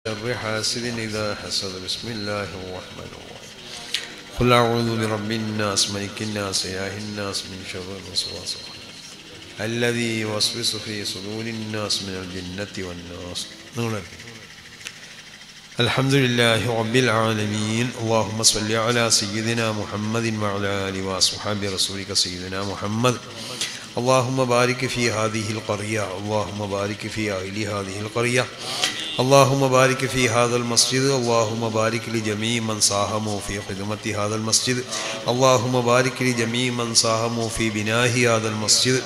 شر حاسد إذا حسد. بسم الله الرحمن الرحيم. قل أعوذ برب الناس ملك الناس إله الناس من شر الوسواس الذي يوسوس في صدور الناس من الجنة والناس. الحمد لله رب العالمين. اللهم صل على سيدنا محمد وعلى آله وأصحاب رسولك سيدنا محمد. اللهم بارك في هذه القرية، اللهم بارك في أهل هذه القرية، اللهم بارك في هذا المسجد، اللهم بارك لجميع من ساهموا في خدمة هذا المسجد، اللهم بارك لجميع من ساهموا في بناء هذا المسجد.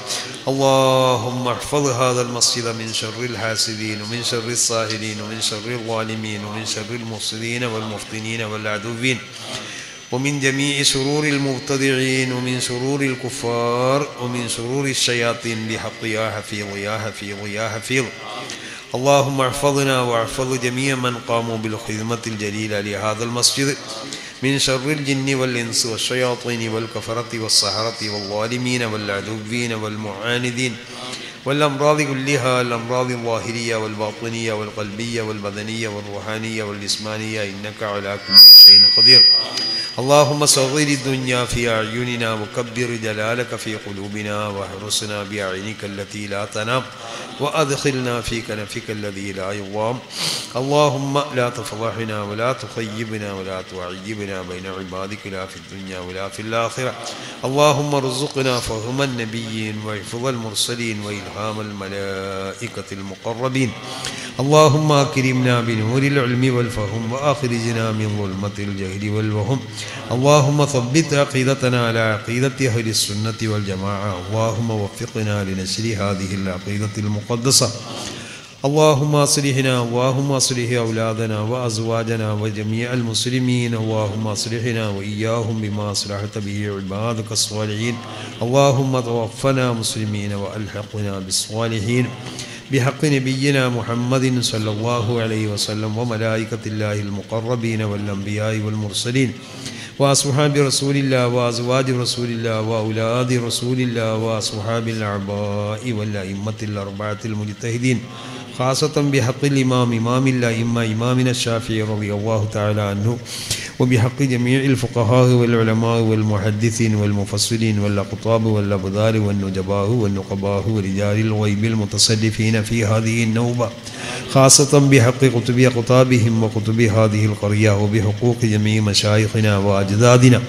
اللهم احفظ هذا المسجد من شر الحاسدين ومن شر الساحرين ومن شر الظالمين ومن شر المفسدين والمفتنين والعدوين ومن جميع شرور المبتدعين ومن شرور الكفار ومن شرور الشياطين بحق يا حفيظ يا حفيظ يا حفيظ. اللهم احفظنا واحفظ جميع من قاموا بالخدمة الجليلة لهذا المسجد من شر الجن والإنس والشياطين والكفرة والسحرة والظالمين والعدوين والمعاندين والأمراض كلها، الأمراض الظاهرية والباطنية والقلبية والبدنية والروحانية والجسمانية، إنك على كل شيء قدير. اللهم صغر الدنيا في أعيننا وكبر جلالك في قلوبنا واحرسنا بأعينك التي لا تنام وأدخلنا في كنفك الذي لا يضام. اللهم لا تفضحنا ولا تخيبنا ولا تعيبنا بين عبادك لا في الدنيا ولا في الآخرة. اللهم ارزقنا فهم النبيين وحفظ المرسلين وإلهام الملائكة المقربين. اللهم أكرمنا بنور العلم والفهم وأخرجنا من ظلمة الجهل والوهم. اللهم ثبت عقيدتنا على عقيدة أهل السنة والجماعة. اللهم وفقنا لنشر هذه العقيدة المقدسة. اللهم أصلحنا، اللهم أصلح أولادنا وأزواجنا وجميع المسلمين. اللهم أصلحنا وإياهم بما أصلحت به عبادك الصالحين. اللهم توفنا مسلمين وألحقنا بالصالحين بحق نبينا محمد صلى الله عليه وسلم وملائكة الله المقربين والأنبياء والمرسلين وأصحاب رسول الله وأزواج رسول الله وأولاد رسول الله وأصحاب الأعباء والأئمة الأربعة المجتهدين، خاصة بحق الإمام إمام الأئمة إمامنا الشافعي رضي الله تعالى عنه، وبحق جميع الفقهاء والعلماء والمحدثين والمفسرين والأقطاب والأبدال والنجباء والنقباء ورجال الغيب المتصرفين في هذه النوبة، خاصة بحق كتب أقطابهم وكتب هذه القرية، وبحقوق جميع مشايخنا وأجدادنا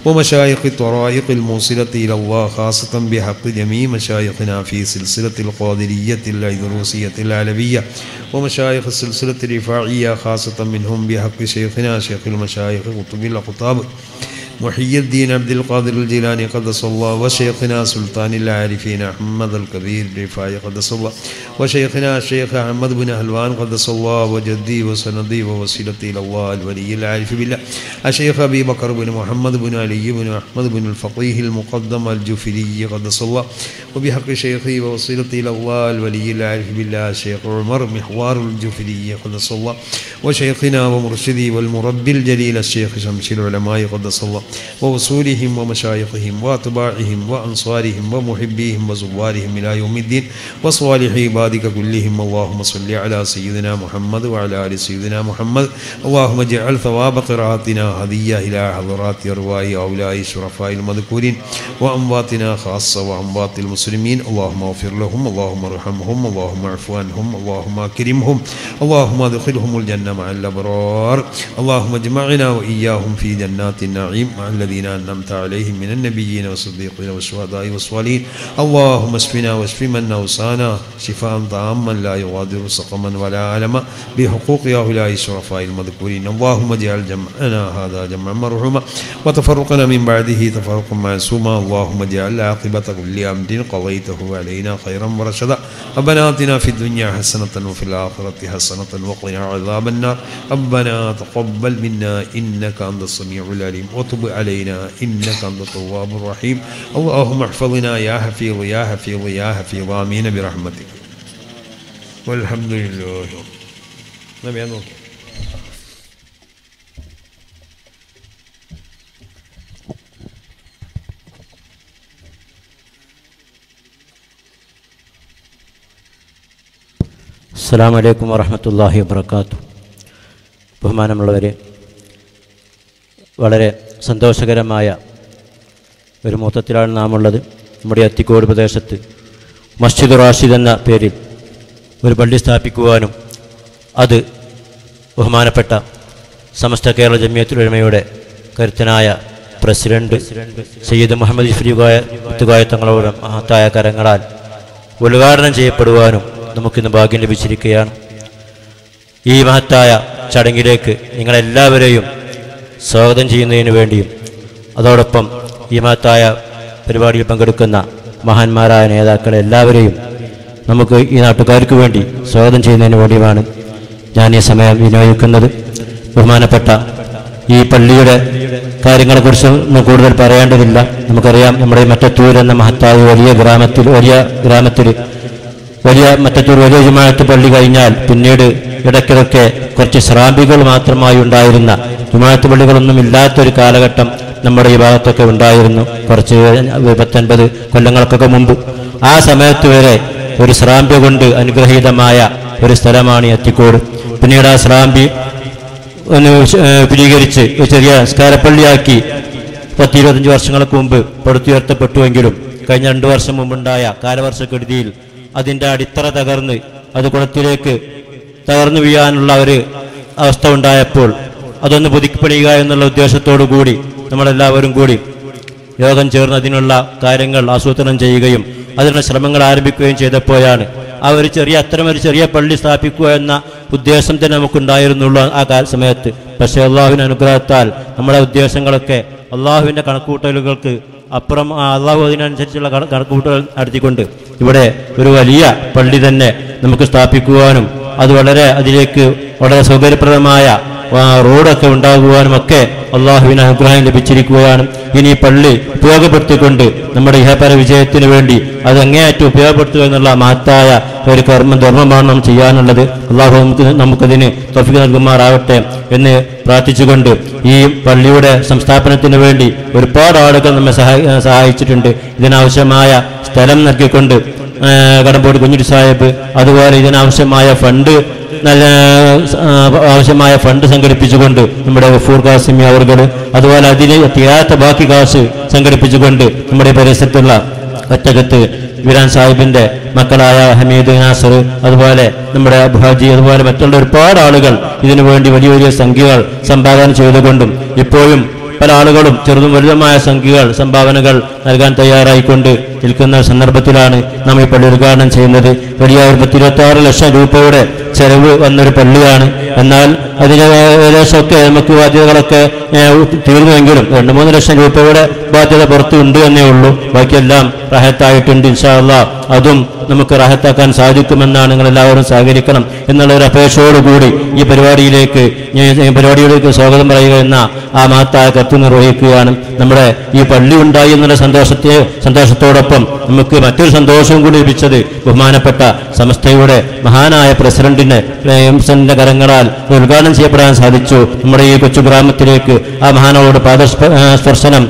ومشايخ الطرائق الموصلة إلى الله، خاصة بحق جميع مشايخنا في سلسلة القادرية الأيدروسية العلوية ومشايخ السلسلة الرفاعية، خاصة منهم بحق شيخنا شيخ المشايخ قطب الأقطاب محي الدين عبد القادر الجيلاني قدس الله، وشيخنا سلطان العارفين أحمد الكبير الرفاعي قدس الله، وشيخنا الشيخ أحمد بن أهلوان قدس الله، وجدي وسندي ووسيلتي إلى الله الولي العارف بالله الشيخ أبي بكر بن محمد بن علي بن أحمد بن الفقيه المقدم الجفري قدس الله، وبحق شيخي ووسيلتي إلى الله الولي العارف بالله الشيخ عمر محوار الجفري قدس الله، وشيخنا ومرشدي والمربي الجليل الشيخ شمس العلماء قدس الله، ووصولهم ومشايخهم وأتباعهم وأنصارهم ومحبيهم وزوارهم إلى يوم الدين وصالح عبادك كلهم. اللهم صل على سيدنا محمد وعلى آل سيدنا محمد. اللهم اجعل ثواب قراءتنا هدية إلى حضرات أرواح هؤلاء الشرفاء المذكورين وأمواتنا خاصة وأموات المسلمين. اللهم اغفر لهم، اللهم ارحمهم، اللهم اعف عنهم، اللهم أكرمهم، اللهم ادخلهم الجنة مع الأبرار. اللهم اجمعنا وإياهم في جنات النعيم مع الذين أنعمت عليهم من النبيين والصديقين والشهداء والصالحين. اللهم اشفنا واشف من أوصانا شفاء تاما لا يغادر سقما ولا ألما بحقوق هؤلاء الشرفاء المذكورين. اللهم اجعل جمعنا هذا جمعا مرحوما وتفرقنا من بعده تفرقا معصوما. اللهم اجعل عاقبة كل أمر قضيته علينا خيرا ورشدا. ربنا آتنا في الدنيا حسنة وفي الآخرة حسنة وقنا عذاب النار. ربنا تقبل منا إنك أنت السميع العليم وتب علينا إنك أنت التواب الرحيم. اللهم احفظنا يا حفيظ يا حفيظ يا حفيظ آمين برحمتك. والحمد لله. السلام عليكم ورحمة الله وبركاته. ബഹുമാനമുള്ളവരെ, വളരെ സന്തോഷകരമായ ഒരു മൊത്തത്തിലാണ് നാം ഉള്ളത്. നമ്മുടെ അത്തിക്കോട് പ്രദേശത്ത് മസ്ജിദ് റാഷിദ് എന്ന പേരിൽ ഒരു പള്ളി സ്ഥാപിക്കുവാനും അത് ബഹുമാനപ്പെട്ട സമസ്ത കേരള ജമിയത്തുൽ ഉലമയുടെ കരുത്തനായ പ്രസിഡന്റ് സയ്യിദ് മുഹമ്മദ് ഇഫ്രീഖായ തങ്ങളുടെ മഹത്തായ കരങ്ങളാൽ ഉദ്ഘാടനം ചെയ്യപ്പെടുവാനും നമുക്കിന്ന് ഭാഗ്യം ലഭിച്ചിരിക്കുകയാണ്. ഈ മഹത്തായ ചടങ്ങിലേക്ക് നിങ്ങളെല്ലാവരെയും സ്വാഗതം ചെയ്യുന്നതിന് വേണ്ടിയും അതോടൊപ്പം ഈ മഹത്തായ പരിപാടിയിൽ പങ്കെടുക്കുന്ന മഹാന്മാരായ നേതാക്കളെ എല്ലാവരെയും നമുക്ക് ഈ നാട്ടുകാർക്ക് വേണ്ടി സ്വാഗതം ചെയ്യുന്നതിന് വേണ്ടിയുമാണ് ഞാൻ ഈ സമയം വിനിയോഗിക്കുന്നത്. ബഹുമാനപ്പെട്ട ഈ പള്ളിയുടെ കാര്യങ്ങളെക്കുറിച്ച് കൂടുതൽ പറയേണ്ടതില്ല. നമുക്കറിയാം, നമ്മുടെ മറ്റത്തൂർ എന്ന മഹത്തായ വലിയ മറ്റത്തൂർ വലിയ ജുമാഅത്ത് പള്ളി കഴിഞ്ഞാൽ പിന്നീട് ഇടയ്ക്കിടയ്ക്ക് കുറച്ച് ശ്രാമ്പികൾ മാത്രമായി ഉണ്ടായിരുന്ന ജുമാഅത്ത് പള്ളികളൊന്നും ഇല്ലാത്തൊരു കാലഘട്ടം നമ്മുടെ ഈ ഭാഗത്തൊക്കെ ഉണ്ടായിരുന്നു. കുറച്ച് 19 കൊല്ലങ്ങൾക്കൊക്കെ മുമ്പ്. ആ സമയത്ത് വരെ ഒരു ശ്രാമ്പ്യ കൊണ്ട് അനുഗ്രഹീതമായ ഒരു സ്ഥലമാണ് ഈ അത്തിക്കോട്. പിന്നീട് ആ ശ്രാമ്പി ഒന്ന് വിപുലീകരിച്ച് ചെറിയ സ്കാരപ്പള്ളിയാക്കി 10-25 വർഷങ്ങൾക്ക് മുമ്പ് പടുത്തുയർത്തപ്പെട്ടുവെങ്കിലും കഴിഞ്ഞ 2 വർഷം മുമ്പുണ്ടായ കാലവർഷക്കെടുതിയിൽ അതിൻ്റെ അടിത്തറ തകർന്ന് അത് കുളത്തിലേക്ക് തകർന്നു വീഴാനുള്ള ഒരു അവസ്ഥ ഉണ്ടായപ്പോൾ അതൊന്ന് പുതുക്കിപ്പണിയുക എന്നുള്ള ഉദ്ദേശത്തോടു കൂടി നമ്മളെല്ലാവരും കൂടി യോഗം ചേർന്ന് അതിനുള്ള കാര്യങ്ങൾ ആസൂത്രണം ചെയ്യുകയും അതിനുള്ള ശ്രമങ്ങൾ ആരംഭിക്കുകയും ചെയ്തപ്പോഴാണ് അത്തരമൊരു ചെറിയ പള്ളി സ്ഥാപിക്കുക എന്ന ഉദ്ദേശം തന്നെ നമുക്കുണ്ടായിരുന്നുള്ളൂ ആ സമയത്ത്. പക്ഷേ അള്ളാഹുവിൻ്റെ അനുഗ്രഹത്താൽ നമ്മുടെ ഉദ്ദേശങ്ങളൊക്കെ അള്ളാഹുവിൻ്റെ കണക്കുകൂട്ടലുകൾക്ക് അപ്പുറം അള്ളാഹു അതിനനുസരിച്ചുള്ള കണക്കുകൂട്ടൽ നടത്തിക്കൊണ്ട് ഇവിടെ ഒരു വലിയ പള്ളി തന്നെ നമുക്ക് സ്ഥാപിക്കുവാനും അതിലേക്ക് വളരെ സൗകര്യപ്രദമായ റോഡൊക്കെ ഉണ്ടാകുവാനും ഒക്കെ അള്ളാഹുവിന് അനുഗ്രഹം ലഭിച്ചിരിക്കുകയാണ്. ഇനി പള്ളി ഉപയോഗപ്പെടുത്തിക്കൊണ്ട് നമ്മുടെ ഇഹപര വിജയത്തിന് വേണ്ടി അത് അങ്ങേയറ്റം ഉപയോഗപ്പെടുത്തുക എന്നുള്ള മഹത്തായ ഒരു ധർമ്മമാണ് നാം ചെയ്യാനുള്ളത്. അള്ളാഹു നമുക്കതിന് തൗഫീഖ് നൽകുമാറാവട്ടെ എന്ന് പ്രാർത്ഥിച്ചുകൊണ്ട് ഈ പള്ളിയുടെ സംസ്ഥാപനത്തിന് വേണ്ടി ഒരുപാട് ആളുകൾ നമ്മെ സഹായിച്ചിട്ടുണ്ട്. ഇതിനാവശ്യമായ സ്ഥലം നൽകിക്കൊണ്ട് കടമ്പോട് കുഞ്ഞിരി സാഹിബ്, അതുപോലെ ഇതിനാവശ്യമായ ഫണ്ട് സംഘടിപ്പിച്ചുകൊണ്ട് നമ്മുടെ ഗഫൂർ ഖാസിമി അവർ, അതുപോലെ അതിന് തീരാത്ത ബാക്കി കാശ് സംഘടിപ്പിച്ചുകൊണ്ട് നമ്മുടെ പരിസരത്തുള്ള ഒറ്റകത്ത് വിരാൻ സാഹിബിന്റെ മക്കളായ ഹമീദ്, നാസർ, അതുപോലെ നമ്മുടെ അബുഹാജി, അതുപോലെ മറ്റുള്ള ഒരുപാട് ആളുകൾ ഇതിനു വേണ്ടി വലിയ വലിയ സംഖ്യകൾ സംഭാവന ചെയ്തുകൊണ്ടും ഇപ്പോഴും പല ആളുകളും ചെറുതും വലുതുമായ സംഭാവനകൾ നൽകാൻ തയ്യാറായിക്കൊണ്ട് നിൽക്കുന്ന സന്ദർഭത്തിലാണ് നാം ഈ പള്ളി ഉദ്ഘാടനം ചെയ്യുന്നത്. വലിയ 26 ലക്ഷം രൂപയുടെ ചെലവ് വന്നൊരു പള്ളിയാണ്. എന്നാൽ അതിന് ഏകദേശമൊക്കെ നമുക്ക് ബാധ്യതകളൊക്കെ തീർന്നുവെങ്കിലും 2-3 ലക്ഷം രൂപയുടെ ബാധ്യത പുറത്തുണ്ട് എന്നേ ഉള്ളൂ. ബാക്കിയെല്ലാം റാഹത്തായിട്ടുണ്ട്. ഇൻഷാ അല്ലാഹ് അതും നമുക്ക് റാഹത്താക്കാൻ സാധിക്കുമെന്നാണ്. നിങ്ങളെല്ലാവരും സഹകരിക്കണം എന്നുള്ള ഒരു അപേക്ഷയോടുകൂടി ഈ പരിപാടിയിലേക്ക് സ്വാഗതം പറയുക എന്ന ആ മഹത്തായ കത്ത് നിർവഹിക്കുകയാണ്. നമ്മുടെ ഈ പള്ളി ഉണ്ടായി എന്നുള്ള സന്തോഷത്തോടൊപ്പം നമുക്ക് മറ്റൊരു സന്തോഷവും കൂടി ലഭിച്ചത് ബഹുമാനപ്പെട്ട സമസ്തയുടെ മഹാനായ പ്രസിഡന്റിന്റെ കരങ്ങളാൽ ഉദ്ഘാടനം ചെയ്യപ്പെടാൻ സാധിച്ചു. നമ്മുടെ ഈ കൊച്ചു ഗ്രാമത്തിലേക്ക് ആ മഹാനോട് പാദസ്പർശനം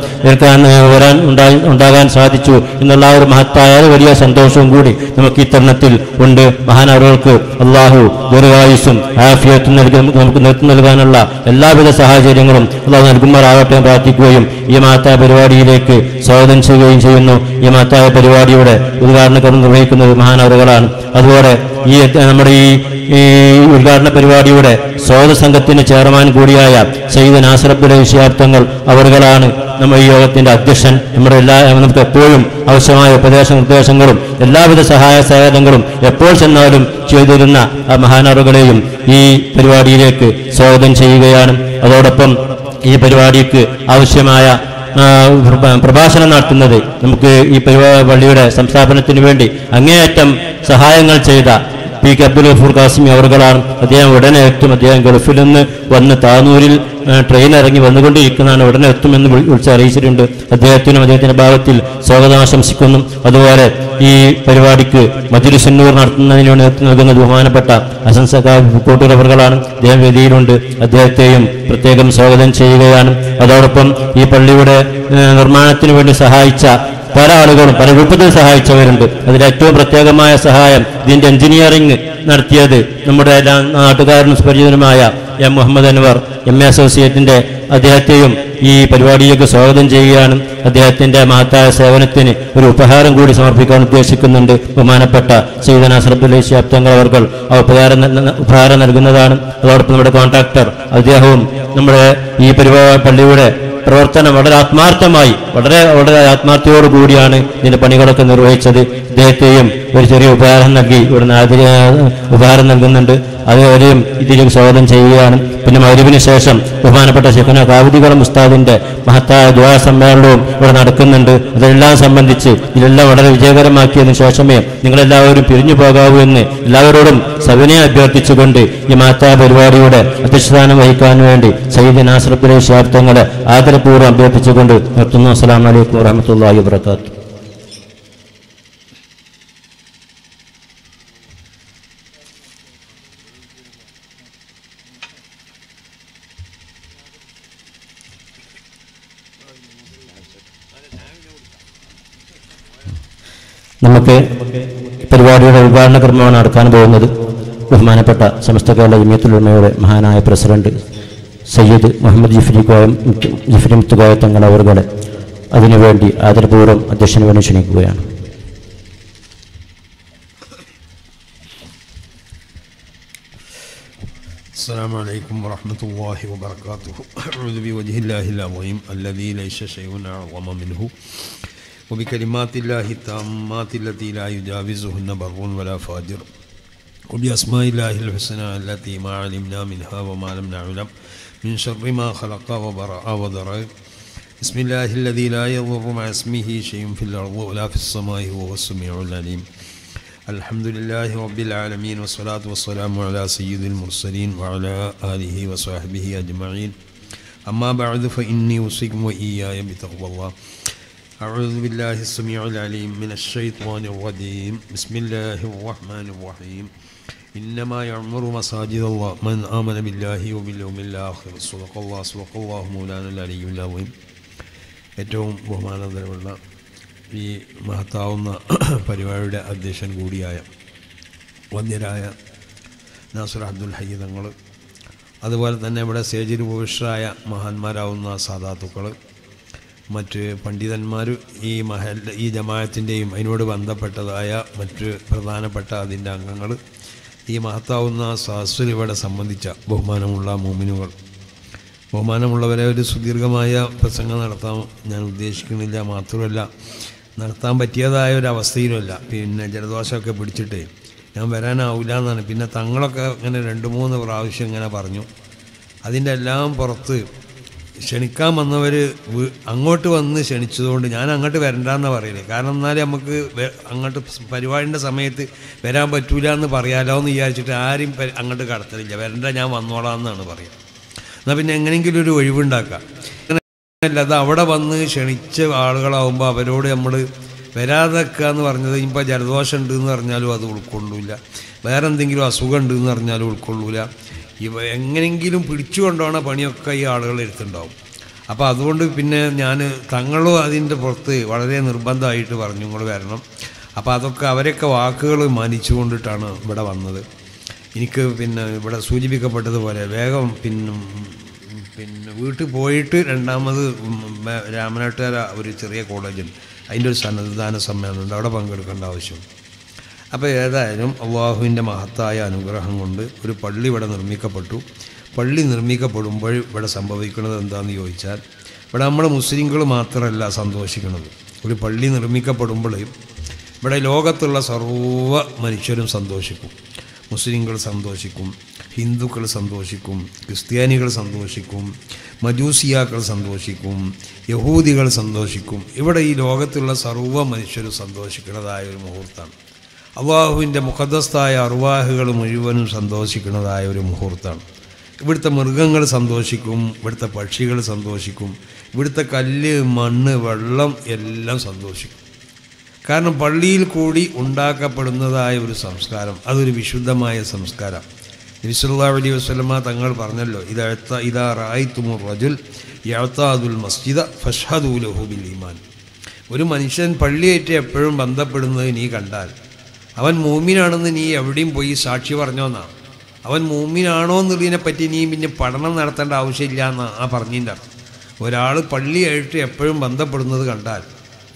ഉണ്ടാകാൻ സാധിച്ചു എന്നുള്ള ഒരു മഹത്തായ വലിയ സന്തോഷവും കൂടി നമുക്ക് ഈ തരുണത്തിൽ ഉണ്ട്. മഹാനവർക്ക് അള്ളാഹു ദീർഘായുസ്സും ആഫിയത്തും നമുക്ക് നേതൃത്വം നൽകാനുള്ള എല്ലാവിധ സാഹചര്യങ്ങളും അള്ളാഹു നൽകുമാറാവട്ടെ പ്രാർത്ഥിക്കുകയും ഈ മഹത്തായ പരിപാടിയിലേക്ക് സ്വാഗതം ചെയ്യുകയും ചെയ്യുന്നു. ഈ മഹത്തായ പരിപാടിയുടെ ഉദ്ഘാടന കർമ്മം നിർവഹിക്കുന്നത് മഹാനവറുകളാണ്. അതുപോലെ നമ്മുടെ ഈ ഉദ്ഘാടന പരിപാടിയുടെ സ്വാഗത സംഘത്തിന്റെ ചെയർമാൻ കൂടിയായ സയ്യിദ് നാസർ അബ്ദുൽ ശിഹാബ് അവറുകളാണ് നമ്മുടെ ഈ യോഗത്തിന്റെ അധ്യക്ഷൻ. നമുക്ക് എപ്പോഴും ആവശ്യമായ നിർദ്ദേശങ്ങളും എല്ലാവിധ സഹായ സഹകരണങ്ങളും എപ്പോൾ ചെന്നാലും ചെയ്തിരുന്ന ആ മഹാനവറുകളെയും ഈ പരിപാടിയിലേക്ക് സ്വാഗതം ചെയ്യുകയാണ്. അതോടൊപ്പം ഈ പരിപാടിക്ക് ആവശ്യമായ പ്രഭാഷണം നടത്തുന്നത് നമുക്ക് ഈ പള്ളിയുടെ സംസ്ഥാപനത്തിന് വേണ്ടി അങ്ങേയറ്റം സഹായങ്ങൾ ചെയ്ത പി കെ അബ്ദുൽ ഗഫൂർ ഖാസിമി അവർകളാണ്. അദ്ദേഹം ഉടനെ എത്തും. അദ്ദേഹം ഗൾഫിൽ നിന്ന് വന്ന് താനൂരിൽ ട്രെയിൻ ഇറങ്ങി വന്നുകൊണ്ടിരിക്കുന്നതാണ്. ഉടനെ എത്തുമെന്ന് വിളിച്ചറിയിച്ചിട്ടുണ്ട്. അദ്ദേഹത്തിന്റെ ഭാഗത്തിൽ സ്വാഗതം ആശംസിക്കുന്നു. അതുപോലെ ഈ പരിപാടിക്ക് മജ്‌ലിസ് നൂർ നടത്തുന്നതിന് നേതൃത്വം നൽകുന്ന ബഹുമാനപ്പെട്ട ഹസൻ സഖാഫ് കോട്ടൂരവർകളാണ്. അദ്ദേഹം വേദിയിലുണ്ട്. അദ്ദേഹത്തെയും പ്രത്യേകം സ്വാഗതം ചെയ്യുകയാണ്. അതോടൊപ്പം ഈ പള്ളിയുടെ നിർമ്മാണത്തിന് വേണ്ടി സഹായിച്ച പല ആളുകളും പല രൂപത്തിൽ സഹായിച്ചവരുണ്ട്. അതിലേറ്റവും പ്രത്യേകമായ സഹായം ഇതിൻ്റെ എഞ്ചിനീയറിംഗ് നടത്തിയത് നമ്മുടെ നാട്ടുകാരനും സുപരിചിതനുമായ എം മുഹമ്മദ് അൻവർ MA അസോസിയേറ്റിൻ്റെ അദ്ദേഹത്തെയും ഈ പരിപാടിയിലേക്ക് സ്വാഗതം ചെയ്യുകയാണ്. അദ്ദേഹത്തിൻ്റെ മഹത്തായ സേവനത്തിന് ഒരു ഉപഹാരം കൂടി സമർപ്പിക്കാൻ ഉദ്ദേശിക്കുന്നുണ്ട്. ബഹുമാനപ്പെട്ട സയ്യിദന അഷ്റഫുൽ ശിഹാബ് തങ്ങൾ അവർ ആ ഉപഹാരം നൽകുന്നതാണ്. അതോടൊപ്പം നമ്മുടെ കോൺട്രാക്ടർ അദ്ദേഹവും നമ്മുടെ ഈ പള്ളിയുടെ പ്രവർത്തനം വളരെ ആത്മാർത്ഥമായി വളരെ ആത്മാർത്ഥയോടുകൂടിയാണ് ഇതിൻ്റെ പണികളൊക്കെ നിർവഹിച്ചത്. അദ്ദേഹത്തെയും ഒരു ചെറിയ ഉപഹാരം നൽകി ഇവിടുന്ന് ഉപഹാരം നൽകുന്നുണ്ട്. അവരെയും ഇതിലേക്ക് സ്വാഗതം ചെയ്യുകയാണ്. പിന്നെ മഗ്‌രിബിന് ശേഷം ബഹുമാനപ്പെട്ട ശൈഖുന കാവ്ദികളം ഉസ്താദിന്റെ മഹത്തായ ദുആ സമ്മേളനവും ഇവിടെ നടക്കുന്നുണ്ട്. അതെല്ലാം സംബന്ധിച്ച് ഇതെല്ലാം വളരെ വിജയകരമാക്കിയതിനു ശേഷമേ നിങ്ങളെല്ലാവരും പിരിഞ്ഞു പോകാവൂ എന്ന് എല്ലാവരോടും സവിനയം അഭ്യർത്ഥിച്ചുകൊണ്ട് ഈ മഹത്തായ പരിപാടിയുടെ അധ്യക്ഷസ്ഥാനം വഹിക്കാൻ വേണ്ടി സയ്യിദ് അഷ്റഫുൽ ശിഹാബ് തങ്ങളെ ആദരപൂർവ്വം അഭ്യർത്ഥിച്ചുകൊണ്ട് നിർത്തുന്നു. അസ്സലാമു അലൈക്കും വറഹ്മത്തുള്ളാഹി വബറകാതുഹു. നമുക്ക് പരിപാടിയുടെ ഉദ്ഘാടന കർമ്മമാണ് നടക്കാൻ പോകുന്നത്. ബഹുമാനപ്പെട്ട സമസ്ത കേരള ജമിയത്തുൽ ഉലമയുടെ മഹാനായ പ്രസിഡന്റ് സയ്യിദ് മുഹമ്മദ് ജിഫ്രി മുത്തുകോയ തങ്ങൾ അവരുടെ അതിനുവേണ്ടി ആദരപൂർവ്വം അധ്യക്ഷന് വേണ്ടി ക്ഷണിക്കുകയാണ്. السلام عليكم ورحمة الله وبركاته. أعوذ بوجه الله العظيم الذي ليس شيء أعظم منه وبكلمات الله التامات التي لا يجاوزهن بر ولا فاجر وبأسماء الله الحسنى التي ما علمنا منها وما لم نعلم من شر ما خلق وبرأ وذرأ. بسم الله الذي لا يضر مع اسمه شيء في الأرض ولا في السماء وهو السميع العليم. الحمد لله رب العالمين والصلاة والسلام على سيد المرسلين وعلى آله وصحبه أجمعين. أما بعد فإني أوصيكم وإياي بتقوى الله. أعوذ بالله السميع العليم من الشيطان الرجيم. بسم الله الرحمن الرحيم. إنما يعمر مساجد الله من آمن بالله وباليوم الآخر. صدق الله مولانا العلي العظيم. ഏറ്റവും ബഹുമാനതരമുള്ള ഈ മഹത്താവുന്ന പരിപാടിയുടെ അധ്യക്ഷൻ കൂടിയായ വന്ദ്യരായ നാസർ അബ്ദുൽ ഹയ്യ് തങ്ങൾ, അതുപോലെ തന്നെ ഇവിടെ സ്റ്റേജിൽ ഉപവിഷ്ടരായ മഹാന്മാരാവുന്ന സാദാത്തുക്കൾ, മറ്റ് പണ്ഡിതന്മാർ, ഈ ജമാഅത്തിൻ്റെയും അതിനോട് ബന്ധപ്പെട്ടതായ മറ്റ് പ്രധാനപ്പെട്ട അതിൻ്റെ അംഗങ്ങൾ, ഈ മഹത്താവുന്ന സദസ്സിൽ ഇവിടെ സംബന്ധിച്ച ബഹുമാനമുള്ള മോമിനുകൾ, ബഹുമാനമുള്ളവരെ ഒരു സുദീർഘമായ പ്രസംഗം നടത്താൻ ഞാൻ ഉദ്ദേശിക്കുന്നില്ല. മാത്രമല്ല നടത്താൻ പറ്റിയതായ ഒരു അവസ്ഥയിലുമല്ല. പിന്നെ ജലദോഷമൊക്കെ പിടിച്ചിട്ട് ഞാൻ വരാനാവില്ല എന്നാണ്. പിന്നെ തങ്ങളൊക്കെ ഇങ്ങനെ 2-3 പ്രാവശ്യം ഇങ്ങനെ പറഞ്ഞു. അതിൻ്റെ എല്ലാം പുറത്ത് ക്ഷണിക്കാൻ വന്നവർ അങ്ങോട്ട് വന്ന് ക്ഷണിച്ചതുകൊണ്ട് ഞാൻ അങ്ങോട്ട് വരണ്ടെന്നാണ് പറയല്. കാരണം എന്നാലും നമുക്ക് അങ്ങോട്ട് പരിപാടിൻ്റെ സമയത്ത് വരാൻ പറ്റൂല എന്ന് പറയാലോ എന്ന് വിചാരിച്ചിട്ട് ആരും അങ്ങോട്ട് കടത്തലില്ല. വരണ്ട, ഞാൻ വന്നോളാം എന്നാണ് പറയുക. എന്നാൽ പിന്നെ എങ്ങനെയെങ്കിലും ഒരു ഒഴിവുണ്ടാക്കാം. അല്ലാതെ അവിടെ വന്ന് ക്ഷണിച്ച ആളുകളാവുമ്പോൾ അവരോട് നമ്മൾ വരാതെക്കുക എന്ന് പറഞ്ഞത് ഇപ്പോൾ ജലദോഷം ഉണ്ടെന്ന് പറഞ്ഞാലും അത് ഉൾക്കൊള്ളൂല, വേറെ എന്തെങ്കിലും അസുഖം ഉണ്ടെന്ന് പറഞ്ഞാലും ഉൾക്കൊള്ളൂല. എങ്ങനെയെങ്കിലും പിടിച്ചു കൊണ്ടുപോകണ പണിയൊക്കെ ഈ ആളുകൾ എടുത്തുണ്ടാവും. അപ്പോൾ അതുകൊണ്ട് പിന്നെ ഞാൻ തങ്ങളും അതിൻ്റെ പുറത്ത് വളരെ നിർബന്ധമായിട്ട് പറഞ്ഞു നിങ്ങൾ വരണം. അപ്പോൾ അതൊക്കെ അവരൊക്കെ വാക്കുകൾ മാനിച്ചുകൊണ്ടിട്ടാണ് ഇവിടെ വന്നത്. എനിക്ക് പിന്നെ ഇവിടെ സൂചിപ്പിക്കപ്പെട്ടതുപോലെ വേഗം പിന്നെ വീട്ടിൽ പോയിട്ട് രണ്ടാമത് രാമനാട്ടുകാര ഒരു ചെറിയ കോളേജുണ്ട്, അതിൻ്റെ ഒരു സന്നദ്ധാന സമ്മേളനമുണ്ട്, അവിടെ പങ്കെടുക്കേണ്ട ആവശ്യം. അപ്പോൾ ഏതായാലും അള്ളാഹുവിൻ്റെ മഹത്തായ അനുഗ്രഹം കൊണ്ട് ഒരു പള്ളി ഇവിടെ നിർമ്മിക്കപ്പെട്ടു. പള്ളി നിർമ്മിക്കപ്പെടുമ്പോൾ ഇവിടെ സംഭവിക്കുന്നത് എന്താണെന്ന് ചോദിച്ചാൽ, ഇവിടെ നമ്മൾ മുസ്ലിങ്ങൾ മാത്രമല്ല സന്തോഷിക്കുന്നത്. ഒരു പള്ളി നിർമ്മിക്കപ്പെടുമ്പോൾ ഇവിടെ ലോകത്തുള്ള സർവ്വ മനുഷ്യരും സന്തോഷിക്കും. മുസ്ലിങ്ങൾ സന്തോഷിക്കും, ഹിന്ദുക്കൾ സന്തോഷിക്കും, ക്രിസ്ത്യാനികൾ സന്തോഷിക്കും, മജൂസിയാക്കൾ സന്തോഷിക്കും, യഹൂദികൾ സന്തോഷിക്കും. ഇവിടെ ഈ ലോകത്തുള്ള സർവ്വ മനുഷ്യരും സന്തോഷിക്കുന്നതായ ഒരു മുഹൂർത്തമാണ്. അള്ളാഹുവിൻ്റെ മുഖദ്ദസ്തായ അർവാഹുകൾ മുഴുവനും സന്തോഷിക്കുന്നതായ ഒരു മുഹൂർത്തമാണ്. ഇവിടുത്തെ മൃഗങ്ങൾ സന്തോഷിക്കും, ഇവിടുത്തെ പക്ഷികൾ സന്തോഷിക്കും, ഇവിടുത്തെ കല്ല്, മണ്ണ്, വെള്ളം എല്ലാം സന്തോഷിക്കും. കാരണം പള്ളിയിൽ കൂടി ഉണ്ടാക്കപ്പെടുന്നതായ ഒരു സംസ്കാരം, അതൊരു വിശുദ്ധമായ സംസ്കാരം. നബി സല്ലല്ലാഹു അലൈഹി വസല്ലമ തങ്ങൾ പറഞ്ഞല്ലോ, ഇദാ റഅയ്തുമുർ റജുൽ യഅ്താദുൽ മസ്ജിദ ഫശ്ഹദൂ ലഹു ബിൽ ഈമാൻ. ഒരു മനുഷ്യൻ പള്ളിയായിട്ട് എപ്പോഴും ബന്ധപ്പെടുന്നത് നീ കണ്ടാൽ അവൻ മൂമിനാണെന്ന് നീ എവിടെയും പോയി സാക്ഷി പറഞ്ഞോന്നാണ്. അവൻ മൂമിനാണോ എന്നുള്ളതിനെപ്പറ്റി നീ പിന്നെ പഠനം നടത്തേണ്ട ആവശ്യമില്ല എന്നാണ് ആ പറഞ്ഞതിൻ്റെ അർത്ഥം. ഒരാൾ പള്ളിയായിട്ട് എപ്പോഴും ബന്ധപ്പെടുന്നത് കണ്ടാൽ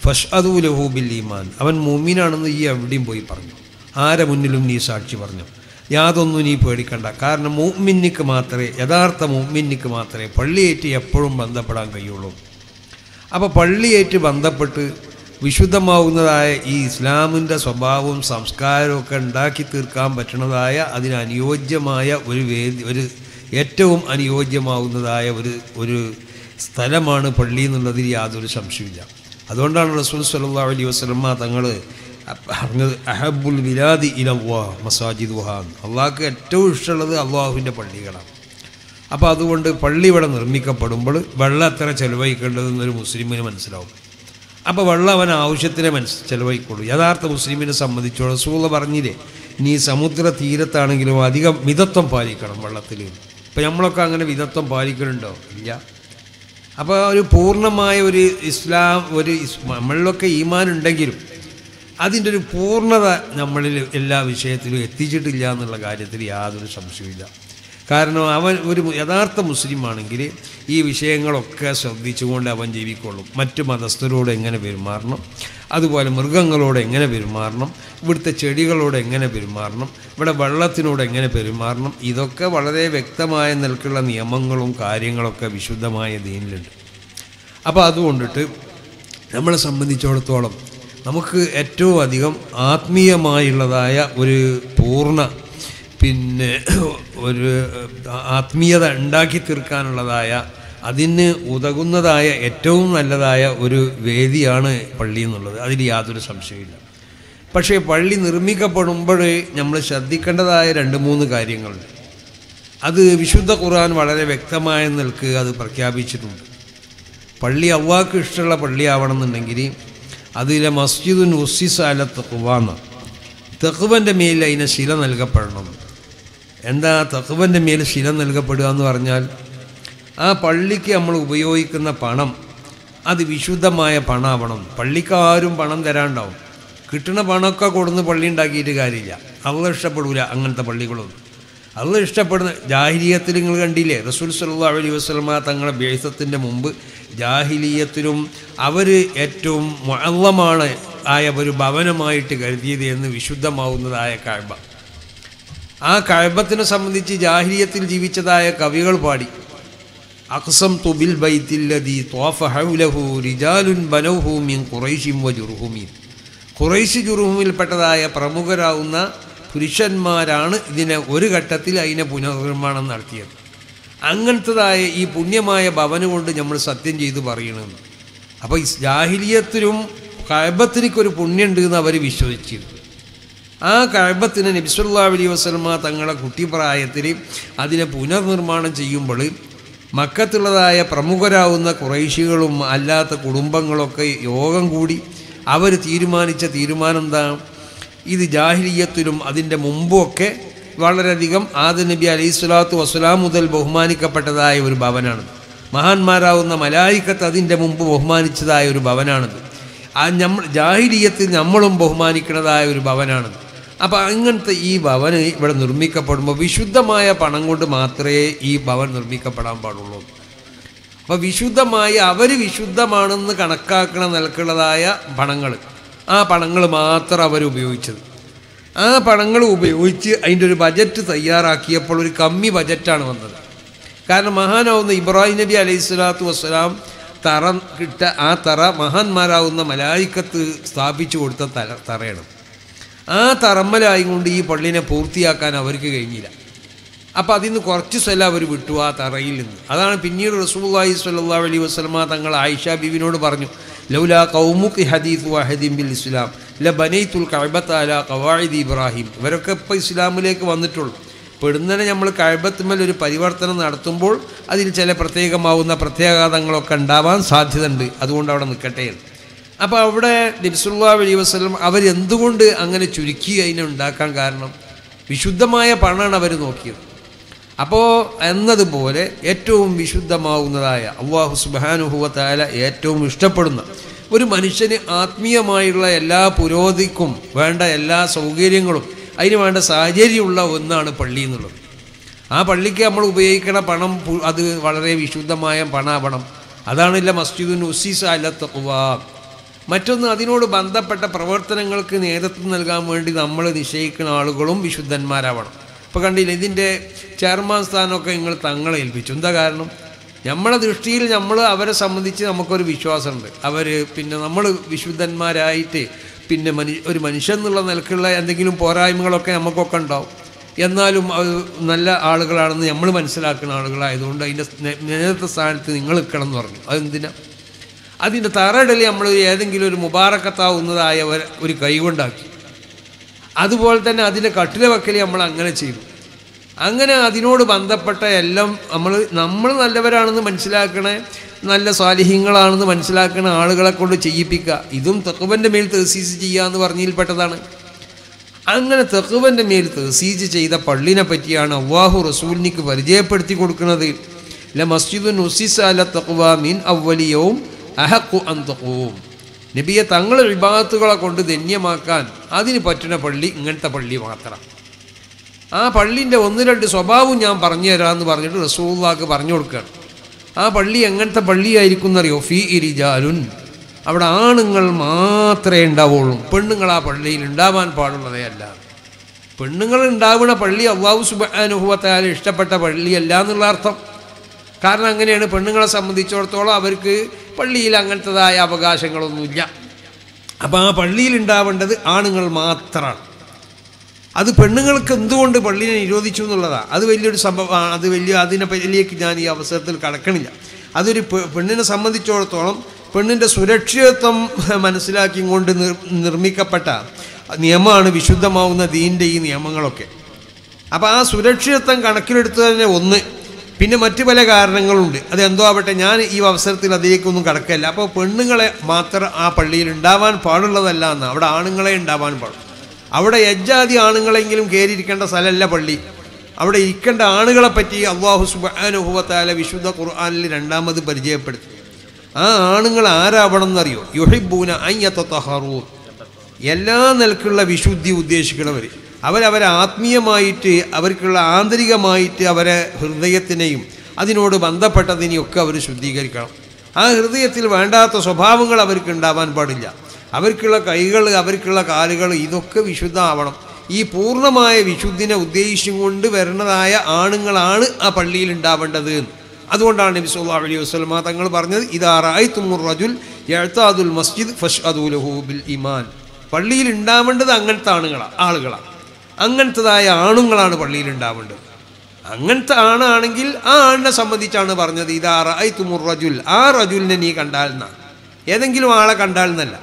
ഫഷ്അദു ലഹു ബിൽ ഈമാൻ, അവൻ മൂമിനാണെന്ന് ഈ എവിടെയും പോയി പറഞ്ഞു. ആരെ മുന്നിലും നീ സാക്ഷി പറഞ്ഞു. യാതൊന്നും നീ പേടിക്കണ്ട. കാരണം മുഅ്മിനിക്ക് മാത്രമേ, യഥാർത്ഥ മുഅ്മിനിക്ക് മാത്രമേ പള്ളിയായിട്ട് എപ്പോഴും ബന്ധപ്പെടാൻ കഴിയുള്ളൂ. അപ്പോൾ പള്ളിയായിട്ട് ബന്ധപ്പെട്ട് വിശുദ്ധമാവുന്നതായ ഈ ഇസ്ലാമിൻ്റെ സ്വഭാവവും സംസ്കാരവും ഒക്കെ ഉണ്ടാക്കി തീർക്കാൻ പറ്റുന്നതായ അതിനനുയോജ്യമായ ഒരു ഒരു ഏറ്റവും അനുയോജ്യമാവുന്നതായ ഒരു സ്ഥലമാണ് പള്ളി എന്നുള്ളതിൽ യാതൊരു സംശയമില്ല. അതുകൊണ്ടാണ് റസൂൽ സ്വല്ലല്ലാഹു അലൈഹി വസല്ലം തങ്ങൾ പറഞ്ഞത് അഹബ്ബുൽ ബിലാദി ഇലല്ലാഹ് മസാജിദുഹാ, അള്ളാഹ്ക്ക് ഏറ്റവും ഇഷ്ടമുള്ളത് അള്ളാഹുവിൻ്റെ പള്ളികളാണ്. അപ്പോൾ അതുകൊണ്ട് പള്ളി ഇവിടെ നിർമ്മിക്കപ്പെടുമ്പോൾ വെള്ളം എത്ര ചെലവഴിക്കേണ്ടതെന്നൊരു മുസ്ലിമിന് മനസ്സിലാവും. അപ്പോൾ വെള്ളം അവൻ ആവശ്യത്തിനെ ചെലവഴിക്കുള്ളൂ. യഥാർത്ഥ മുസ്ലിമിനെ സംബന്ധിച്ചോളം റസൂൽ പറഞ്ഞില്ലേ, നീ സമുദ്ര തീരത്താണെങ്കിലും അധികം മിതത്വം പാലിക്കണം വെള്ളത്തിൽ. ഇപ്പം നമ്മളൊക്കെ അങ്ങനെ മിതത്വം പാലിക്കലുണ്ടോ? ഇല്ല. അപ്പോൾ ഒരു പൂർണ്ണമായ ഒരു ഇസ്ലാം, നമ്മളിലൊക്കെ ഈമാൻ ഉണ്ടെങ്കിലും അതിൻ്റെ ഒരു പൂർണ്ണത നമ്മളിൽ എല്ലാ വിഷയത്തിലും എത്തിച്ചിട്ടില്ല എന്നുള്ള കാര്യത്തിൽ യാതൊരു സംശയമില്ല. കാരണം അവൻ ഒരു യഥാർത്ഥ മുസ്ലിമാണെങ്കിൽ ഈ വിഷയങ്ങളൊക്കെ ശ്രദ്ധിച്ചുകൊണ്ട് അവൻ ജീവിക്കൊള്ളും. മറ്റു മതസ്ഥരോട് എങ്ങനെ പെരുമാറണം, അതുപോലെ മൃഗങ്ങളോട് എങ്ങനെ പെരുമാറണം, ഇവിടുത്തെ ചെടികളോട് എങ്ങനെ പെരുമാറണം, ഇവിടെ വെള്ളത്തിനോട് എങ്ങനെ പെരുമാറണം, ഇതൊക്കെ വളരെ വ്യക്തമായ നിലക്കുള്ള നിയമങ്ങളും കാര്യങ്ങളൊക്കെ വിശുദ്ധമായ ദീനിലുണ്ട്. അപ്പോൾ അതുകൊണ്ടിട്ട് നമ്മളെ സംബന്ധിച്ചിടത്തോളം നമുക്ക് ഏറ്റവും അധികം ആത്മീയമായുള്ളതായ ഒരു പൂർണ്ണ ഒരു ആത്മീയത ഉണ്ടാക്കി തീർക്കാനുള്ളതായ അതിന് ഉതകുന്നതായ ഏറ്റവും നല്ലതായ ഒരു വേദിയാണ് പള്ളി എന്നുള്ളത്, അതിൽ യാതൊരു സംശയമില്ല. പക്ഷേ പള്ളി നിർമ്മിക്കപ്പെടുമ്പോൾ നമ്മൾ ശ്രദ്ധിക്കേണ്ടതായ 2-3 കാര്യങ്ങളുണ്ട്. അത് വിശുദ്ധ ഖുർആൻ വളരെ വ്യക്തമായ നിലക്ക് അത് പ്രഖ്യാപിച്ചിട്ടുണ്ട്. പള്ളി അള്ളാഹ്ക്ക് ഇഷ്ടമുള്ള പള്ളിയാവണമെന്നുണ്ടെങ്കിൽ അതിലെ മസ്ജിദുൻ ഉസ്സിസ അല തഖ്വ, തഖ്വൻ്റെ മേൽ അതിന് ശില നൽകപ്പെടണം. എന്താ തഖ്വൻ്റെ മേൽ ശില നൽകപ്പെടുക എന്ന് പറഞ്ഞാൽ ആ പള്ളിക്ക് നമ്മൾ ഉപയോഗിക്കുന്ന പണം അത് വിശുദ്ധമായ പണമാവണം. പള്ളിക്കാരും പണം തരാണ്ടാവും. കിട്ടുന്ന പണമൊക്കെ കൊടുന്ന് പള്ളി ഉണ്ടാക്കിയിട്ട് കാര്യമില്ല. അള്ളാഹ് ഇഷ്ടപ്പെടില്ല അങ്ങനത്തെ പള്ളികളൊന്നും. അള്ളാഹ് ഇഷ്ടപ്പെടുന്ന ജാഹിലിയത്തിൽ നിങ്ങൾ കണ്ടില്ലേ, റസൂൽ സല്ലല്ലാഹു അലൈഹി വസല്ലം തങ്ങളുടെ ബിഅ്സത്തിൻ്റെ മുമ്പ് ജാഹിലിയത്തിലും അവർ ഏറ്റവും മുഅല്ലമാണ് ആയ ഒരു ഭവനമായിട്ട് കരുതിയത് എന്ന് വിശുദ്ധമാവുന്നതായ കഅബ. ആ കഅബത്തിനെ സംബന്ധിച്ച് ജാഹിലിയത്തിൽ ജീവിച്ചതായ കവികൾ പാടി, അഖ്സംതു ബിൽ ബൈത്തില്ലദീ ത്വാഫ ഹൗലഹു റിജാലുൻ ബനൗഹു മിൻ ഖുറൈശിൻ വജുർഹുമീൻ. ഖുറൈശ് ജുർഹുമിൽപ്പെട്ടതായ പ്രമുഖരാവുന്ന പുരുഷന്മാരാണ് ഇതിനെ ഒരു ഘട്ടത്തിൽ അതിനെ പുനർനിർമ്മാണം നടത്തിയത്. അങ്ങനത്തതായ ഈ പുണ്യമായ ഭവനം കൊണ്ട് നമ്മൾ സത്യം ചെയ്ത് പറയണമെന്ന്. അപ്പോൾ ഈ ജാഹിലിയത്തിലും കഅബത്തിനൊരു പുണ്യമുണ്ട് എന്ന് അവർ വിശ്വസിച്ചിരുന്നു. ആ കഅബത്തിന് നബി സല്ലല്ലാഹു അലൈഹി വസല്ലം തങ്ങളുടെ കുട്ടിപ്രായത്തിൽ അതിനെ പുനർനിർമ്മാണം ചെയ്യുമ്പോൾ മക്കത്തുള്ളതായ പ്രമുഖരാവുന്ന ഖുറൈശികളും അല്ലാത്ത കുടുംബങ്ങളൊക്കെ യോഗം കൂടി അവർ തീരുമാനിച്ച തീരുമാനം എന്താ, ഇത് ജാഹിലിയത്തിലും അതിൻ്റെ മുമ്പുമൊക്കെ വളരെയധികം ആദം നബി അലൈഹി സ്വലാത്തു വസ്സലാം മുതൽ ബഹുമാനിക്കപ്പെട്ടതായ ഒരു ഭവനാണ്. മഹാന്മാരാവുന്ന മലായിക്കത്ത് അതിൻ്റെ മുമ്പ് ബഹുമാനിച്ചതായ ഒരു ഭവനാണിത്. ജാഹിലിയത്തിൽ നമ്മളും ബഹുമാനിക്കുന്നതായ ഒരു ഭവനാണിത്. അപ്പോൾ അങ്ങനത്തെ ഈ ഭവന് ഇവിടെ നിർമ്മിക്കപ്പെടുമ്പോൾ വിശുദ്ധമായ പണം കൊണ്ട് മാത്രമേ ഈ ഭവൻ നിർമ്മിക്കപ്പെടാൻ പാടുള്ളൂ. അപ്പോൾ വിശുദ്ധമായി അവർ വിശുദ്ധമാണെന്ന് കണക്കാക്കുന്ന നിലക്കുള്ളതായ പണങ്ങൾ, ആ പണങ്ങൾ മാത്രം അവർ ഉപയോഗിച്ചത്. ആ പണങ്ങൾ ഉപയോഗിച്ച് അതിൻ്റെ ഒരു ബജറ്റ് തയ്യാറാക്കിയപ്പോൾ ഒരു കമ്മി ബജറ്റാണ് വന്നത്. കാരണം മഹാനാവുന്ന ഇബ്രാഹിം നബി അലൈഹി സ്വലാത്തു വസ്സലാം ആ തറ മഹാന്മാരാവുന്ന മലായിക്കത്ത് സ്ഥാപിച്ചു കൊടുത്ത തറയാണ്. ആ തറമ്മലായിക്കൊണ്ട് ഈ പള്ളിനെ പൂർത്തിയാക്കാൻ അവർക്ക് കഴിഞ്ഞില്ല. അപ്പോൾ അതിൽ നിന്ന് കുറച്ച് സ്ഥലം അവർ വിട്ടു ആ തറയിൽ നിന്ന്. അതാണ് പിന്നീട് റസൂലുള്ളാഹി സ്വല്ലല്ലാഹു അലൈഹി വസല്ലം തങ്ങൾ ആയിഷ ബീവിനോട് പറഞ്ഞു, ലൗലാ ഖൗമുകി ഹദീസ് വഹദിൻ ബിൽ ഇസ്ലാം ലബനൈതുൽ കഅബത അലാ ഖവാഇദി ഇബ്രാഹിം. ഇവരൊക്കെ ഇപ്പോൾ ഇസ്ലാമിലേക്ക് വന്നിട്ടുള്ളൂ. പെടുന്നതിനെ നമ്മൾ കഅബത്തുമ്മൽ ഒരു പരിവർത്തനം നടത്തുമ്പോൾ അതിൽ ചില പ്രത്യേകമാവുന്ന പ്രത്യാഘാതങ്ങളൊക്കെ ഉണ്ടാവാൻ സാധ്യതയുണ്ട്. അതുകൊണ്ട് അവിടെ നിൽക്കട്ടെ. അപ്പോൾ അവിടെ നബി സല്ലല്ലാഹു അലൈഹി വസല്ലം അവരെന്തുകൊണ്ട് അങ്ങനെ ചുരുക്കി അതിനെ ഉണ്ടാക്കാൻ കാരണം വിശുദ്ധമായ പണമാണ് അവർ നോക്കിയത്. അപ്പോൾ എന്നതുപോലെ ഏറ്റവും വിശുദ്ധമാവുന്നതായ അല്ലാഹു സുബ്ഹാനഹു വ തആല ഏറ്റവും ഇഷ്ടപ്പെടുന്ന ഒരു മനുഷ്യന് ആത്മീയമായുള്ള എല്ലാ പുരോഗതിക്കും വേണ്ട എല്ലാ സൗകര്യങ്ങളും അതിന് വേണ്ട സാഹചര്യമുള്ള ഒന്നാണ് പള്ളി എന്നുള്ളത്. ആ പള്ളിക്ക് നമ്മൾ ഉപയോഗിക്കുന്ന പണം അത് വളരെ വിശുദ്ധമായ പണം. അതാണല്ല മസ്ജിദുൻ ഉസ്സിസ അല തഖ്വാ. മറ്റൊന്ന്, അതിനോട് ബന്ധപ്പെട്ട പ്രവർത്തനങ്ങൾക്ക് നേതൃത്വം നൽകാൻ വേണ്ടി നമ്മൾ നിശ്ചയിക്കുന്ന ആളുകളും വിശുദ്ധന്മാരാവണം. ഇപ്പോൾ കണ്ടില്ല, ഇതിൻ്റെ ചെയർമാൻ സ്ഥാനമൊക്കെ നിങ്ങൾ തങ്ങളെ ഏൽപ്പിച്ചു. എന്താ കാരണം? നമ്മളെ ദൃഷ്ടിയിൽ നമ്മൾ അവരെ സംബന്ധിച്ച് നമുക്കൊരു വിശ്വാസമുണ്ട്. അവർ പിന്നെ നമ്മൾ വിശുദ്ധന്മാരായിട്ട് പിന്നെ ഒരു മനുഷ്യൻ എന്നുള്ള നിലക്കുള്ള എന്തെങ്കിലും പോരായ്മകളൊക്കെ നമുക്കൊക്കെ ഉണ്ടാവും. എന്നാലും അത് നല്ല ആളുകളാണെന്ന് നമ്മൾ മനസ്സിലാക്കുന്ന ആളുകളായതുകൊണ്ട് അതിൻ്റെ നേതൃത്വ സ്ഥാനത്ത് നിങ്ങൾ നിൽക്കണം എന്ന് പറഞ്ഞു. അതെന്തിനാ? അതിൻ്റെ തറയിടൽ നമ്മൾ ഏതെങ്കിലും ഒരു മുബാറക്കത്താവുന്നതായ ഒരു കൈകൊണ്ടാക്കി. അതുപോലെ തന്നെ അതിൻ്റെ കട്ടില വെക്കൽ നമ്മൾ അങ്ങനെ ചെയ്തു. അങ്ങനെ അതിനോട് ബന്ധപ്പെട്ട എല്ലാം നമ്മൾ നല്ലവരാണെന്ന് മനസ്സിലാക്കണേ, നല്ല സ്വാലിഹീങ്ങളാണെന്ന് മനസ്സിലാക്കുന്ന ആളുകളെ കൊണ്ട് ചെയ്യിപ്പിക്കുക. ഇതും തഖ്വൻ്റെ മേൽ തഹ്സീസ് ചെയ്യുക എന്ന് പറഞ്ഞതിൽപ്പെട്ടതാണ്. അങ്ങനെ തഖ്വൻ്റെ മേൽ തഹ്സീസ് ചെയ്ത പള്ളിനെ പറ്റിയാണ് അല്ലാഹു റസൂലിനിക്ക് പരിചയപ്പെടുത്തി കൊടുക്കുന്നത്. ല മസ്ജിദുൻ ഉസ്സിസ അല തഖ്വ മിൻ അവ്വലി യൗം അഹഖു അൻ തഖൂം. നബിയെ തങ്ങളെ ഇബാദത്തുകളെ കൊണ്ട് ധന്യമാക്കാൻ അതിന് പറ്റുന്ന പള്ളി ഇങ്ങനത്തെ പള്ളി മാത്രം. ആ പള്ളിൻ്റെ 1-2 സ്വഭാവം ഞാൻ പറഞ്ഞു തരാമെന്ന് പറഞ്ഞിട്ട് റസൂലുള്ളാഹിക്ക് പറഞ്ഞു കൊടുക്കുകയാണ്. ആ പള്ളി എങ്ങനത്തെ പള്ളിയായിരിക്കും എന്നറിയോ? ഫീ റിജാലുൻ, അവിടെ ആണുങ്ങൾ മാത്രമേ ഉണ്ടാവുള്ളൂ, പെണ്ണുങ്ങൾ ആ പള്ളിയിൽ ഉണ്ടാവാൻ പാടുള്ളതേ അല്ല. പെണ്ണുങ്ങൾ ഉണ്ടാവുന്ന പള്ളി അല്ലാഹു സുബ്ഹാനഹു വ തആല ഇഷ്ടപ്പെട്ട പള്ളിയല്ല എന്നുള്ള അർത്ഥം. കാരണം അങ്ങനെയാണ്. പെണ്ണുങ്ങളെ സംബന്ധിച്ചിടത്തോളം അവർക്ക് പള്ളിയിൽ അങ്ങനത്തതായ അവകാശങ്ങളൊന്നുമില്ല. അപ്പോൾ ആ പള്ളിയിൽ ഉണ്ടാവേണ്ടത് ആണുങ്ങൾ മാത്രമാണ്. അത് പെണ്ണുങ്ങൾക്ക് എന്തുകൊണ്ട് പള്ളിയെ നിരോധിച്ചു എന്നുള്ളതാണ്. അത് വലിയൊരു സംഭവമാണ്. അതിലേക്ക് ഞാൻ ഈ അവസരത്തിൽ കടക്കണില്ല. അതൊരു പെണ്ണിനെ സംബന്ധിച്ചിടത്തോളം പെണ്ണിൻ്റെ സുരക്ഷിതത്വം മനസ്സിലാക്കിക്കൊണ്ട് നിർമ്മിക്കപ്പെട്ട നിയമമാണ് വിശുദ്ധമാവുന്ന ദീൻ്റെ ഈ നിയമങ്ങളൊക്കെ. അപ്പോൾ ആ സുരക്ഷിതത്വം കണക്കിലെടുത്ത് തന്നെ ഒന്ന്. പിന്നെ മറ്റു പല കാരണങ്ങളുണ്ട്. അതെന്തോ ആവട്ടെ, ഞാൻ ഈ അവസരത്തിൽ അതിലേക്കൊന്നും കടക്കല്ല. അപ്പോൾ പെണ്ണുങ്ങളെ മാത്രം ആ പള്ളിയിൽ ഉണ്ടാവാൻ പാടുള്ളതല്ല എന്ന്. അവിടെ ആണുങ്ങളെ ഉണ്ടാവാൻ പാടും. അവിടെ യജ്ജാതി ആണുങ്ങളെങ്കിലും കയറിയിരിക്കേണ്ട സ്ഥലമല്ല പള്ളി. അവിടെ ഇരിക്കേണ്ട ആണുങ്ങളെ പറ്റി അല്ലാഹു സുബ്ഹാനഹു വ തആല വിശുദ്ധ ഖുർആനിൽ 2ാമത് പരിചയപ്പെടുത്തി. ആ ആണുങ്ങൾ ആരാവണം എന്നറിയോ? യുഹിബ്ബൂന അൻ യതതഹറൂ. എല്ലാ നിലക്കുള്ള വിശുദ്ധി ഉദ്ദേശിക്കുന്നവർ. അവരവരെ ആത്മീയമായിട്ട്, അവർക്കുള്ള ആന്തരികമായിട്ട് അവരെ ഹൃദയത്തിനെയും അതിനോട് ബന്ധപ്പെട്ടതിനെയൊക്കെ അവർ ശുദ്ധീകരിക്കണം. ആ ഹൃദയത്തിൽ വേണ്ടാത്ത സ്വഭാവങ്ങൾ അവർക്ക് ഉണ്ടാവാൻ പാടില്ല. അവർക്കുള്ള കൈകൾ, അവർക്കുള്ള കാലുകൾ, ഇതൊക്കെ വിശുദ്ധമാവണം. ഈ പൂർണ്ണമായ വിശുദ്ധിനെ ഉദ്ദേശിച്ചും കൊണ്ട് വരുന്നതായ ആണുങ്ങളാണ് ആ പള്ളിയിൽ ഉണ്ടാവേണ്ടത്. അതുകൊണ്ടാണ് നബി സല്ലല്ലാഹു അലൈഹി വസല്ലം തങ്ങൾ പറഞ്ഞത്, ഇദാ റഅയ്തുമുർ റജുൽ യഅ്താദുൽ മസ്ജിദ് ഫശ്അദൂ ലഹു ബിൽ ഈമാൻ. പള്ളിയിൽ ഉണ്ടാവേണ്ടത് അങ്ങനത്തെ ആളുകളാണ്. അങ്ങനത്തതായ ആണുങ്ങളാണ് പള്ളിയിൽ ഉണ്ടാവേണ്ടത്. അങ്ങനത്തെ ആണാണെങ്കിൽ ആ ആണിനെ സംബന്ധിച്ചാണ് പറഞ്ഞത്, ഇദാ റഅയ്തുമുർ റജുൽ. ആ റജുലിനെ നീ കണ്ടാൽ എന്നാണ്, ഏതെങ്കിലും ആളെ കണ്ടാൽ എന്നല്ല.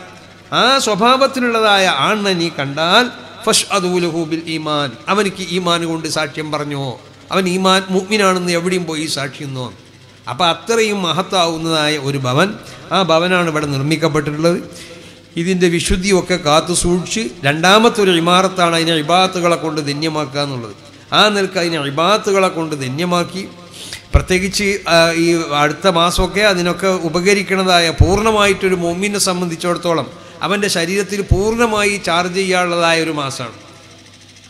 ആ സ്വഭാവത്തിലുള്ളതായ ആണിനെ നീ കണ്ടാൽ ഫശ്അദൂ ലഹു ബിൽ ഈമാൻ, അവനിക്ക് ഈമാൻ കൊണ്ട് സാക്ഷ്യം പറഞ്ഞോ, അവൻ ഈമാൻ മുഅ്മിനാണെന്ന് എവിടെയും പോയി സാക്ഷിയെന്നോ. അപ്പോൾ അത്രയും മഹത്താവുന്നതായ ഒരു ഭവൻ, ആ ഭവനാണ് ഇവിടെ നിർമ്മിക്കപ്പെട്ടിട്ടുള്ളത്. ഇതിൻ്റെ വിശുദ്ധിയൊക്കെ കാത്തു സൂക്ഷിച്ച് 2ാമത്തെ ഒരു ഇമാറത്താണ് അതിനെ ഇബാദത്തുകളെ കൊണ്ട് ധന്യമാക്കുക എന്നുള്ളത്. ആ നിലക്ക് അതിനെ ഇബാദത്തുകളെ കൊണ്ട് ധന്യമാക്കി, പ്രത്യേകിച്ച് ഈ അടുത്ത മാസമൊക്കെ അതിനൊക്കെ ഉപകരിക്കുന്നതായ പൂർണ്ണമായിട്ടൊരു മുഅ്മിനെ സംബന്ധിച്ചിടത്തോളം അവൻ്റെ ശരീരത്തിൽ പൂർണ്ണമായി ചാർജ് ചെയ്യാനുള്ളതായ ഒരു മാസമാണ്.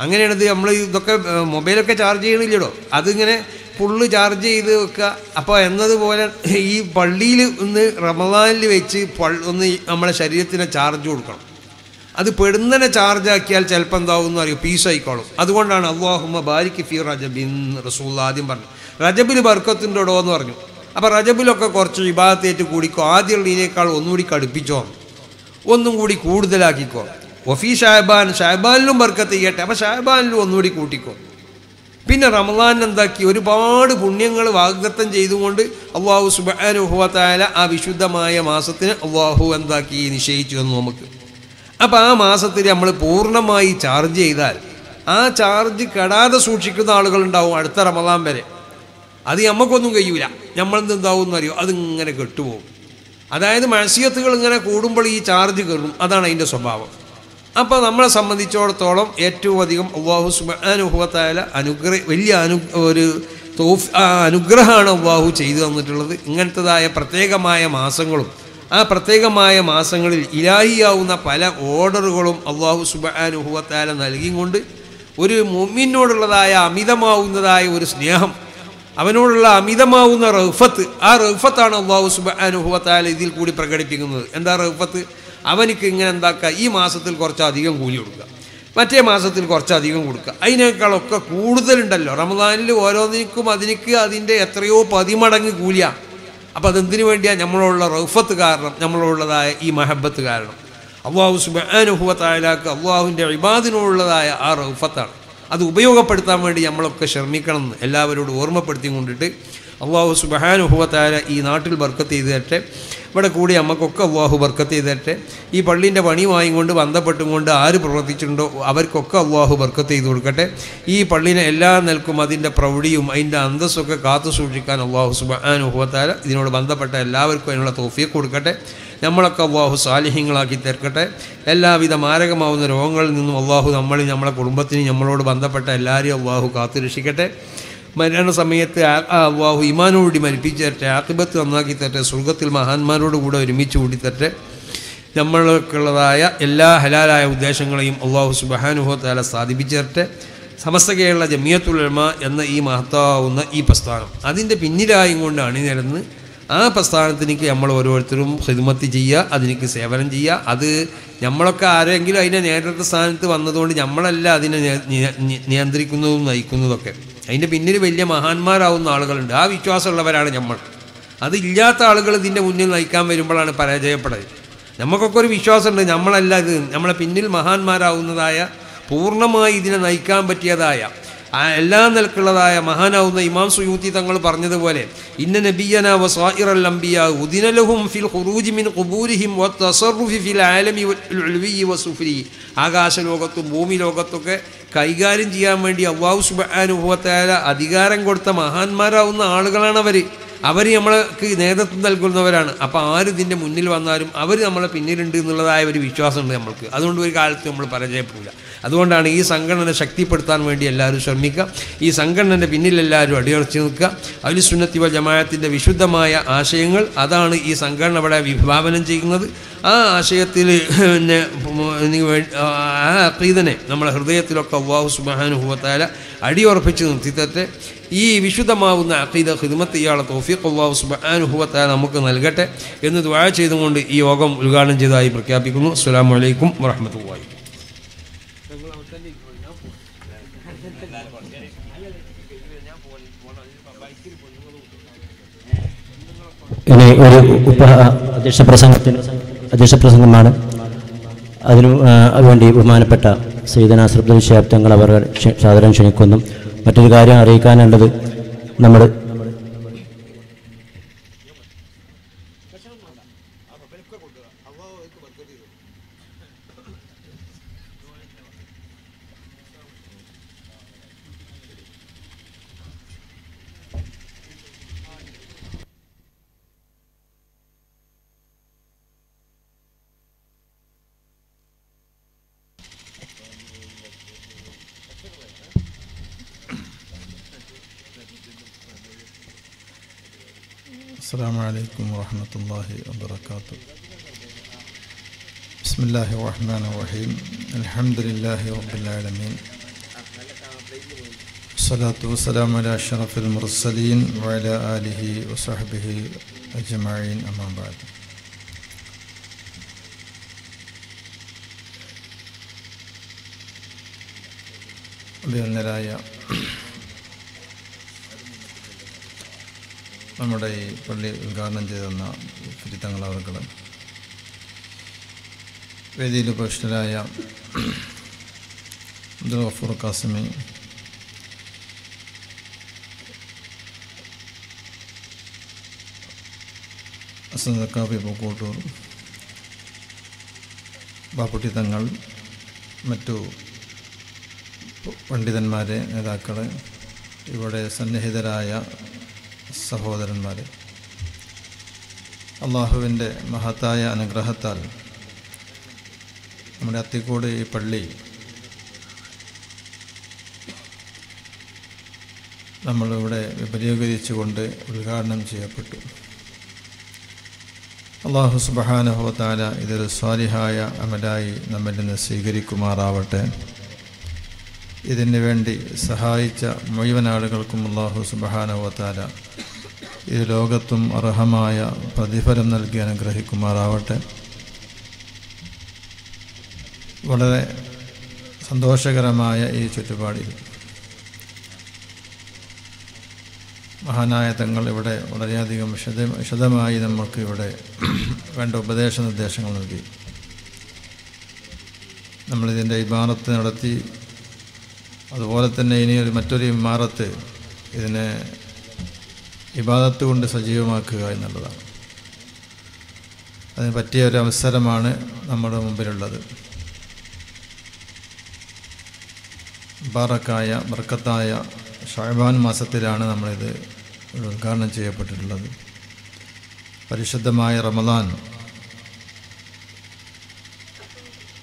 അങ്ങനെയാണിത്. നമ്മൾ ഇതൊക്കെ മൊബൈലൊക്കെ ചാർജ് ചെയ്യണില്ലല്ലോ, അതിങ്ങനെ ഫുള്ള് ചാർജ് ചെയ്ത് വെക്കുക. അപ്പോൾ എന്നതുപോലെ ഈ പള്ളിയിൽ ഒന്ന് റമദാനിൽ വെച്ച് ഒന്ന് നമ്മളെ ശരീരത്തിന് ചാർജ് കൊടുക്കണം. അത് പെടുന്നനെ ചാർജാക്കിയാൽ ചിലപ്പോൾ എന്താവുമെന്ന് അറിയും, പീസായിക്കോളും. അതുകൊണ്ടാണ് അല്ലാഹുമ്മ ബാരിക് ഫീ റജബിൻ റസൂൽ ആദ്യം പറഞ്ഞു. റജബിൽ ബർക്കത്തിൻ്റെ ഇടോ എന്ന് പറഞ്ഞു. അപ്പോൾ റജബിലൊക്കെ കുറച്ച് ഇബാദത്തേറ്റ് കൂടിക്കോ, ആദ്യമുള്ളതിനേക്കാൾ ഒന്നുകൂടി കടുപ്പിച്ചോ, ഒന്നും കൂടി കൂടുതലാക്കിക്കോ. വഫീ ഷഅബാൻ, ഷഅബാനിലും ബർക്കത്ത് ചെയ്യട്ടെ, അപ്പോൾ ഷഅബാനിലും ഒന്നുകൂടി കൂട്ടിക്കോ. പിന്നെ റമദാൻ എന്താക്കി, ഒരുപാട് പുണ്യങ്ങൾ വാഗ്ദത്തം ചെയ്തുകൊണ്ട് അല്ലാഹു സുബ്ഹാനഹു വ തആല ആ വിശുദ്ധമായ മാസത്തിന് അല്ലാഹു എന്താക്കി നിശ്ചയിച്ചു തന്നു നമുക്ക്. അപ്പോൾ ആ മാസത്തിൽ നമ്മൾ പൂർണ്ണമായി ചാർജ് ചെയ്താൽ ആ ചാർജ് കെടാതെ സൂക്ഷിക്കുന്ന ആളുകളുണ്ടാവും അടുത്ത റമദാൻ വരെ. അത് നമുക്കൊന്നും കഴിയൂല. നമ്മളെന്തെന്താവും എന്നറിയോ, അതിങ്ങനെ കെട്ടുപോകും. അതായത് മഅസിയത്തുകൾ ഇങ്ങനെ കൂടുമ്പോൾ ഈ ചാർജ് കയറും. അതാണ് അതിൻ്റെ സ്വഭാവം. അപ്പോൾ നമ്മളെ സംബന്ധിച്ചിടത്തോളം ഏറ്റവും അധികം അല്ലാഹു സുബ്ഹാനഹു വ തആല വലിയ അനുഗ്രഹമാണ് അല്ലാഹു ചെയ്തു തന്നിട്ടുള്ളത്. ഇങ്ങനത്തതായ പ്രത്യേകമായ മാസങ്ങളും ആ പ്രത്യേകമായ മാസങ്ങളിൽ ഇലാഹിയാവുന്ന പല ഓർഡറുകളും അള്ളാഹു സുബ്ഹാനഹു വ തആല നൽകിക്കൊണ്ട് ഒരു മുഅ്മിനോടുള്ളതായ അമിതമാവുന്നതായ ഒരു സ്നേഹം, അവനോടുള്ള അമിതമാവുന്ന റൗഫത്ത്, ആ റൗഫത്താണ് അള്ളാഹു സുബ്ഹാനഹു വ തആല ഇതിൽ കൂടി പ്രകടിപ്പിക്കുന്നത്. എന്താ റൗഫത്ത്? അവനിക്ക് ഇങ്ങനെ എന്താക്കുക, ഈ മാസത്തിൽ കുറച്ചധികം കൂലി കൊടുക്കുക, മറ്റേ മാസത്തിൽ കുറച്ചധികം കൊടുക്കുക, അതിനേക്കാളൊക്കെ കൂടുതലുണ്ടല്ലോ. റമദാനിൽ ഓരോന്നിനും അതിൻ്റെ എത്രയോ 10 മടങ്ങ് കൂലിയാണ്. അപ്പോൾ അതെന്തിനു വേണ്ടിയാണ്? നമ്മളോടുള്ള റൗഫത്ത് കാരണം, നമ്മളോടുള്ളതായ ഈ മഹബത്ത് കാരണം. അള്ളാഹു സുബ്ഹാനഹു വ തആലക്ക് അള്ളാഹുവിൻ്റെ ഇബാദിനോടുള്ളതായ ആ റൗഫത്താണ്. അത് ഉപയോഗപ്പെടുത്താൻ വേണ്ടി നമ്മളൊക്കെ ശ്രമിക്കണം എന്ന് എല്ലാവരോടും ഓർമ്മപ്പെടുത്തി കൊണ്ടിട്ട് അള്ളാഹു സുബ്ഹാനഹു വ തആല ഈ നാട്ടിൽ ബർക്കത്ത് ചെയ്ത് തരട്ടെ. ഇവിടെ കൂടി നമുക്കൊക്കെ അള്ളാഹു ബർക്കത്ത് ചെയ്ത് തരട്ടെ. ഈ പള്ളീൻ്റെ പണിയുമായി കൊണ്ട് ബന്ധപ്പെട്ടും കൊണ്ട് ആര് പ്രവർത്തിച്ചിട്ടുണ്ടോ അവർക്കൊക്കെ അള്ളാഹു ബർക്കത്ത് ചെയ്ത് കൊടുക്കട്ടെ. ഈ പള്ളീനെ എല്ലാ നിലക്കും അതിൻ്റെ പ്രൗഢിയും അതിൻ്റെ അന്തസ്സൊക്കെ കാത്തു സൂക്ഷിക്കാൻ അള്ളാഹു സുബ്ഹാനഹു വ തആല ഇതിനോട് ബന്ധപ്പെട്ട എല്ലാവർക്കും അതിനുള്ള തൗഫീഖ് കൊടുക്കട്ടെ. നമ്മളൊക്കെ അള്ളാഹു സാലിഹ്യങ്ങളാക്കി തീർക്കട്ടെ. എല്ലാവിധ മാരകമാവുന്ന രോഗങ്ങളിൽ നിന്നും അള്ളാഹു നമ്മളെ കുടുംബത്തിനും നമ്മളോട് ബന്ധപ്പെട്ട എല്ലാവരെയും അള്ളാഹു കാത്തു രക്ഷിക്കട്ടെ. മരണസമയത്ത് അള്ളാഹു ഈമാനോടുകൂടി മരിപ്പിച്ച് തരട്ടെ, ആഖിബത്ത് നന്നാക്കി തരട്ടെ, സ്വർഗത്തിൽ മഹാന്മാരോട് കൂടെ ഒരുമിച്ച് കൂടി തരട്ടെ. നമ്മൾക്കുള്ളതായ എല്ലാ ഹലാലായ ഉദ്ദേശങ്ങളെയും അള്ളാഹു സുബ്ഹാനഹു വ തആല സാധിപ്പിച്ച് തരട്ടെ. സമസ്ത കേരള ജമിയത്തുൽ ഉലമ എന്ന ഈ മഹത്താവുന്ന ഈ പ്രസ്ഥാനം അതിൻ്റെ പിന്നിലായും കൊണ്ട് അണിനിരന്ന് ആ പ്രസ്ഥാനത്തിലേക്ക് നമ്മൾ ഓരോരുത്തരും ഖിദ്മത്ത് ചെയ്യുക, അതിലേക്ക് സേവനം ചെയ്യുക. അത് നമ്മളൊക്കെ ആരെങ്കിലും അതിൻ്റെ നേതൃത്വ സ്ഥാനത്ത് വന്നതുകൊണ്ട് നമ്മളല്ല അതിനെ നിയന്ത്രിക്കുന്നതും നയിക്കുന്നതൊക്കെ. അതിൻ്റെ പിന്നിൽ വലിയ മഹാന്മാരാവുന്ന ആളുകളുണ്ട്. ആ വിശ്വാസമുള്ളവരാണ് നമ്മൾ. അതില്ലാത്ത ആളുകൾ ഇതിൻ്റെ മുന്നിൽ നയിക്കാൻ വരുമ്പോഴാണ് പരാജയപ്പെടുന്നത്. നമുക്കൊക്കെ ഒരു വിശ്വാസമുണ്ട്, നമ്മളല്ല ഇത്, നമ്മളെ പിന്നിൽ മഹാന്മാരാവുന്നതായ പൂർണ്ണമായി ഇതിനെ നയിക്കാൻ പറ്റിയതായ എല്ലാ നിലക്കുള്ളതായ മഹാനാവുന്ന ഇമാം സുയൂത്തി തങ്ങൾ പറഞ്ഞതുപോലെ ഇന്ന നബിയന വസായിറൽ അംബിയാ ഉദിന ലഹും ഫിൽ ഖുറൂജി മിൻ ഖുബൂരിഹിം വതസറുഫി ഫിൽ ആലമി വൽഉൽവി വസുഫ്ലി. ആകാശലോകത്തും ഭൂമി ലോകത്തൊക്കെ കൈകാര്യം ചെയ്യാൻ വേണ്ടി അല്ലാഹു സുബ്ഹാനഹു വ തആല അധികാരം കൊടുത്ത മഹാന്മാരാവുന്ന ആളുകളാണ് അവർ. നമ്മൾക്ക് നേതൃത്വം നൽകുന്നവരാണ്. അപ്പോൾ ആര് ഇതിൻ്റെ മുന്നിൽ വന്നാലും അവർ നമ്മളെ പിന്നിലുണ്ട് എന്നുള്ളതായ ഒരു വിശ്വാസമുണ്ട് നമ്മൾക്ക്. അതുകൊണ്ട് ഒരു കാലത്ത് നമ്മൾ പരാജയപ്പെടില്ല. അതുകൊണ്ടാണ് ഈ സംഘടന ശക്തിപ്പെടുത്താൻ വേണ്ടി എല്ലാവരും ശ്രമിക്കുക. ഈ സംഘടനയുടെ പിന്നിൽ എല്ലാവരും അടിയുറച്ച് നിൽക്കുക. അഹ്ലു സുന്നത്തി വൽ ജമാഅത്തിൻ്റെ വിശുദ്ധമായ ആശയങ്ങൾ അതാണ് ഈ സംഘടന ഇവിടെ വിഭാവനം ചെയ്യുന്നത്. ആ ആശയത്തിൽ ആ അഖീദനെ നമ്മുടെ ഹൃദയത്തിലൊക്കെ അല്ലാഹു സുബ്ഹാനഹു വ തആല അടിയുറപ്പിച്ച് നിർത്തിത്തട്ടെ. ഈ വിശുദ്ധമാവുന്ന അഖീദ ഖിദ്മത്ത് ചെയ്യാനുള്ള തൗഫീഖ് അല്ലാഹു സുബ്ഹാനഹു വ തആല നമുക്ക് നൽകട്ടെ എന്ന് ദുആ ചെയ്തുകൊണ്ട് ഈ യോഗം ഉദ്ഘാടനം ചെയ്തതായി പ്രഖ്യാപിക്കുന്നു. അസ്സലാമു അലൈക്കും വറഹ്മത്തുള്ളാഹി. ഇനി ഒരു അധ്യക്ഷ പ്രസംഗമാണ്. അതിനു വേണ്ടി ബഹുമാനപ്പെട്ട സയ്യിദന അസ്റഫുൽ ശിഹാബ് തങ്ങൾ അവർ സാദരം ക്ഷണിക്കുന്നു. മറ്റൊരു കാര്യം അറിയിക്കാനുള്ളത്, നമ്മൾ السلام عليكم ورحمة الله وبركاته. بسم الله الرحمن الرحيم. الحمد لله رب العالمين. الصلاة والسلام على أشرف المرسلين وعلى آله وصحبه أجمعين. أما بعد. ബഹുമാന്യരായ നമ്മുടെ ഈ പള്ളി ഉദ്ഘാടനം ചെയ്തെന്ന ഫിരിത്തങ്ങൾ അവർകൾ, വേദിയിൽ ഉപവിഷ്ടരായ അബ്ദുൽ ഗഫൂർ ഖാസിമി, ഹസൻ സക്കാഫി പൂക്കോട്ടൂർ, ബാപ്പുട്ടി തങ്ങൾ, മറ്റു പണ്ഡിതന്മാരെ, നേതാക്കളെ, ഇവിടെ സന്നിഹിതരായ സഹോദരന്മാരെ, അള്ളാഹുവിൻ്റെ മഹത്തായ അനുഗ്രഹത്താൽ നമ്മുടെ അത്തിക്കോട് ഈ പള്ളി നമ്മളിവിടെ വിപുലീകരിച്ചുകൊണ്ട് ഉദ്ഘാടനം ചെയ്യപ്പെട്ടു. അല്ലാഹു സുബ്ഹാനഹു വ തആല ഇതൊരു സ്വാലിഹായ അമലായി നമ്മിൽ നിന്ന് സ്വീകരിക്കുമാറാവട്ടെ. ഇതിനു വേണ്ടി സഹായിച്ച മുഴുവൻ ആളുകൾക്കും അല്ലാഹു സുബ്ഹാനഹു വ തആല ഈ ലോകത്തും അർഹമായ പ്രതിഫലം നൽകി അനുഗ്രഹിക്കുമാറാവട്ടെ. വളരെ സന്തോഷകരമായ ഈ ചുറ്റുപാടിൽ മഹാനായ തങ്ങൾ ഇവിടെ വളരെയധികം വിശദമായി നമുക്ക് ഇവിടെ വേണ്ട ഉപദേശ നിർദ്ദേശങ്ങൾ നൽകി. നമ്മളിതിൻ്റെ ഇബാറത്ത് നടത്തി, അതുപോലെ തന്നെ ഇനി മറ്റൊരു ഇമാറത്ത് ഇതിനെ ഇബാദത്ത് കൊണ്ട് സജീവമാക്കുക എന്നുള്ളതാണ്. അതിന് പറ്റിയ ഒരു അവസരമാണ് നമ്മുടെ മുമ്പിലുള്ളത്. മുബാറക്കായ ബർക്കത്തായ ഷഅബാൻ മാസത്തിലാണ് നമ്മളിത് ഉദ്ഘാടനം ചെയ്യപ്പെട്ടിട്ടുള്ളത്. പരിശുദ്ധമായ റമദാൻ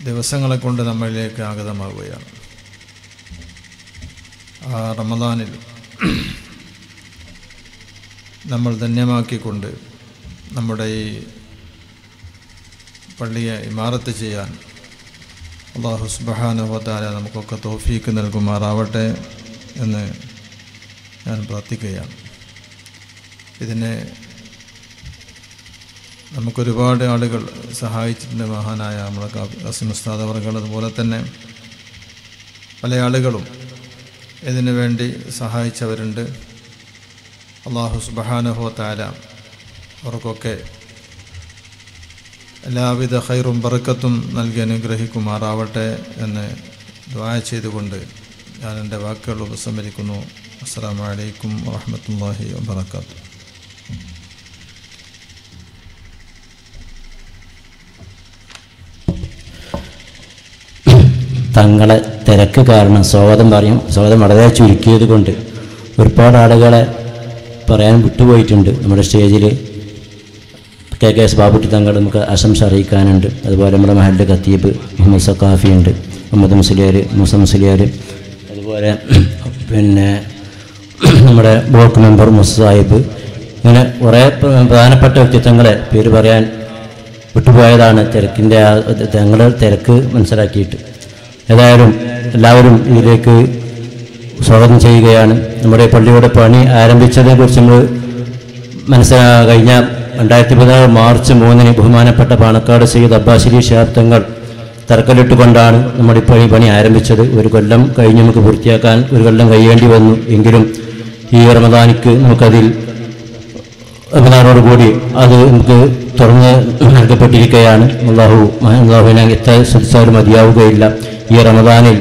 ദിവസങ്ങളെ കൊണ്ട് നമ്മളിലേക്ക് ആഗതമാവുകയാണ്. ആ റമദാനിൽ നമ്മൾ ധന്യമാക്കിക്കൊണ്ട് നമ്മുടെ ഈ പള്ളിയെ ഇമാറത്ത് ചെയ്യാൻ അല്ലാഹു സുബ്ഹാനഹു വ തആല നമുക്കൊക്കെ തൗഫീക്ക് നൽകുമാറാവട്ടെ എന്ന് ഞാൻ പ്രാർത്ഥിക്കുകയാണ്. ഇതിനെ നമുക്കൊരുപാട് ആളുകൾ സഹായിച്ചിട്ടുണ്ട്. മഹാനായ നമ്മുടെ ഖാസിം ഉസ്താദ് അവർകൾ, അതുപോലെ തന്നെ പല ആളുകളും ഇതിനു വേണ്ടി സഹായിച്ചവരുണ്ട്. അല്ലാഹു സുബ്ഹാനഹു വ തആല അവർക്കൊക്കെ എല്ലാവിധ ഖൈറും ബറക്കത്തും നൽകി അനുഗ്രഹിക്കുമാറാവട്ടെ എന്ന് ദുആ ചെയ്തുകൊണ്ട് ഞാൻ എൻ്റെ വാക്കുകൾ ഉപസംഹരിക്കുന്നു. അസ്സലാമു അലൈക്കും വറഹ്മത്തുള്ളാഹി വബറകാതുഹു. തങ്ങളെ തിരക്ക് കാരണം സ്വാഗതം വളരെ ചുരുക്കിയത് കൊണ്ട് ഒരുപാട് ആളുകളെ പറയാൻ വിട്ടുപോയിട്ടുണ്ട്. നമ്മുടെ സ്റ്റേജിൽ KKS ബാബുട്ടി തങ്ങൾ നമുക്ക് ആശംസ അറിയിക്കാനുണ്ട്. അതുപോലെ നമ്മുടെ മഹല്ല് ഖത്തീബ് മുഹമ്മദ് സഖാഫി ഉണ്ട്, മുഹമ്മദ് മുസ്ലിയാർ, മൂസ മുസ്ലിയാർ, അതുപോലെ പിന്നെ നമ്മുടെ ബ്ലോക്ക് മെമ്പർ മുസ സാഹിബ്, ഇങ്ങനെ കുറേ പ്രധാനപ്പെട്ട വ്യക്തിത്വങ്ങളെ പേര് പറയാൻ വിട്ടുപോയതാണ് തിരക്കിൻ്റെ തങ്ങളുടെ തിരക്ക് മനസ്സിലാക്കിയിട്ട്. ഏതായാലും എല്ലാവരും ഇതിലേക്ക് സ്വാഗതം ചെയ്യുകയാണ്. നമ്മുടെ പള്ളിയുടെ പണി ആരംഭിച്ചതിനെക്കുറിച്ച് നമ്മൾ കഴിഞ്ഞ 2016 മാർച്ച് 3 ബഹുമാനപ്പെട്ട പാണക്കാട് സയ്യിദ് അബ്ബാസിലി ശിഹാബ് തങ്ങൾ തറക്കല്ലിട്ടുകൊണ്ടാണ് നമ്മുടെ ഇപ്പോൾ ഈ പണി ആരംഭിച്ചത്. ഒരു കൊല്ലം കഴിഞ്ഞ് നമുക്ക് പൂർത്തിയാക്കാൻ ഒരു കൊല്ലം കഴിയേണ്ടി വന്നു. എങ്കിലും ഈ റമദാനിക്ക് നമുക്കതിൽ റമദാനോടുകൂടി അത് നമുക്ക് തുറന്ന് നൽകപ്പെട്ടിരിക്കുകയാണ്. അല്ലാഹുവിനെ എത്ര ശ്രദ്ധിച്ചാലും മതിയാവുകയില്ല. ഈ റമദാനിൽ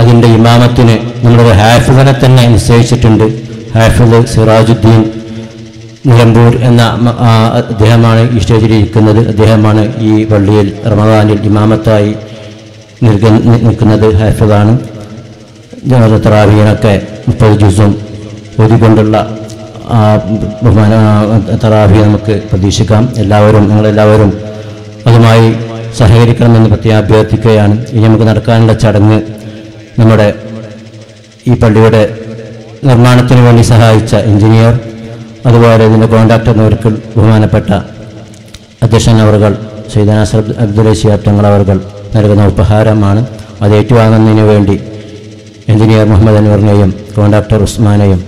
അതിൻ്റെ ഇമാമത്തിന് നമ്മുടെ ഹാഫിദിനെ തന്നെ നിശ്ചയിച്ചിട്ടുണ്ട്. ഹാഫിദ് സിറാജുദ്ദീൻ നിലമ്പൂർ എന്ന അദ്ദേഹമാണ് ഈ സ്റ്റേജിലിരിക്കുന്നത്. അദ്ദേഹമാണ് ഈ പള്ളിയിൽ റമദാനിൽ ഇമാമത്തായി നിൽക്കുന്നത്. ഹാഫിദാണ്. തറാവീനൊക്കെ 30 ജുസും ഓതിക്കൊണ്ടുള്ള തറാവി നമുക്ക് പ്രതീക്ഷിക്കാം. നിങ്ങളെല്ലാവരും അതുമായി സഹകരിക്കണമെന്ന് പ്രത്യേകം അഭ്യർത്ഥിക്കുകയാണ്. ഇനി നമുക്ക് നടക്കാനുള്ള ചടങ്ങ് നമ്മുടെ ഈ പള്ളിയുടെ നിർമ്മാണത്തിന് വേണ്ടി സഹായിച്ച എഞ്ചിനീയർ, അതുപോലെ ഇതിൻ്റെ കോൺട്രാക്ടർ എന്നിവർക്ക് ബഹുമാനപ്പെട്ട അധ്യക്ഷൻ അവർകൾ സയ്യിദ് നാസർ അബ്ദുൽ ശിഹാബ് തങ്ങൾ അവർകൾ നൽകുന്ന ഉപഹാരമാണ്. അത് ഏറ്റുവാങ്ങുന്നതിന് വേണ്ടി എഞ്ചിനീയർ മുഹമ്മദ് അൻവറിനെയും കോൺട്രാക്ടർ ഉസ്മാനെയും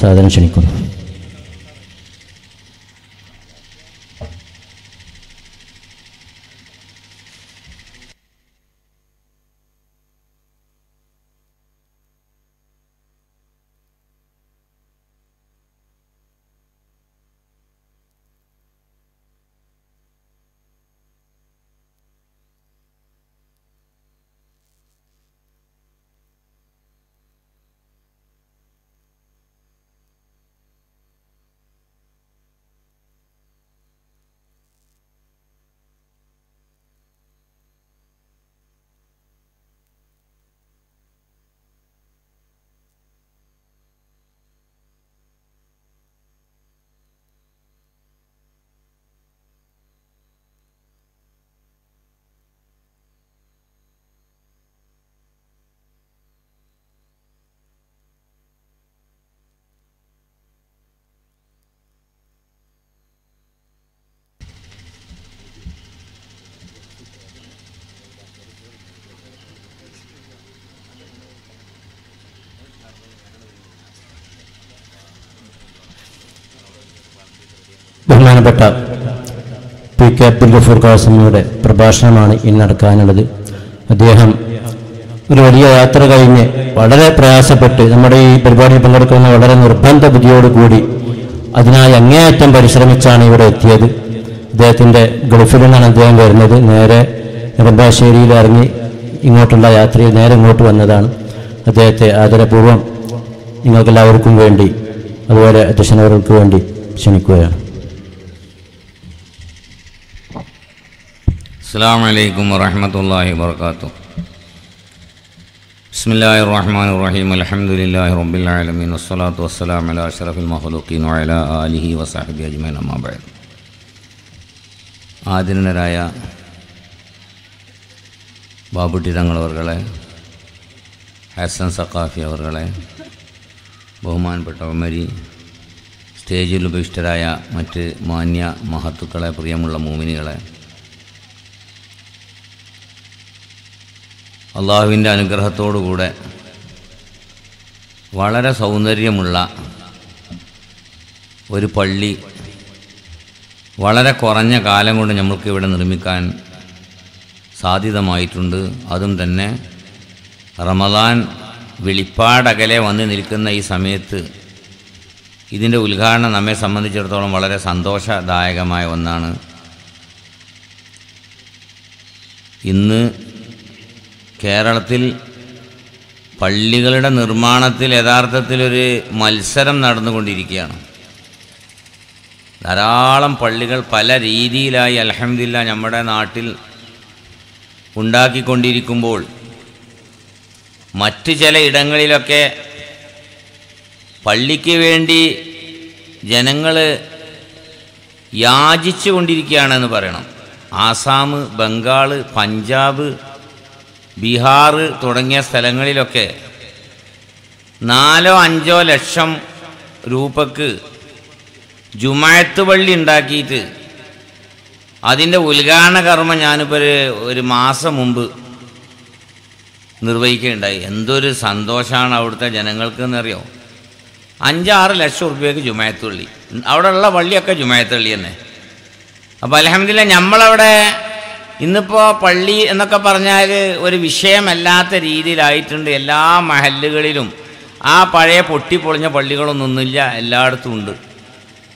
സാദരം ക്ഷണിക്കുന്നു. ബഹുമാനപ്പെട്ട പി കെ അബ്ദുൽ ഗഫൂർ ഖാസിമിയുടെ പ്രഭാഷണമാണ് ഇന്ന് നടക്കാനുള്ളത്. അദ്ദേഹം ഒരു വലിയ യാത്ര കഴിഞ്ഞ് വളരെ പ്രയാസപ്പെട്ട് നമ്മുടെ ഈ പരിപാടിയിൽ പങ്കെടുക്കുന്ന വളരെ നിർബന്ധ ബുദ്ധിയോടുകൂടി അതിനായി അങ്ങേയറ്റം പരിശ്രമിച്ചാണ് ഇവിടെ എത്തിയത്. അദ്ദേഹത്തിൻ്റെ ഗൾഫിൽ നിന്നാണ് അദ്ദേഹം വരുന്നത്. നേരെ നെടുമ്പാശ്ശേരിയിൽ ഇറങ്ങി ഇങ്ങോട്ടുള്ള യാത്രയിൽ നേരെ ഇങ്ങോട്ട് വന്നതാണ്. അദ്ദേഹത്തെ ആദരപൂർവ്വം നിങ്ങൾക്കെല്ലാവർക്കും വേണ്ടി അതുപോലെ അധ്യക്ഷനവർക്ക് വേണ്ടി ക്ഷണിക്കുകയാണ്. അസ്സലാമു അലൈക്കും വറഹ്മത്തുള്ളാഹി വബറകാതുഹു. ബിസ്മില്ലാഹിർ റഹ്മാനിർ റഹീം. അൽഹംദുലില്ലാഹി റബ്ബിൽ ആലമീൻ വസ്സലാത്തു വസ്സലാമു അലാ അഷ്റഫിൽ മഖ്ലൂഖീൻ വഅലാ ആലിഹി വസഹ്ബിഹി അജ്മഈൻ. അമ്മാ ബഅദ്. ആദരണീയരായ ബാബുട്ടി തങ്ങളവർകളെ, ഹസൻ സഖാഫി അവർകളെ, ബഹുമാനപ്പെട്ട ഉമരി, സ്റ്റേജിൽ ഉപവിഷ്ടരായ മറ്റ് മാന്യ മഹത്തുക്കളെ, പ്രിയമുള്ള മോമിനികളെ, അള്ളാഹുവിൻ്റെ അനുഗ്രഹത്തോടുകൂടെ വളരെ സൗന്ദര്യമുള്ള ഒരു പള്ളി വളരെ കുറഞ്ഞ കാലം കൊണ്ട് നമ്മൾക്ക് ഇവിടെ നിർമ്മിക്കാൻ സാധ്യതമായിട്ടുണ്ട്. അതും തന്നെ റമദാൻ വെളിപ്പാടകലെ വന്ന് നിൽക്കുന്ന ഈ സമയത്ത് ഇതിൻ്റെ ഉദ്ഘാടനം നമ്മെ സംബന്ധിച്ചിടത്തോളം വളരെ സന്തോഷദായകമായ ഒന്നാണ്. ഇന്ന് കേരളത്തിൽ പള്ളികളുടെ നിർമ്മാണത്തിൽ യഥാർത്ഥത്തിലൊരു മത്സരം നടന്നുകൊണ്ടിരിക്കുകയാണ്. ധാരാളം പള്ളികൾ പല രീതിയിലായി അൽഹംദുലില്ലാഹ് നമ്മുടെ നാട്ടിൽ ഉണ്ടാക്കിക്കൊണ്ടിരിക്കുമ്പോൾ മറ്റ് ചില ഇടങ്ങളിലൊക്കെ പള്ളിക്ക് വേണ്ടി ജനങ്ങൾ യാചിച്ചു കൊണ്ടിരിക്കുകയാണെന്ന് പറയണം. ആസാം, ബംഗാൾ, പഞ്ചാബ്, ബീഹാർ തുടങ്ങിയ സ്ഥലങ്ങളിലൊക്കെ 4-5 ലക്ഷം രൂപക്ക് ജുമാഅത്ത് പള്ളി ഉണ്ടാക്കിയിട്ട് അതിൻ്റെ ഉദ്ഘാടന കർമ്മം ഞാനിപ്പോൾ ഒരു മാസം മുമ്പ് നിർവഹിക്കുകയുണ്ടായി. എന്തൊരു സന്തോഷമാണ് അവിടുത്തെ ജനങ്ങൾക്ക് എന്നറിയോ. 5-6 ലക്ഷം റുപ്യക്ക് ജുമാഅത്ത് പള്ളി, അവിടെയുള്ള പള്ളിയൊക്കെ ജുമാഅത്ത് പള്ളി തന്നെ. അപ്പോൾ അൽഹംദുലില്ലാഹ് നമ്മളവിടെ ഇന്നിപ്പോൾ പള്ളി എന്നൊക്കെ പറഞ്ഞാൽ ഒരു വിഷയമല്ലാത്ത രീതിയിലായിട്ടുണ്ട്. എല്ലാ മഹല്ലുകളിലും ആ പഴയ പൊട്ടിപ്പൊളിഞ്ഞ പള്ളികളൊന്നൊന്നുമില്ല, എല്ലായിടത്തും ഉണ്ട്.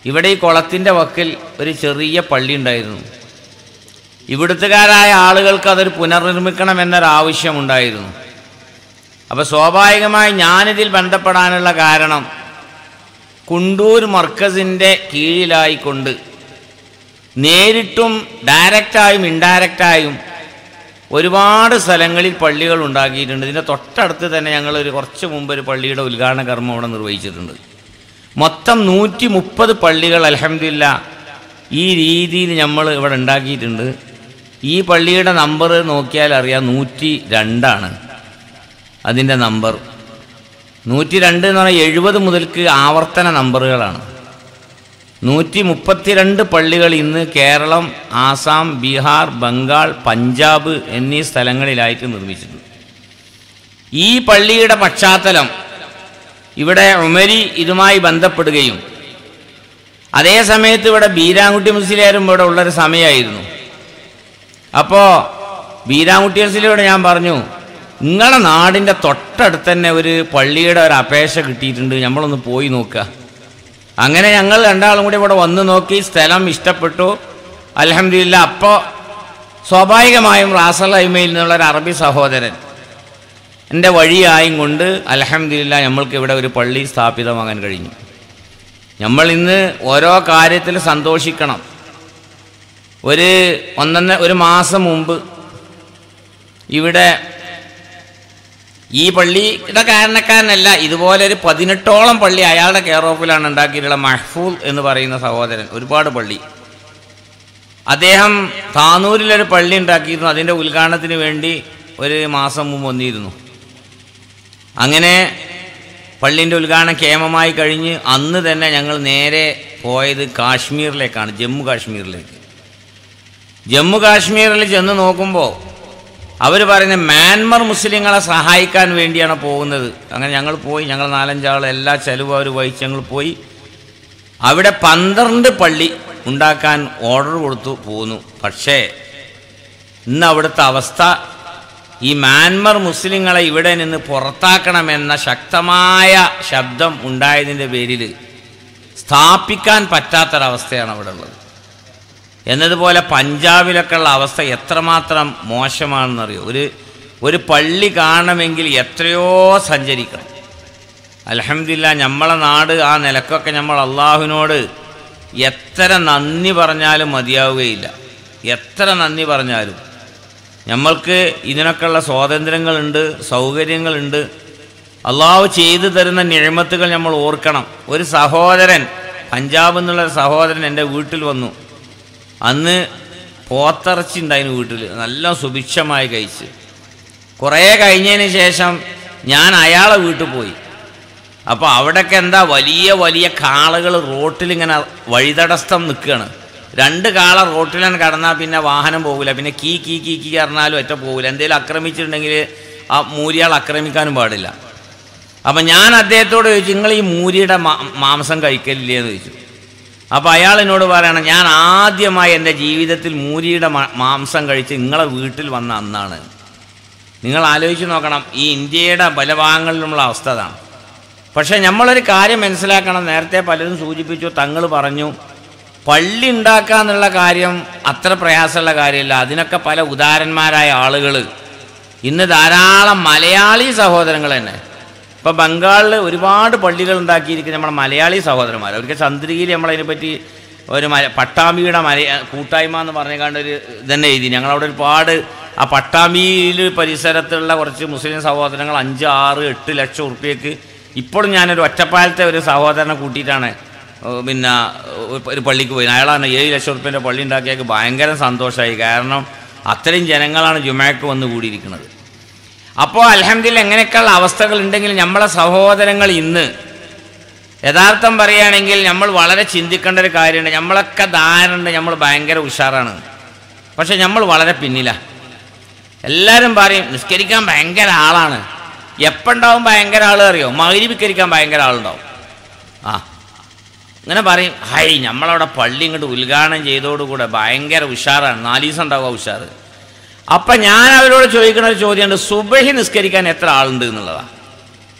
ഇവിടെ ഈ കുളത്തിൻ്റെ വക്കിൽ ഒരു ചെറിയ പള്ളി ഉണ്ടായിരുന്നു. ഇവിടുത്തുകാരായ ആളുകൾക്ക് അതൊരു പുനർനിർമ്മിക്കണമെന്നൊരാവശ്യമുണ്ടായിരുന്നു. അപ്പോൾ സ്വാഭാവികമായി ഞാനിതിൽ ബന്ധപ്പെടാനുള്ള കാരണം കുണ്ടൂർ മർക്കസിൻ്റെ കീഴിലായിക്കൊണ്ട് നേരിട്ടും ഡയറക്റ്റായും ഇൻഡയറക്റ്റായും ഒരുപാട് സ്ഥലങ്ങളിൽ പള്ളികൾ ഉണ്ടാക്കിയിട്ടുണ്ട്. ഇതിൻ്റെ തൊട്ടടുത്ത് തന്നെ ഞങ്ങളൊരു കുറച്ച് മുമ്പ് ഒരു പള്ളിയുടെ ഉദ്ഘാടന കർമ്മം അവിടെ നിർവഹിച്ചിട്ടുണ്ട്. മൊത്തം 130 പള്ളികൾ അൽഹംദുലില്ലാഹ് ഈ രീതിയിൽ നമ്മൾ ഇവിടെ ഉണ്ടാക്കിയിട്ടുണ്ട്. ഈ പള്ളിയുടെ നമ്പർ നോക്കിയാൽ അറിയാം, 102 അതിൻ്റെ നമ്പർ. 102 എന്ന് പറഞ്ഞാൽ 70 മുതൽക്ക് ആവർത്തന നമ്പറുകളാണ്. 132 പള്ളികൾ ഇന്ന് കേരളം, ആസാം, ബീഹാർ, ബംഗാൾ, പഞ്ചാബ് എന്നീ സ്ഥലങ്ങളിലായിട്ട് നിർമ്മിച്ചിട്ടുണ്ട്. ഈ പള്ളിയുടെ പശ്ചാത്തലം ഇവിടെ ഉമരി ഇതുമായി ബന്ധപ്പെടുകയും അതേ സമയത്ത് ഇവിടെ ബീരാൻകുട്ടി മുസ്ലിയാരും ഇവിടെ ഉള്ളൊരു സമയമായിരുന്നു. അപ്പോൾ ബീരാൻകുട്ടി മുസ്ലിയോട് ഞാൻ പറഞ്ഞു, നിങ്ങളുടെ നാടിൻ്റെ തൊട്ടടുത്ത് തന്നെ ഒരു പള്ളിയുടെ ഒരു അപേക്ഷ കിട്ടിയിട്ടുണ്ട്, നമ്മളൊന്ന് പോയി നോക്കുക. അങ്ങനെ ഞങ്ങൾ രണ്ടാളും കൂടി ഇവിടെ വന്ന് നോക്കി, സ്ഥലം ഇഷ്ടപ്പെട്ടു. അൽഹംദുലില്ലാഹ് അപ്പോൾ സ്വാഭാവികമായും റാസൽ അയ്മയിൽ നിന്നുള്ളൊരു അറബി സഹോദരൻ എൻ്റെ വഴിയായും കൊണ്ട് അൽഹംദുലില്ലാഹ് നമ്മൾക്ക് ഇവിടെ ഒരു പള്ളി സ്ഥാപിതമാകാൻ കഴിഞ്ഞു. നമ്മൾ ഇന്ന് ഓരോ കാര്യത്തിൽ സന്തോഷിക്കണം. ഒരു മാസം മുമ്പ് ഇവിടെ ഈ പള്ളിയുടെ കാരണക്കാരനല്ല, ഇതുപോലെ ഒരു 18ഓളം പള്ളി അയാളുടെ കെയർ ഓഫിലാണ് ഉണ്ടാക്കിയിട്ടുള്ള മഹ്ഫൂൽ എന്ന് പറയുന്ന സഹോദരൻ. ഒരുപാട് പള്ളി അദ്ദേഹം താനൂരിലൊരു പള്ളി ഉണ്ടാക്കിയിരുന്നു. അതിൻ്റെ ഉദ്ഘാടനത്തിന് വേണ്ടി ഒരു മാസം മുമ്പ് വന്നിരുന്നു. അങ്ങനെ പള്ളീൻ്റെ ഉദ്ഘാടനം കേമമായി കഴിഞ്ഞ് അന്ന് തന്നെ ഞങ്ങൾ നേരെ പോയത് കാശ്മീരിലേക്കാണ്, ജമ്മു കാശ്മീരിലേക്ക്. ജമ്മു കാശ്മീരിൽ ചെന്ന് നോക്കുമ്പോൾ അവർ പറയുന്നത് മ്യാൻമർ മുസ്ലിങ്ങളെ സഹായിക്കാൻ വേണ്ടിയാണ് പോകുന്നത്. അങ്ങനെ ഞങ്ങൾ പോയി, ഞങ്ങൾ 4-5 ആൾ എല്ലാ ചെലവും അവർ വഹിച്ച് ഞങ്ങൾ പോയി. അവിടെ 12 പള്ളി ഉണ്ടാക്കാൻ ഓർഡർ കൊടുത്തു പോന്നു. പക്ഷേ ഇന്ന് അവിടുത്തെ അവസ്ഥ ഈ മ്യാൻമർ മുസ്ലിങ്ങളെ ഇവിടെ നിന്ന് പുറത്താക്കണമെന്ന ശക്തമായ ശബ്ദം ഉണ്ടായതിൻ്റെ പേരിൽ സ്ഥാപിക്കാൻ പറ്റാത്തൊരവസ്ഥയാണ് അവിടെ ഉള്ളത്. എന്നതുപോലെ പഞ്ചാബിലൊക്കെ ഉള്ള അവസ്ഥ എത്രമാത്രം മോശമാണെന്നറിയോ. ഒരു പള്ളി കാണണമെങ്കിൽ എത്രയോ സഞ്ചരിക്കണം. അൽഹംദുലില്ലാ നമ്മളെ നാട് ആ നിലക്കൊക്കെ നമ്മൾ അള്ളാഹുവിനോട് എത്ര നന്ദി പറഞ്ഞാലും മതിയാവുകയില്ല. എത്ര നന്ദി പറഞ്ഞാലും നമ്മൾക്ക് ഇതിനൊക്കെയുള്ള സ്വാതന്ത്ര്യങ്ങളുണ്ട്, സൗകര്യങ്ങളുണ്ട്. അള്ളാഹു ചെയ്തു തരുന്ന നിഅമത്തുകൾ നമ്മൾ ഓർക്കണം. ഒരു സഹോദരൻ, പഞ്ചാബിൽ നിന്നുള്ളൊരു സഹോദരൻ എൻ്റെ വീട്ടിൽ വന്നു. അന്ന് പോത്തിറച്ചി ഉണ്ടായിരുന്നു വീട്ടിൽ, നല്ല സുഭിക്ഷമായി കഴിച്ച്. കുറേ കഴിഞ്ഞതിന് ശേഷം ഞാൻ അയാളെ വീട്ടിൽ പോയി. അപ്പോൾ അവിടെയൊക്കെ എന്താ, വലിയ വലിയ കാളകൾ റോട്ടിലിങ്ങനെ വഴിതടസ്സം നിൽക്കുകയാണ്. 2 കാള റോട്ടിലാണ് കടന്നാൽ പിന്നെ വാഹനം പോകില്ല. പിന്നെ കീ കീ കീ കീ പറഞ്ഞാലും ഒറ്റ പോകില്ല. എന്തെങ്കിലും ആക്രമിച്ചിട്ടുണ്ടെങ്കിൽ ആ മൂരിയാൾ ആക്രമിക്കാനും പാടില്ല. അപ്പം ഞാൻ അദ്ദേഹത്തോട് ചോദിച്ചു, നിങ്ങൾ ഈ മൂരിയുടെ മാംസം കഴിക്കലില്ലേ എന്ന് ചോദിച്ചു. അപ്പോൾ അയാൾ എന്നോട് പറയണം, ഞാൻ ആദ്യമായി എൻ്റെ ജീവിതത്തിൽ മൂരിയുടെ മാംസം കഴിച്ച് നിങ്ങളെ വീട്ടിൽ വന്ന അന്നാണ്. നിങ്ങൾ ആലോചിച്ച് നോക്കണം, ഈ ഇന്ത്യയുടെ പല ഭാഗങ്ങളിലുള്ള അവസ്ഥ അതാണ്. പക്ഷേ നമ്മളൊരു കാര്യം മനസ്സിലാക്കണം. നേരത്തെ പലരും സൂചിപ്പിച്ചു, തങ്ങൾ പറഞ്ഞു പള്ളി ഉണ്ടാക്കുക എന്നുള്ള കാര്യം അത്ര പ്രയാസമുള്ള കാര്യമില്ല. അതിനൊക്കെ പല ഉദാരന്മാരായ ആളുകൾ ഇന്ന് ധാരാളം മലയാളി സഹോദരങ്ങൾ തന്നെ. ഇപ്പോൾ ബംഗാളിൽ ഒരുപാട് പള്ളികൾ ഉണ്ടാക്കിയിരിക്കുന്ന നമ്മുടെ മലയാളി സഹോദരന്മാർ. അവർക്ക് ചന്ദ്രഗിരി നമ്മളതിനെപ്പറ്റി ഒരു പട്ടാമ്പിയുടെ കൂട്ടായ്മ എന്ന് പറഞ്ഞേക്കാണ്ടൊരു ഇതന്നെ എഴുതി. ഞങ്ങളവിടെ ഒരുപാട് ആ പട്ടാമ്പിയിൽ പരിസരത്തുള്ള കുറച്ച് മുസ്ലിം സഹോദരങ്ങൾ 5, 6, 8 ലക്ഷം ഉറുപ്പ്യക്ക് ഇപ്പോഴും ഞാനൊരു ഒറ്റപ്പാലത്തെ ഒരു സഹോദരനെ കൂട്ടിയിട്ടാണ് പിന്നെ ഒരു പള്ളിക്ക് പോയി. അയാളാണ് 7 ലക്ഷം ഉറുപ്പ്യൻ്റെ പള്ളി ഉണ്ടാക്കിയൊക്കെ ഭയങ്കര സന്തോഷമായി. കാരണം അത്രയും ജനങ്ങളാണ് ജുമഅക്ക് വന്ന് കൂടിയിരിക്കുന്നത്. അപ്പോൾ അൽഹംദുലില്ലാഹ് എങ്ങനെയൊക്കെയുള്ള അവസ്ഥകൾ ഉണ്ടെങ്കിലും നമ്മളെ സഹോദരങ്ങൾ ഇന്ന് യഥാർത്ഥം പറയുകയാണെങ്കിൽ നമ്മൾ വളരെ ചിന്തിക്കേണ്ട ഒരു കാര്യമുണ്ട്. നമ്മളൊക്കെ ധാരണയുണ്ട്, നമ്മൾ ഭയങ്കര ഉഷാറാണ്. പക്ഷെ നമ്മൾ വളരെ പിന്നിലാണ്. എല്ലാവരും പറയും നിസ്കരിക്കാൻ ഭയങ്കര ആളാണ്. എപ്പോൾ ഉണ്ടാവും ഭയങ്കര ആൾ അറിയോ? മഗ്‌രിബിസ്കരിക്കാൻ ഭയങ്കര ആളുണ്ടാവും. ഇങ്ങനെ പറയും, ഹൈ നമ്മളവിടെ പള്ളി ഇങ്ങോട്ട് ഉദ്ഘാടനം ചെയ്തോടുകൂടെ ഭയങ്കര ഉഷാറാണ്, 4 ദിവസം ഉണ്ടാവുക ഉഷാറ്. അപ്പം ഞാൻ അവരോട് ചോദിക്കുന്ന ഒരു ചോദ്യമുണ്ട്, സുബഹി നിസ്കരിക്കാൻ എത്ര ആളുണ്ട് എന്നുള്ളതാണ്.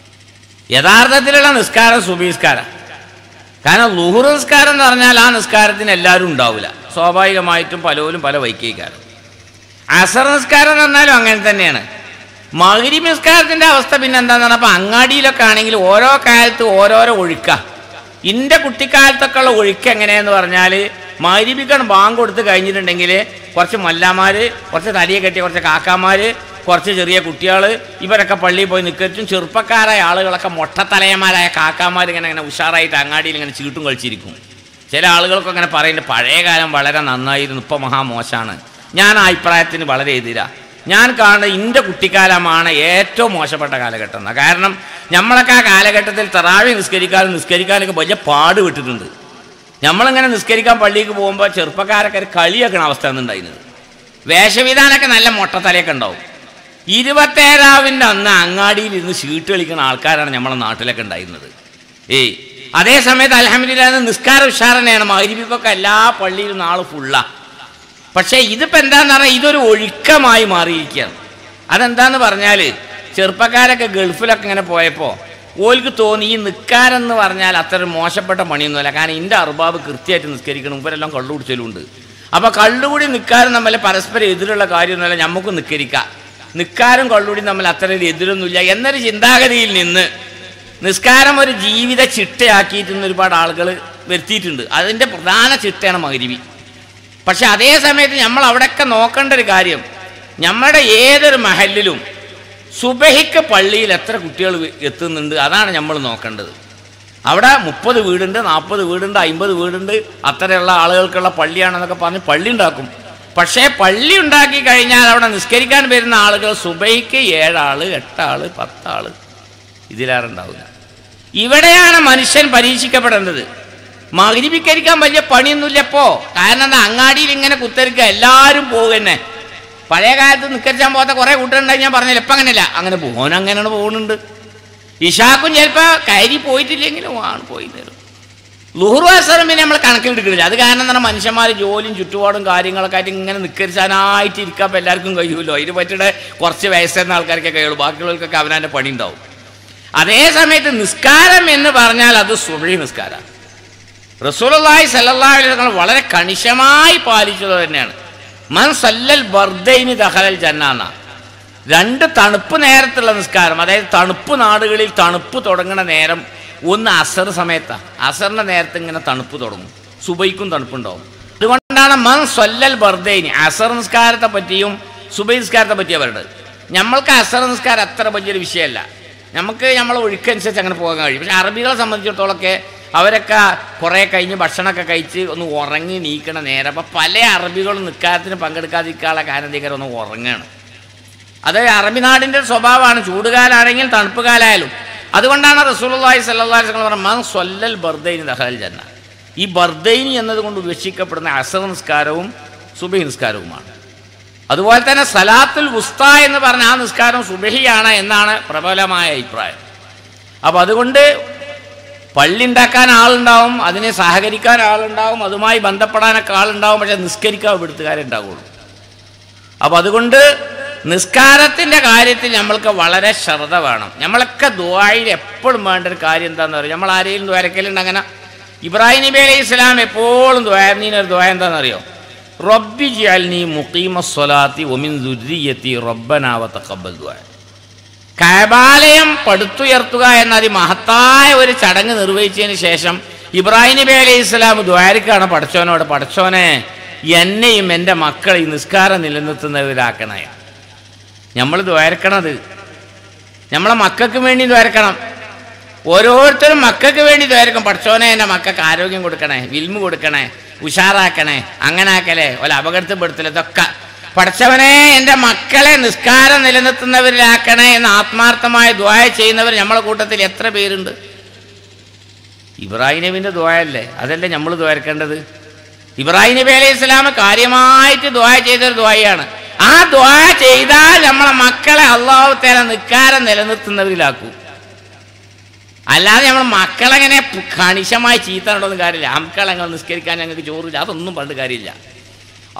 യഥാർത്ഥത്തിലുള്ള നിസ്കാരം സുബഹി നിസ്കാരം. കാരണം ളുഹുർ നിസ്കാരം എന്ന് പറഞ്ഞാൽ ആ നിസ്കാരത്തിന് എല്ലാവരും ഉണ്ടാവില്ല. സ്വാഭാവികമായിട്ടും പലരും പല വൈക്കേക്കാരും. അസർ നിസ്കാരം എന്ന് പറഞ്ഞാലും അങ്ങനെ തന്നെയാണ്. മഗ്‌രിബ് നിസ്കാരത്തിൻ്റെ അവസ്ഥ പിന്നെ എന്താണെന്ന് പറഞ്ഞാൽ, അപ്പോൾ അങ്ങാടിയിലൊക്കെ ആണെങ്കിൽ ഓരോ കാലത്ത് ഓരോരോ ഒഴുക്കാണ്. എൻ്റെ കുട്ടിക്കാലത്തൊക്കെ ഉള്ള ഒഴുക്ക് എങ്ങനെയെന്ന് പറഞ്ഞാൽ, മഗ്‌രിബിക്കാണ് ബാങ്ക് കൊടുത്ത് കഴിഞ്ഞിട്ടുണ്ടെങ്കിൽ കുറച്ച് മല്ലാമാർ, കുറച്ച് തടിയെ കെട്ടിയ കുറച്ച് കാക്കാമാർ, കുറച്ച് ചെറിയ കുട്ടികൾ, ഇവരൊക്കെ പള്ളിയിൽ പോയി നിൽക്കും. ചെറുപ്പക്കാരായ ആളുകളൊക്കെ മൊട്ടത്തലയന്മാരായ കാക്കാമാർ ഇങ്ങനെ ഉഷാറായിട്ട് അങ്ങാടിയിൽ ഇങ്ങനെ ചീട്ടും കളിച്ചിരിക്കും. ചില ആളുകൾക്കൊക്കെ അങ്ങനെ പറയുന്നുണ്ട്, പഴയ കാലം വളരെ നന്നായിരുന്നു, ഇപ്പോൾ മഹാമോശമാണ്. ഞാൻ ആ അഭിപ്രായത്തിന് വളരെ എതിരാണ്. ഞാൻ കാണുന്നത് എൻ്റെ കുട്ടിക്കാലമാണ് ഏറ്റവും മോശപ്പെട്ട കാലഘട്ടം എന്നാണ്. കാരണം നമ്മളൊക്കെ ആ കാലഘട്ടത്തിൽ തറാവി നിസ്കരിക്കാനൊക്കെ വലിയ പാട് വിട്ടിട്ടുണ്ട്. നമ്മളിങ്ങനെ നിസ്കരിക്കാൻ പള്ളിക്ക് പോകുമ്പോൾ ചെറുപ്പക്കാരൊക്കെ ഒരു കളിയാക്കണ അവസ്ഥ എന്നുണ്ടായിരുന്നത്. വേഷവിധാനമൊക്കെ നല്ല മൊട്ടത്തലയൊക്കെ ഉണ്ടാവും. 27ാവിൻ്റെ അന്ന് അങ്ങാടിയിൽ ഇരുന്ന് ചീട്ട് കളിക്കുന്ന ആൾക്കാരാണ് നമ്മളെ നാട്ടിലൊക്കെ ഉണ്ടായിരുന്നത്. അതേ സമയത്ത് അൽഹംദുലില്ലാഹ് നിസ്കാര ഉഷാറന്നെയാണ്. മഗ്‌രിബിക്കൊക്കെ എല്ലാ പള്ളിയിലും നാൾ ഫുള്ളാണ്. പക്ഷേ ഇതിപ്പോൾ എന്താണെന്ന് പറഞ്ഞാൽ ഇതൊരു ഒഴുക്കമായി മാറിയിരിക്കുകയാണ്. അതെന്താന്ന് പറഞ്ഞാൽ, ചെറുപ്പക്കാരൊക്കെ ഗൾഫിലൊക്കെ ഇങ്ങനെ പോയപ്പോൾ ഓൽക്ക് തോന്നി ഈ നിസ്കാരെന്ന് പറഞ്ഞാൽ അത്ര മോശപ്പെട്ട പണിയൊന്നുമല്ല. കാരണം എൻ്റെ അർബാബ് കൃത്യമായിട്ട് നിസ്കരിക്കണം, ഇവരെല്ലാം കള്ളു കുടിച്ചലുണ്ട്. അപ്പോൾ കള്ളുകൂടി നിസ്കാരം തമ്മിൽ പരസ്പരം എതിരുള്ള കാര്യമൊന്നുമല്ല, നമുക്ക് നിസ്കരിക്കാം. നിസ്കാരം കള്ളുകൂടി തമ്മിൽ അത്ര എതിരൊന്നുമില്ല എന്നൊരു ചിന്താഗതിയിൽ നിന്ന് നിസ്കാരം ഒരു ജീവിത ചിട്ടയാക്കിയിട്ട് ഒരുപാട് ആളുകൾ വരുത്തിയിട്ടുണ്ട്. അതിൻ്റെ പ്രധാന ചിട്ടയാണ് മഗ്‌രിബി. പക്ഷെ അതേ സമയത്ത് നമ്മൾ അവിടെയൊക്കെ നോക്കേണ്ട ഒരു കാര്യം, നമ്മുടെ ഏതൊരു മഹല്ലിലും സുബഹിക്ക് പള്ളിയിൽ എത്ര കുട്ടികൾ എത്തുന്നുണ്ട്, അതാണ് നമ്മൾ നോക്കേണ്ടത്. അവിടെ 30 വീടുണ്ട്, 40 വീടുണ്ട്, 50 വീടുണ്ട്, അത്രയുള്ള ആളുകൾക്കുള്ള പള്ളിയാണെന്നൊക്കെ പറഞ്ഞ് പള്ളി ഉണ്ടാക്കും. പക്ഷേ പള്ളി ഉണ്ടാക്കി കഴിഞ്ഞാൽ അവിടെ നിസ്കരിക്കാൻ വരുന്ന ആളുകൾ സുബഹിക്ക് 7 ആൾ, 8 ആൾ, 10 ആൾ, ഇതിലേറെ ഉണ്ടാവില്ല. ഇവിടെയാണ് മനുഷ്യൻ പരീക്ഷിക്കപ്പെടേണ്ടത്. മഗ്‌രിബിസ്കരിക്കാൻ വലിയ പണിയൊന്നുമില്ല ഇപ്പോൾ. കാരണം എന്താ, അങ്ങാടിയിൽ ഇങ്ങനെ കുത്തിരിക്കുക, എല്ലാവരും പോകുക തന്നെ. പഴയ കാലത്ത് നിസ്കരിച്ചാൻ പോകാത്ത കുറേ കൂട്ടുണ്ടായി, ഞാൻ പറഞ്ഞില്ല. ഇപ്പം അങ്ങനെയല്ല, അങ്ങനെ പോകാൻ അങ്ങനെയാണ് പോകുന്നുണ്ട്. ഇഷാക്കും ചിലപ്പോൾ കയറി പോയിട്ടില്ലെങ്കിലും ആണ് പോയി തരും. ളുഹുർ അസറും പിന്നെ നമ്മൾ കണക്കിലെടുക്കുന്നില്ല. അത് കാരണം തന്നെ മനുഷ്യന്മാർ ജോലിയും ചുറ്റുപാടും കാര്യങ്ങളൊക്കെ ആയിട്ട് ഇങ്ങനെ നിസ്കരിച്ചാനായിട്ട് ഇരിക്കാൻ ഇപ്പോൾ എല്ലാവർക്കും കഴിയുമല്ലോ. അതിന് പറ്റിയിട്ട് കുറച്ച് വയസ്സെന്ന ആൾക്കാർക്കൊക്കെ കഴിയുള്ളൂ, ബാക്കിയുള്ളവർക്കൊക്കെ അവനവൻ്റെ പണി ഉണ്ടാവും. അതേ സമയത്ത് നിസ്കാരം എന്ന് പറഞ്ഞാൽ അത് സുബ്ഹി നിസ്കാരം. റസൂലുള്ളാഹി സ്വല്ലല്ലാഹു അലൈഹി വസല്ലം വളരെ കണിശമായി പാലിച്ചത് തന്നെയാണ്. മൻ സല്ലൽ ബർദൈനി ദഖലൽ ജന്ന. രണ്ട് തണുപ്പ് നേരത്തുള്ള നിസ്കാരം, അതായത് തണുപ്പ് നാടുകളിൽ തണുപ്പ് തുടങ്ങുന്ന നേരം ഒന്ന് അസർ സമയത്താണ്. അസറിൻ്റെ നേരത്ത് ഇങ്ങനെ തണുപ്പ് തുടങ്ങും, സുബൈക്കും തണുപ്പുണ്ടാവും. അതുകൊണ്ടാണ് മൻ സല്ലൽ ബർദൈനി, അസർ നിസ്കാരത്തെ പറ്റിയും സുബൈ നിസ്കാരത്തെ പറ്റിയാണ് പറയുന്നത്. നമ്മൾക്ക് അസർ നിസ്കാരം അത്ര വലിയൊരു വിഷയമല്ല, നമുക്ക് നമ്മളെ ഒഴുക്കനുസരിച്ച് അങ്ങനെ പോകാൻ കഴിയും. പക്ഷേ അറബികളെ സംബന്ധിച്ചിടത്തോളമൊക്കെ അവരൊക്കെ കുറേ കഴിഞ്ഞ് ഭക്ഷണമൊക്കെ കഴിച്ച് ഒന്ന് ഉറങ്ങി നീക്കണ നേരം. അപ്പോൾ പല അറബികളും നിസ്കാരത്തിന് പങ്കെടുക്കാതിരിക്കാനുള്ള കാരണത്തേക്കാരും ഒന്ന് ഉറങ്ങുകയാണ്. അത് അറബി നാടിൻ്റെ സ്വഭാവമാണ്, ചൂടുകാലാണെങ്കിൽ തണുപ്പ് കാലമായാലും. അതുകൊണ്ടാണ് റസൂലുള്ളാഹി സ്വല്ലല്ലാഹു അലൈഹി വസല്ലം പറഞ്ഞത് മൻ സല്ലൽ ബർദൈനി ദഖലൽ ജന്ന. ഈ ബർദൈനി എന്നതുകൊണ്ട് ഉപേക്ഷിക്കപ്പെടുന്ന അസർ നിസ്കാരവും സുബഹി നിസ്കാരവുമാണ്. അതുപോലെ തന്നെ സലാത്തുൽ വുസ്ത എന്ന് പറഞ്ഞ ആ നിസ്കാരം സുബഹിയാണ് എന്നാണ് പ്രബലമായ അഭിപ്രായം. അപ്പോൾ അതുകൊണ്ട് പള്ളി ഉണ്ടാക്കാൻ ആളുണ്ടാവും, അതിനെ സഹകരിക്കാൻ ആളുണ്ടാവും, അതുമായി ബന്ധപ്പെടാനൊക്കെ ആളുണ്ടാവും. പക്ഷേ നിസ്കരിക്കാൻ ഇവിടുത്തുകാരെ ഉണ്ടാവുള്ളൂ. അപ്പോൾ അതുകൊണ്ട് നിസ്കാരത്തിൻ്റെ കാര്യത്തിൽ നമ്മൾക്ക് വളരെ ശ്രദ്ധ വേണം. നമ്മളൊക്കെ ദുആയിൽ എപ്പോഴും വേണ്ട ഒരു കാര്യം എന്താണെന്ന് പറയും. നമ്മൾ ആരെയും ദ്വാരക്കലുണ്ട് അങ്ങനെ. ഇബ്രാഹിം നബി അലൈഹി സ്വലാം എപ്പോഴും ദ്വാരനീനൊരു ദ്വാ എന്താണെന്നറിയോ? റബ്ബി ജഅൽനി മുഖീമസ്സലാത്തി വമിൻ ദുർരിയത്തി റബ്ബനാ വതഖബ്ബൽ ദുആ. കഅബാലയം പടുത്തുയർത്തുക എന്ന അതിമഹത്തായ ഒരു ചടങ്ങ് നിർവഹിച്ചതിന് ശേഷം ഇബ്രാഹിം നബി അലൈഹി സ്വലാം ദ്വാരക്കാണ് പടച്ചോനോട്, പടച്ചോനെ എന്നെയും എൻ്റെ മക്കളെയും നിസ്കാരം നിലനിർത്തുന്നവരാക്കണേ. നമ്മൾ ദ്വാരക്കണത് നമ്മളെ മക്കൾക്ക് വേണ്ടി ദ്വാരക്കണം. ഓരോരുത്തരും മക്കൾക്ക് വേണ്ടി ദ്വാരക്കും. പടച്ചോനെ എൻ്റെ മക്കൾക്ക് ആരോഗ്യം കൊടുക്കണേ, വിൽമ് കൊടുക്കണേ, ഉഷാറാക്കണേ, അങ്ങനെ ആക്കലേ, ഒല അപകടത്തിൽപ്പെടുത്തലേ, ഇതൊക്കെ പടച്ചവനെ എൻ്റെ മക്കളെ നിസ്കാരം നിലനിർത്തുന്നവരിലാക്കണേ എന്ന് ആത്മാർത്ഥമായ ദുആ ചെയ്യുന്നവർ നമ്മളെ കൂട്ടത്തിൽ എത്ര പേരുണ്ട്? ഇബ്രാഹിം നബിൻ്റെ ദുആയല്ലേ, അതല്ലേ നമ്മൾ ദ്വാരക്കേണ്ടത്? ഇബ്രാഹിം നബി അലൈഹി സ്വലാം കാര്യമായിട്ട് ദുആ ചെയ്തൊരു ദുആയാണ്. ആ ദുആ ചെയ്താൽ നമ്മളെ മക്കളെ അല്ലാഹു തആല നിസ്കാരം നിലനിർത്തുന്നവരിലാക്കും. അല്ലാതെ നമ്മൾ മക്കളെങ്ങനെ കണിശമായി ചീത്തണ്ടോന്ന് കാര്യമില്ല. മക്കളെങ്ങനെ നിസ്കരിക്കാൻ ഞങ്ങൾക്ക് ചോറില്ല, അതൊന്നും പണ്ട് കാര്യമില്ല.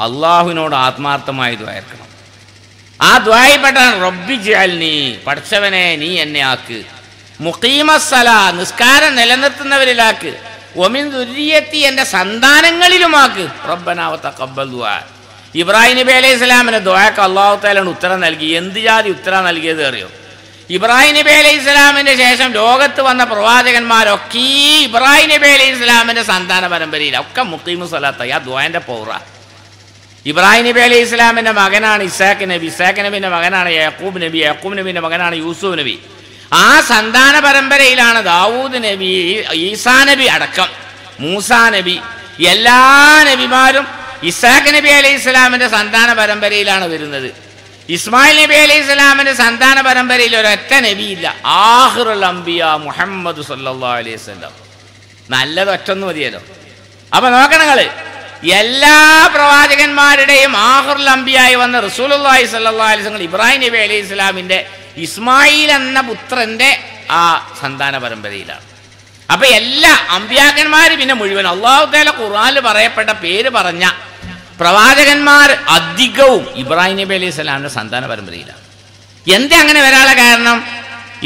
അള്ളാഹുവിനോട് ആത്മാർത്ഥമായി ദ്വാരക്കണം. ആ ദ്വായിൽപ്പെട്ടാണ് റബ്ബി ജഅൽനി, പടച്ചവനെ നീ എന്നെ ആക്ക്, മുഖീമസ്സലാ നിസ്കാരം നിലനിർത്തുന്നവരിലാക്ക്, വമിൻ ദുർരിയത്തി എൻ്റെ സന്താനങ്ങളിലുമാക്ക്, റബ്ബനാ വതഖബ്ബൽ ദുആ. ഇബ്രാഹിം നബി അലൈഹി സ്വലാമിൻ്റെ ദുആക്ക് അല്ലാഹു തആല ഉത്തരം നൽകി. എന്ത് ജാതി ഉത്തരം നൽകിയത് അറിയോ? ഇബ്രാഹിം നബി അലൈഹി സ്വലാമിൻ്റെ ശേഷം ലോകത്ത് വന്ന പ്രവാചകന്മാരൊക്കെ ഇബ്രാഹിം നബി അലൈഹി സ്വലാമിൻ്റെ സന്താന പരമ്പരയിൽ ഒക്കെ മുഖീമുസ് സലാത്തായി. ആ ദുആൻ്റെ പൗറ. ഇബ്രാഹിം നബി അലൈഹി സ്വലാമിൻ്റെ മകനാണ് ഇസാഖ് നബി, ഇസാഖ് നബിൻ്റെ മകനാണ് യാക്കൂബ് നബി, യാക്കൂബ് നബിൻ്റെ മകനാണ് യൂസുഫ് നബി. ആ സന്താന പരമ്പരയിലാണ് ദാവൂദ് നബി, ഈസാ നബി അടക്കം, മൂസാ നബി, എല്ലാ നബിമാരും ഇസാഖ് നബി അലൈഹി സ്വലാമിൻ്റെ സന്താന പരമ്പരയിലാണ് വരുന്നത്. ഇസ്മായിൽ നബി അലൈഹി സ്വലാമിൻ്റെ സന്താന പരമ്പരയിൽ ഒരൊറ്റ നബിയില്ല. ആഖിറുൽ അംബിയ മുഹമ്മദ് സല്ലല്ലാഹു അലൈഹി വസല്ലം. നല്ലത് ഒറ്റൊന്നു മതിയല്ലോ. അപ്പൊ നോക്കണം നിങ്ങൾ, എല്ലാ പ്രവാചകന്മാരുടെയും ആഖിറുൽ അംബിയായി വന്ന റസൂലുള്ളാഹി സ്വല്ലല്ലാഹു അലൈഹി വസല്ലം ഇബ്രാഹിം നബി അലൈഹി സ്വലാമിൻ്റെ ഇസ്മായിൽ എന്ന പുത്രൻ്റെ ആ സന്താന പരമ്പരയിലാണ്. അപ്പൊ എല്ലാ അമ്പിയാക്കന്മാർ പിന്നെ മുഴുവൻ അല്ലാഹു തആല ഖുർആനിൽ പറയപ്പെട്ട പേര് പറഞ്ഞ പ്രവാചകന്മാർ അധികവും ഇബ്രാഹിം നബി അലൈഹി സ്വലാമിൻ്റെ സന്താന പരമ്പരയിലാണ്. എന്താ അങ്ങനെ വരാനുള്ള കാരണം?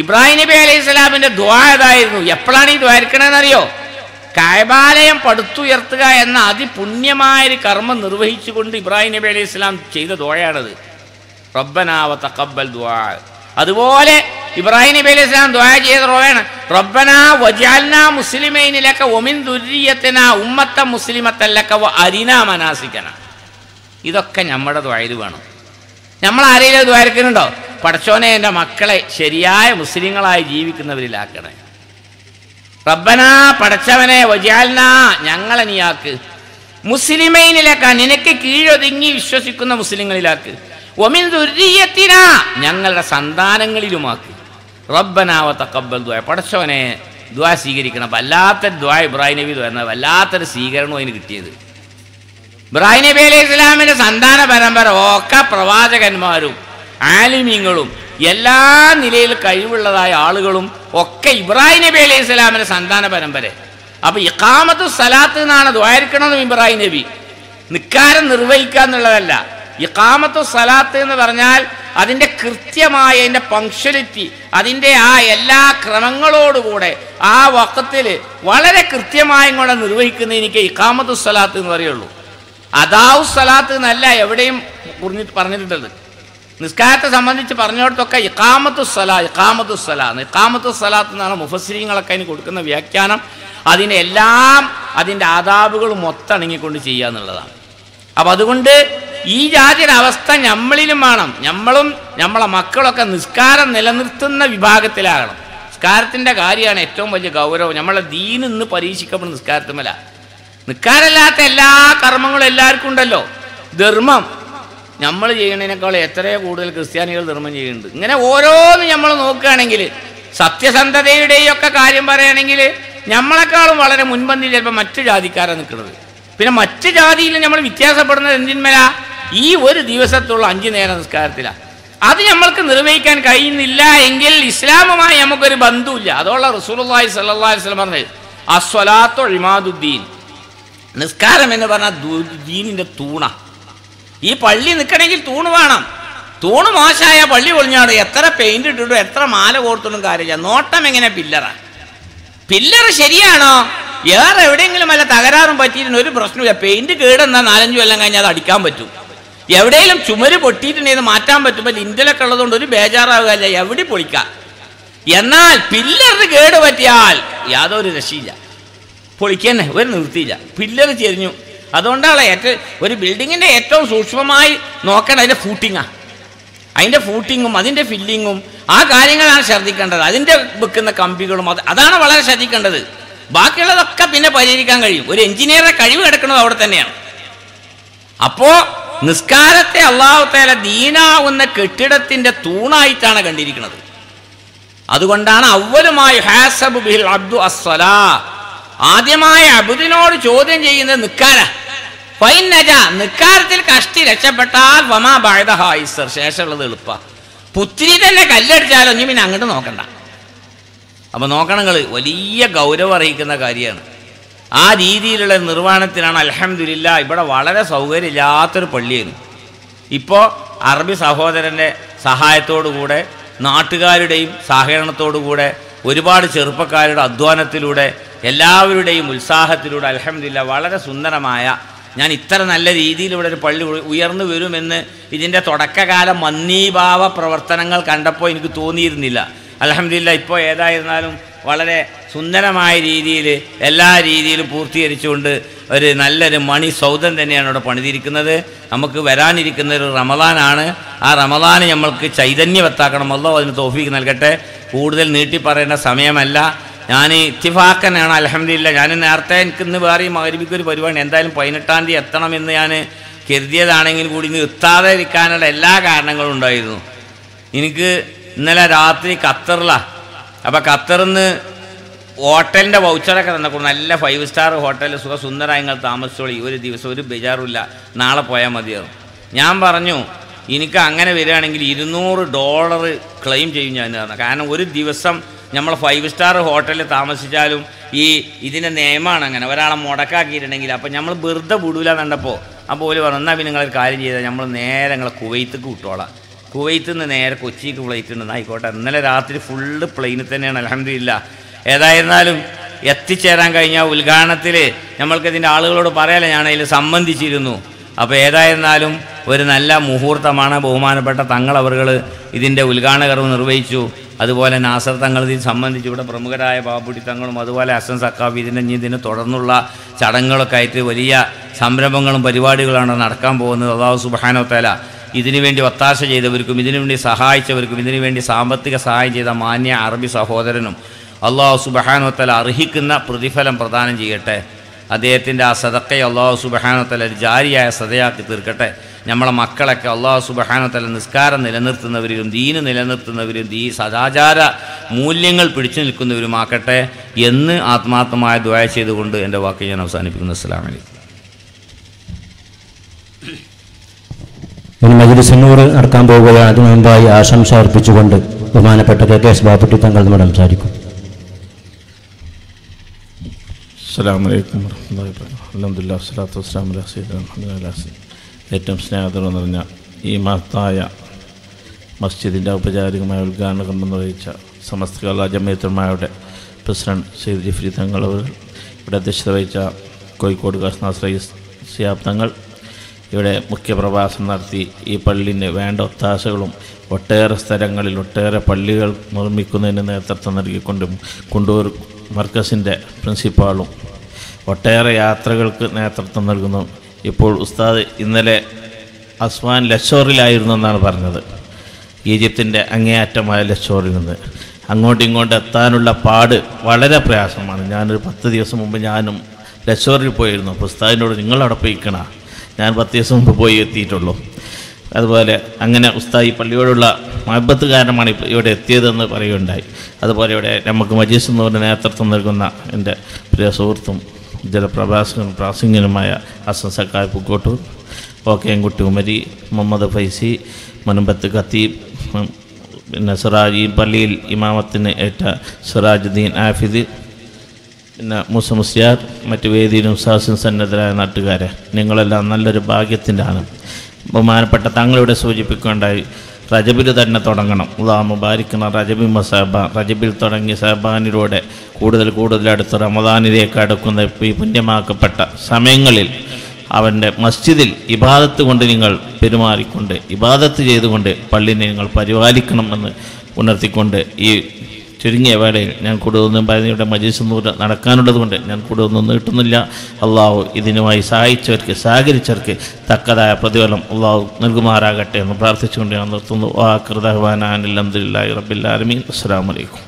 ഇബ്രാഹിം നബി അലൈഹി സ്വലാമിൻ്റെ ദുആ ഏതായിരുന്നു? എപ്പോഴാണ് ഈ ദ്വാരക്കണമെന്നറിയോ? കഅബാലയം പടുത്തുയർത്തുക എന്ന അതിപുണ്യമായൊരു കർമ്മം നിർവഹിച്ചുകൊണ്ട് ഇബ്രാഹിം നബി അലൈഹി സ്വലാം ചെയ്ത ദുആയാണത്. റബ്ബനാ വതഖബ്ബൽ ദുആ. അതുപോലെ ഇബ്രാഹിം നബി അലൈഹി സ്വലാം ദുആ ചെയ്ത ദുആയാണ് റബ്ബനാ വജഅൽനാ മുസ്ലിമൈനി ലക വമിൻ ദുർരിയത്തിനാ ഉമ്മത്തൻ മുസ്ലിമത്തൻ ലക വ അരിനാ മനാസികനാ. ഇതൊക്കെ നമ്മുടെ ദുആയിൽ വേണം. നമ്മൾ ആരെങ്കിലും ദ്വാരക്കുന്നുണ്ടോ? പടച്ചോനെ എൻ്റെ മക്കളെ ശരിയായ മുസ്ലിങ്ങളായി ജീവിക്കുന്നവരിലാക്കണേ. റബ്ബനാ പടച്ചവനെ വജഅൽനാ ഞങ്ങളെ നീയാക്ക്, മുസ്ലിമൈനിലാക്ക നിനക്ക് കീഴൊതുങ്ങി വിശ്വസിക്കുന്ന മുസ്ലിങ്ങളിലാക്ക്, വമിൻ ദുർരിയത്തിനാ ഞങ്ങളുടെ സന്താനങ്ങളിലുമാക്ക്, റബ്ബനാ വതഖബ്ബൽ ദുആ പടച്ചവനെ ദുആ സ്വീകരിക്കണം. വല്ലാത്തൊരു ദുആ ഇബ്രാഹിം നബി ദുആ, വല്ലാത്തൊരു സ്വീകരണവും അതിന് കിട്ടിയത്. ഇബ്രാഹിം നബി അലൈഹി സ്വലാമിൻ്റെ സന്താന പരമ്പര ഒക്കെ പ്രവാചകന്മാരും ആലിമീങ്ങളും എല്ലാ നിലയിൽ കഴിവുള്ളതായ ആളുകളും ഒക്കെ ഇബ്രാഹിം നബി അലൈഹി സ്വലാമിൻ്റെ സന്താന പരമ്പര. അപ്പൊ ഇഖാമത്തു സലാത്ത് എന്നാണ് ദ്വാരിക്കണമെന്ന് ഇബ്രാഹിം നബി. നിക്കാരം നിർവഹിക്കുക എന്നുള്ളതല്ല. ഇഖാമത്തു സലാത്ത് എന്ന് പറഞ്ഞാൽ അതിൻ്റെ കൃത്യമായ അതിൻ്റെ പങ്ക്ച്വലിറ്റി, അതിൻ്റെ ആ എല്ലാ ക്രമങ്ങളോടുകൂടെ ആ വഖത്തിൽ വളരെ കൃത്യമായും കൂടെ നിർവഹിക്കുന്ന എനിക്ക് ഇഖാമത്തു സലാത്ത് എന്ന് പറയുള്ളൂ. അദാഉ സലാത്ത് എന്നല്ല എവിടെയും പറഞ്ഞിട്ടുള്ളത്. നിസ്കാരത്തെ സംബന്ധിച്ച് പറഞ്ഞിടത്തൊക്കെ ഇഖാമത്തു സലാത്ത് എന്നാണ് മുഫസ്സിരീങ്ങളൊക്കെ അതിന് കൊടുക്കുന്ന വ്യാഖ്യാനം. അതിനെല്ലാം അതിൻ്റെ ആദാബുകളും ഒത്തണങ്ങിക്കൊണ്ട് ചെയ്യുക എന്നുള്ളതാണ്. അപ്പം അതുകൊണ്ട് ഈ ജാതിയുടെ അവസ്ഥ നമ്മളിലും വേണം. നമ്മളും നമ്മളെ മക്കളൊക്കെ നിസ്കാരം നിലനിർത്തുന്ന വിഭാഗത്തിലാകണം. നിസ്കാരത്തിൻ്റെ കാര്യമാണ് ഏറ്റവും വലിയ ഗൗരവം. നമ്മളെ ദീൻ ഇന്ന് പരീക്ഷിക്കപ്പെടുന്ന നിസ്കാരത്തുമല്ല. നിസ്കാരമില്ലാത്ത എല്ലാ കർമ്മങ്ങളും എല്ലാവർക്കും ഉണ്ടല്ലോ. ധർമ്മം നമ്മൾ ചെയ്യണതിനേക്കാൾ എത്രയോ കൂടുതൽ ക്രിസ്ത്യാനികൾ ധർമ്മം ചെയ്യുന്നുണ്ട്. ഇങ്ങനെ ഓരോന്നും നമ്മൾ നോക്കുകയാണെങ്കിൽ, സത്യസന്ധതയുടെയും ഒക്കെ കാര്യം പറയുകയാണെങ്കിൽ നമ്മളെക്കാളും വളരെ മുൻപന്തിയിൽ ചിലപ്പോൾ മറ്റു ജാതിക്കാരാണ് നിൽക്കുന്നത്. പിന്നെ മറ്റു ജാതിയിൽ നമ്മൾ വ്യത്യാസപ്പെടുന്നത് എന്തിന്മേല? ഈ ഒരു ദിവസത്തുള്ള 5 നേരം നിസ്കാരത്തിലാണ്. അത് നമ്മൾക്ക് നിർവഹിക്കാൻ കഴിയുന്നില്ല എങ്കിൽ ഇസ്ലാമുമായി നമുക്കൊരു ബന്ധമില്ല. അതോളം റസൂലുള്ളാഹി സ്വല്ലല്ലാഹു അലൈഹി വസല്ലം പറഞ്ഞത് അസ്വലാത്തു ഇമാദുദ്ദീൻ, നിസ്കാരം എന്ന് പറഞ്ഞാൽ ദീനിൻ്റെ തൂണ. ഈ പള്ളി നിൽക്കണമെങ്കിൽ തൂണ് വേണം. തൂണ് മോശമായ പള്ളി പൊളിഞ്ഞാണ്. എത്ര പെയിന്റ് ഇട്ടിട്ടും എത്ര മാല കോർത്തിട്ടും കാര്യമില്ല. നോട്ടം എങ്ങനെ പില്ലറാണ്. പില്ലർ ശരിയാണോ? വേറെ എവിടെയെങ്കിലും വല്ല തകരാറും പറ്റിയിരുന്നു ഒരു പ്രശ്നമില്ല. പെയിന്റ് കേടെന്നാൽ 4-5 കൊല്ലം കഴിഞ്ഞാൽ അത് അടിക്കാൻ പറ്റും. എവിടെയെങ്കിലും ചുമര് പൊട്ടിയിട്ടുണ്ടെങ്കിൽ മാറ്റാൻ പറ്റുമ്പോൾ ലിൻഡലൊക്കെ ഉള്ളതുകൊണ്ട് ഒരു ബേജാറാവുകയല്ല, എവിടെ പൊളിക്കാം. എന്നാൽ പില്ലറിന് കേട് പറ്റിയാൽ യാതൊരു രക്ഷയില്ല, പൊളിക്കന്നെ ഒരു നിർത്തിയില്ല. പില്ലർ ചെരിഞ്ഞു. അതുകൊണ്ടാണ് ഒരു ബിൽഡിങ്ങിൻ്റെ ഏറ്റവും സൂക്ഷ്മമായി നോക്കേണ്ടത് അതിൻ്റെ ഫൂട്ടിങ്ങാണ്. അതിൻ്റെ ഫൂട്ടിങ്ങും അതിൻ്റെ ഫില്ലിങ്ങും ആ കാര്യങ്ങളാണ് ശ്രദ്ധിക്കേണ്ടത്. അതിൻ്റെ വെക്കുന്ന കമ്പികളും അതാണ് വളരെ ശ്രദ്ധിക്കേണ്ടത്. ബാക്കിയുള്ളതൊക്കെ പിന്നെ പരിഹരിക്കാൻ കഴിയും. ഒരു എഞ്ചിനീയറുടെ കഴിവ് കിടക്കുന്നത് അവിടെ തന്നെയാണ്. അപ്പോൾ നിസ്കാരത്തെ അല്ലാഹു തആല ദീനാവുന്ന കെട്ടിടത്തിൻ്റെ തൂണായിട്ടാണ് കണ്ടിരിക്കുന്നത്. അതുകൊണ്ടാണ് അവലുമായി ഹാസബു ബിൽ അബ്ദു അസ്സലാ, ആദ്യമായ അബ്ദിനോട് ചോദ്യം ചെയ്യുന്നത് നിക്കാര. ഫൈനജ, നിക്കാരത്തിൽ കഷ്ടി രക്ഷപ്പെട്ടാൽ വമാ ബഅദഹാ ഐസർ, ശേഷമുള്ളത് എളുപ്പ. പുത്തിരി തന്നെ കല്ലടിച്ചാലോ ഇനി പിന്നെ അങ്ങോട്ട് നോക്കണ്ട. അപ്പോൾ നോക്കണങ്ങൾ വലിയ ഗൗരവം അറിയിക്കുന്ന കാര്യമാണ്. ആ രീതിയിലുള്ള നിർവ്വഹണത്തിനാണ് അൽഹംദുലില്ലാ ഇവിടെ വളരെ സൗകര്യമില്ലാത്തൊരു പള്ളിയായിരുന്നു. ഇപ്പോൾ അറബി സഹോദരൻ്റെ സഹായത്തോടുകൂടെ നാട്ടുകാരുടെയും സഹകരണത്തോടുകൂടെ ഒരുപാട് ചെറുപ്പക്കാരുടെ അധ്വാനത്തിലൂടെ എല്ലാവരുടെയും ഉത്സാഹത്തിലൂടെ അൽഹംദുലില്ലാ വളരെ സുന്ദരമായ, ഞാൻ ഇത്ര നല്ല രീതിയിൽ ഇവിടെ ഒരു പള്ളി ഉയർന്നു വരുമെന്ന് ഇതിൻ്റെ തുടക്കകാല മന്ദീഭാവ പ്രവർത്തനങ്ങൾ കണ്ടപ്പോൾ എനിക്ക് തോന്നിയിരുന്നില്ല. അൽഹംദുലില്ലാ ഇപ്പോൾ ഏതായിരുന്നാലും വളരെ സുന്ദരമായ രീതിയിൽ എല്ലാ രീതിയിലും പൂർത്തീകരിച്ചുകൊണ്ട് ഒരു നല്ലൊരു മണി സൗധം തന്നെയാണ് ഇവിടെ പണിതിരിക്കുന്നത്. നമുക്ക് വരാനിരിക്കുന്ന ഒരു റമദാനാണ്. ആ റമദാന് നമ്മൾക്ക് ചൈതന്യവത്താക്കണം. അല്ലാഹു അതിന് തൗഫീഖ് നൽകട്ടെ. കൂടുതൽ നീട്ടി പറയേണ്ട സമയമല്ല. ഞാൻ ഇത്തിഫാക്കനാണ് അൽഹംദുലില്ലാ. ഞാൻ നേരത്തെ എനിക്കിന്ന് വേറെ മഗ്‌രിബിക്കൊരു പരിപാടി എന്തായാലും 18-ാം തീയതി എത്തണമെന്ന് ഞാൻ കരുതിയതാണെങ്കിൽ കൂടി ഇന്ന് എത്താതെ ഇരിക്കാനുള്ള എല്ലാ കാരണങ്ങളും ഉണ്ടായിരുന്നു. എനിക്ക് ഇന്നലെ രാത്രി ഖത്തറിലാണ്. അപ്പോൾ ഖത്തറിൽ നിന്ന് ഹോട്ടലിൻ്റെ വൗച്ചറൊക്കെ തന്നപ്പോൾ നല്ല 5 സ്റ്റാർ ഹോട്ടലിൽ സുഖസുന്ദരമായി നിങ്ങൾ താമസിച്ചോളി, ഒരു ദിവസം ഒരു ബേജാറുമില്ല, നാളെ പോയാൽ മതിയാവും. ഞാൻ പറഞ്ഞു എനിക്ക് അങ്ങനെ വരികയാണെങ്കിൽ $200 ക്ലെയിം ചെയ്യും ഞാൻ പറഞ്ഞു. കാരണം ഒരു ദിവസം നമ്മൾ 5 സ്റ്റാർ ഹോട്ടലിൽ താമസിച്ചാലും ഇതിൻ്റെ നിയമമാണ് അങ്ങനെ, ഒരാളെ മുടക്കാക്കിയിട്ടുണ്ടെങ്കിൽ അപ്പോൾ നമ്മൾ വെറുതെ വിടൂല കണ്ടപ്പോൾ. അപ്പോൾ ഓല് പറഞ്ഞു എന്നാൽ പിന്നെ നിങ്ങളൊരു കാര്യം ചെയ്താൽ നമ്മൾ നേരെ നിങ്ങളെ കുവൈത്തേക്ക് വിട്ടോളാം. കുവൈത്തിൽ നിന്ന് നേരെ കൊച്ചിക്ക് ഫ്ലൈറ്റ് ഉണ്ടെന്ന്. ആയിക്കോട്ടെ. ഇന്നലെ രാത്രി ഫുള്ള് പ്ലെയിനിൽ തന്നെയാണ് അൽഹംദുലില്ലാ. ഏതായിരുന്നാലും എത്തിച്ചേരാൻ കഴിഞ്ഞ ഉദ്ഘാടനത്തിൽ നമ്മൾക്കിതിൻ്റെ ആളുകളോട് പറയാലോ, ഞാൻ അതിൽ സംബന്ധിച്ചിരുന്നു. അപ്പോൾ ഏതായിരുന്നാലും ഒരു നല്ല മുഹൂർത്തമാണ്. ബഹുമാനപ്പെട്ട തങ്ങൾ അവർകൾ ഇതിൻ്റെ ഉദ്ഘാടന കർമ്മം നിർവഹിച്ചു. അതുപോലെ നാസർ തങ്ങൾ ഇതിനെ സംബന്ധിച്ച് ഇവിടെ പ്രമുഖരായ ബാബുട്ടി തങ്ങളും അതുപോലെ ഹസൻ സക്കാഫി ഇതിന് തുടർന്നുള്ള ചടങ്ങുകളൊക്കെ ആയിട്ട് വലിയ സംരംഭങ്ങളും പരിപാടികളാണ് നടക്കാൻ പോകുന്നത്. അല്ലാഹു സുബ്ഹാനഹു വ തആല ഇതിനുവേണ്ടി ഒത്താശ ചെയ്തവർക്കും ഇതിനുവേണ്ടി സഹായിച്ചവർക്കും ഇതിനുവേണ്ടി സാമ്പത്തിക സഹായം ചെയ്ത മാന്യ അറബി സഹോദരനും അല്ലാഹു സുബ്ഹാനഹു വ തആല അർഹിക്കുന്ന പ്രതിഫലം പ്രദാനം ചെയ്യട്ടെ. അദ്ദേഹത്തിൻ്റെ ആ സദഖയെ അല്ലാഹു സുബ്ഹാനഹു വ തആല ഒരു ജാരിയായ സദയാക്കി തീർക്കട്ടെ. നമ്മളെ മക്കളൊക്കെ അല്ലാഹു സുബ്ഹാനഹു വ തആല നിസ്കാരം നിലനിർത്തുന്നവരും ദീന് നിലനിർത്തുന്നവരും സദാചാര മൂല്യങ്ങൾ പിടിച്ചു നിൽക്കുന്നവരുമാക്കട്ടെ എന്ന് ആത്മാർത്ഥമായ ദുആ ചെയ്തുകൊണ്ട് എൻ്റെ വാക്ക് ഞാൻ അവസാനിപ്പിക്കുന്നു. അസ്സലാമു അലൈക്കും. ഇനി മജ്‌ലിസ് നൂർ നടക്കാൻ പോവുകയാണ്. അതിനു മുമ്പായി ആശംസ അർപ്പിച്ചുകൊണ്ട് ബഹുമാനപ്പെട്ട കെ.കെ.എസ്. ബാപ്പുട്ടി തങ്ങൾ നമ്മോട് സംസാരിക്കും. അസ്സലാമു അലൈക്കും വറഹ്മത്തുള്ളാഹി വബറകാതുഹു. അൽഹംദുലില്ലാഹി വസ്സലാത്തു വസ്സലാമു അലാ സയ്യിദിനാ മുഹമ്മദിൻ. ഏറ്റവും സ്നേഹത്തോടെ നിറഞ്ഞ ഈ മഹത്തായ മസ്ജിദിൻ്റെ ഔപചാരികമായ ഉദ്ഘാടന കർമ്മം നിർവഹിച്ച സമസ്ത കേരള ജമിയത്തുൽ ഉലമായുടെ പ്രസിഡന്റ് സയ്യിദ് ജിഫ്രി തങ്ങൾ അവർ, ഇവിടെ അധ്യക്ഷത വഹിച്ച കോഴിക്കോട് കാസ്നാസ് റയീസ് സിയാബ് തങ്ങൾ, ഇവിടെ മുഖ്യപ്രഭാഷണം നടത്തി ഈ പള്ളിന് വേണ്ട ഒത്താശകളും ഒട്ടേറെ സ്ഥലങ്ങളിൽ ഒട്ടേറെ പള്ളികൾ നിർമ്മിക്കുന്നതിന് നേതൃത്വം നൽകിക്കൊണ്ടും കുണ്ടൂർ മർക്കസിൻ്റെ പ്രിൻസിപ്പാളും ഒട്ടേറെ യാത്രകൾക്ക് നേതൃത്വം നൽകുന്നു. ഇപ്പോൾ ഉസ്താദ് ഇന്നലെ അസ്വാൻ ലക്ഷോറിലായിരുന്നു എന്നാണ് പറഞ്ഞത്. ഈജിപ്തിൻ്റെ അങ്ങേയറ്റമായ ലക്ഷോറിൽ നിന്ന് അങ്ങോട്ടും ഇങ്ങോട്ടും എത്താനുള്ള പാട് വളരെ പ്രയാസമാണ്. ഞാനൊരു 10 ദിവസം മുമ്പ് ഞാനും ലക്ഷോറിൽ പോയിരുന്നു. അപ്പോൾ ഉസ്താദിനോട് നിങ്ങളവിടെ പോയിക്കണ, ഞാൻ 10 ദിവസം മുമ്പ് പോയി എത്തിയിട്ടുള്ളൂ. അതുപോലെ അങ്ങനെ ഉസ്താദ് ഈ പള്ളിയോടുള്ള മഹബത്ത് കാരണമാണ് ഇവിടെ എത്തിയതെന്ന് പറയുകയുണ്ടായി. അതുപോലെ ഇവിടെ നമുക്ക് മജീസ് എന്നവരുടെ നേതൃത്വം നൽകുന്ന എൻ്റെ പ്രിയ സുഹൃത്തും ജലപ്രഭാഷകനും പ്രാസംഗികനുമായ ഹസൻ സക്കായ് പൂക്കോട്ടൂർ, ഓക്കേൻകുട്ടി ഉമരി, മുഹമ്മദ് ഫൈസി, മനുമ്പത്ത് ഖത്തീബ്, പിന്നെ സിറാജ്, ഈ പള്ളിയിൽ ഇമാമത്തിന് ഏറ്റ സിറാജുദ്ദീൻ ആഫിദ്, പിന്നെ മൂസ മുസ്യാർ, മറ്റ് വേദിയിലും സാഹസിനും സന്നദ്ധരായ നാട്ടുകാരെ, നിങ്ങളെല്ലാം നല്ലൊരു ഭാഗ്യത്തിൻ്റെ ആണ്. ബഹുമാനപ്പെട്ട തങ്ങളിവിടെ സൂചിപ്പിക്കുകയുണ്ടായി, റജബിൽ തന്നെ തുടങ്ങണം. അല്ലാഹു മുബാരിക്കന റജബി മസാബ, റജബിൽ തുടങ്ങി സഹബാനിലൂടെ കൂടുതൽ അടുത്ത് റമദാനിലേക്ക് അടുക്കുന്ന ഈ പുണ്യമാക്കപ്പെട്ട സമയങ്ങളിൽ അവൻ്റെ മസ്ജിദിൽ ഇബാദത്ത് കൊണ്ട് നിങ്ങൾ പെരുമാറിക്കൊണ്ട് ഇബാദത്ത് ചെയ്തുകൊണ്ട് പള്ളിനെ നിങ്ങൾ പരിപാലിക്കണമെന്ന് ഉണർത്തിക്കൊണ്ട് ഈ ചുരുങ്ങിയ വേളയിൽ ഞാൻ കൂടുതലൊന്നും പറയുന്നതിയുടെ മജീസ് നടക്കാനുള്ളത് കൊണ്ട് ഞാൻ കൂടുതലൊന്നും നീട്ടുന്നില്ല. അള്ളാഹു ഇതിനുമായി സഹായിച്ചവർക്ക് സഹകരിച്ചവർക്ക് തക്കതായ പ്രതിഫലം അള്ളാഹു നൽകുമാറാകട്ടെ എന്ന് പ്രാർത്ഥിച്ചുകൊണ്ട് ഞാൻ നിർത്തുന്നു. അൽഹംദുലില്ലാഹി റബ്ബിൽ ആലമീൻ. അസ്സലാമു അലൈക്കും.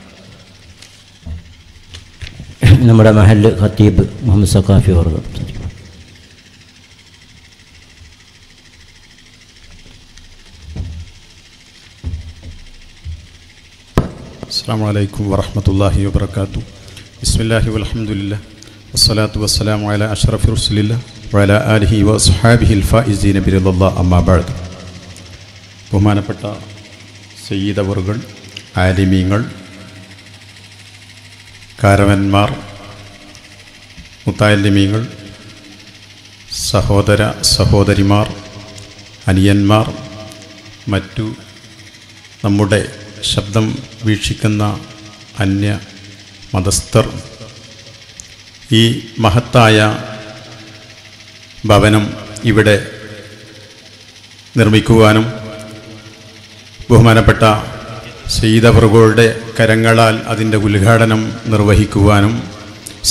നമ്മുടെ മഹല്ല് ഖത്തീബ് മുഹമ്മദ് സഖാഫി അവർ. അസ്സലാമു അലൈക്കും വറഹ്മത്തുള്ളാഹി വബറകാതുഹു. ബിസ്മില്ലാഹി വൽഹംദുലില്ലാഹി വസ്സലാത്തു വസ്സലാമു അലാ അഷ്റഫി റസൂലില്ലാഹി വഅലാ ആലിഹി വഅസ്ഹാബിഹിൽ ഫായിസീന ബിറിദല്ലാഹി അമ്മാ ബഅദ്. ബഹുമാനപ്പെട്ട സയ്യിദ് അവറുകൾ, ആലിമീങ്ങൾ, കാരവന്മാർ, മുത്താലിമീങ്ങൾ, സഹോദര സഹോദരിമാർ, അനിയന്മാർ, മറ്റു നമ്മുടെ ശബ്ദം വീക്ഷിക്കുന്ന അന്യ മതസ്ഥർ, ഈ മഹത്തായ ഭവനം ഇവിടെ നിർമ്മിക്കുവാനും ബഹുമാനപ്പെട്ട സയ്യിദ് അവറുകളുടെ കരങ്ങളാൽ അതിൻ്റെ ഉദ്ഘാടനം നിർവഹിക്കുവാനും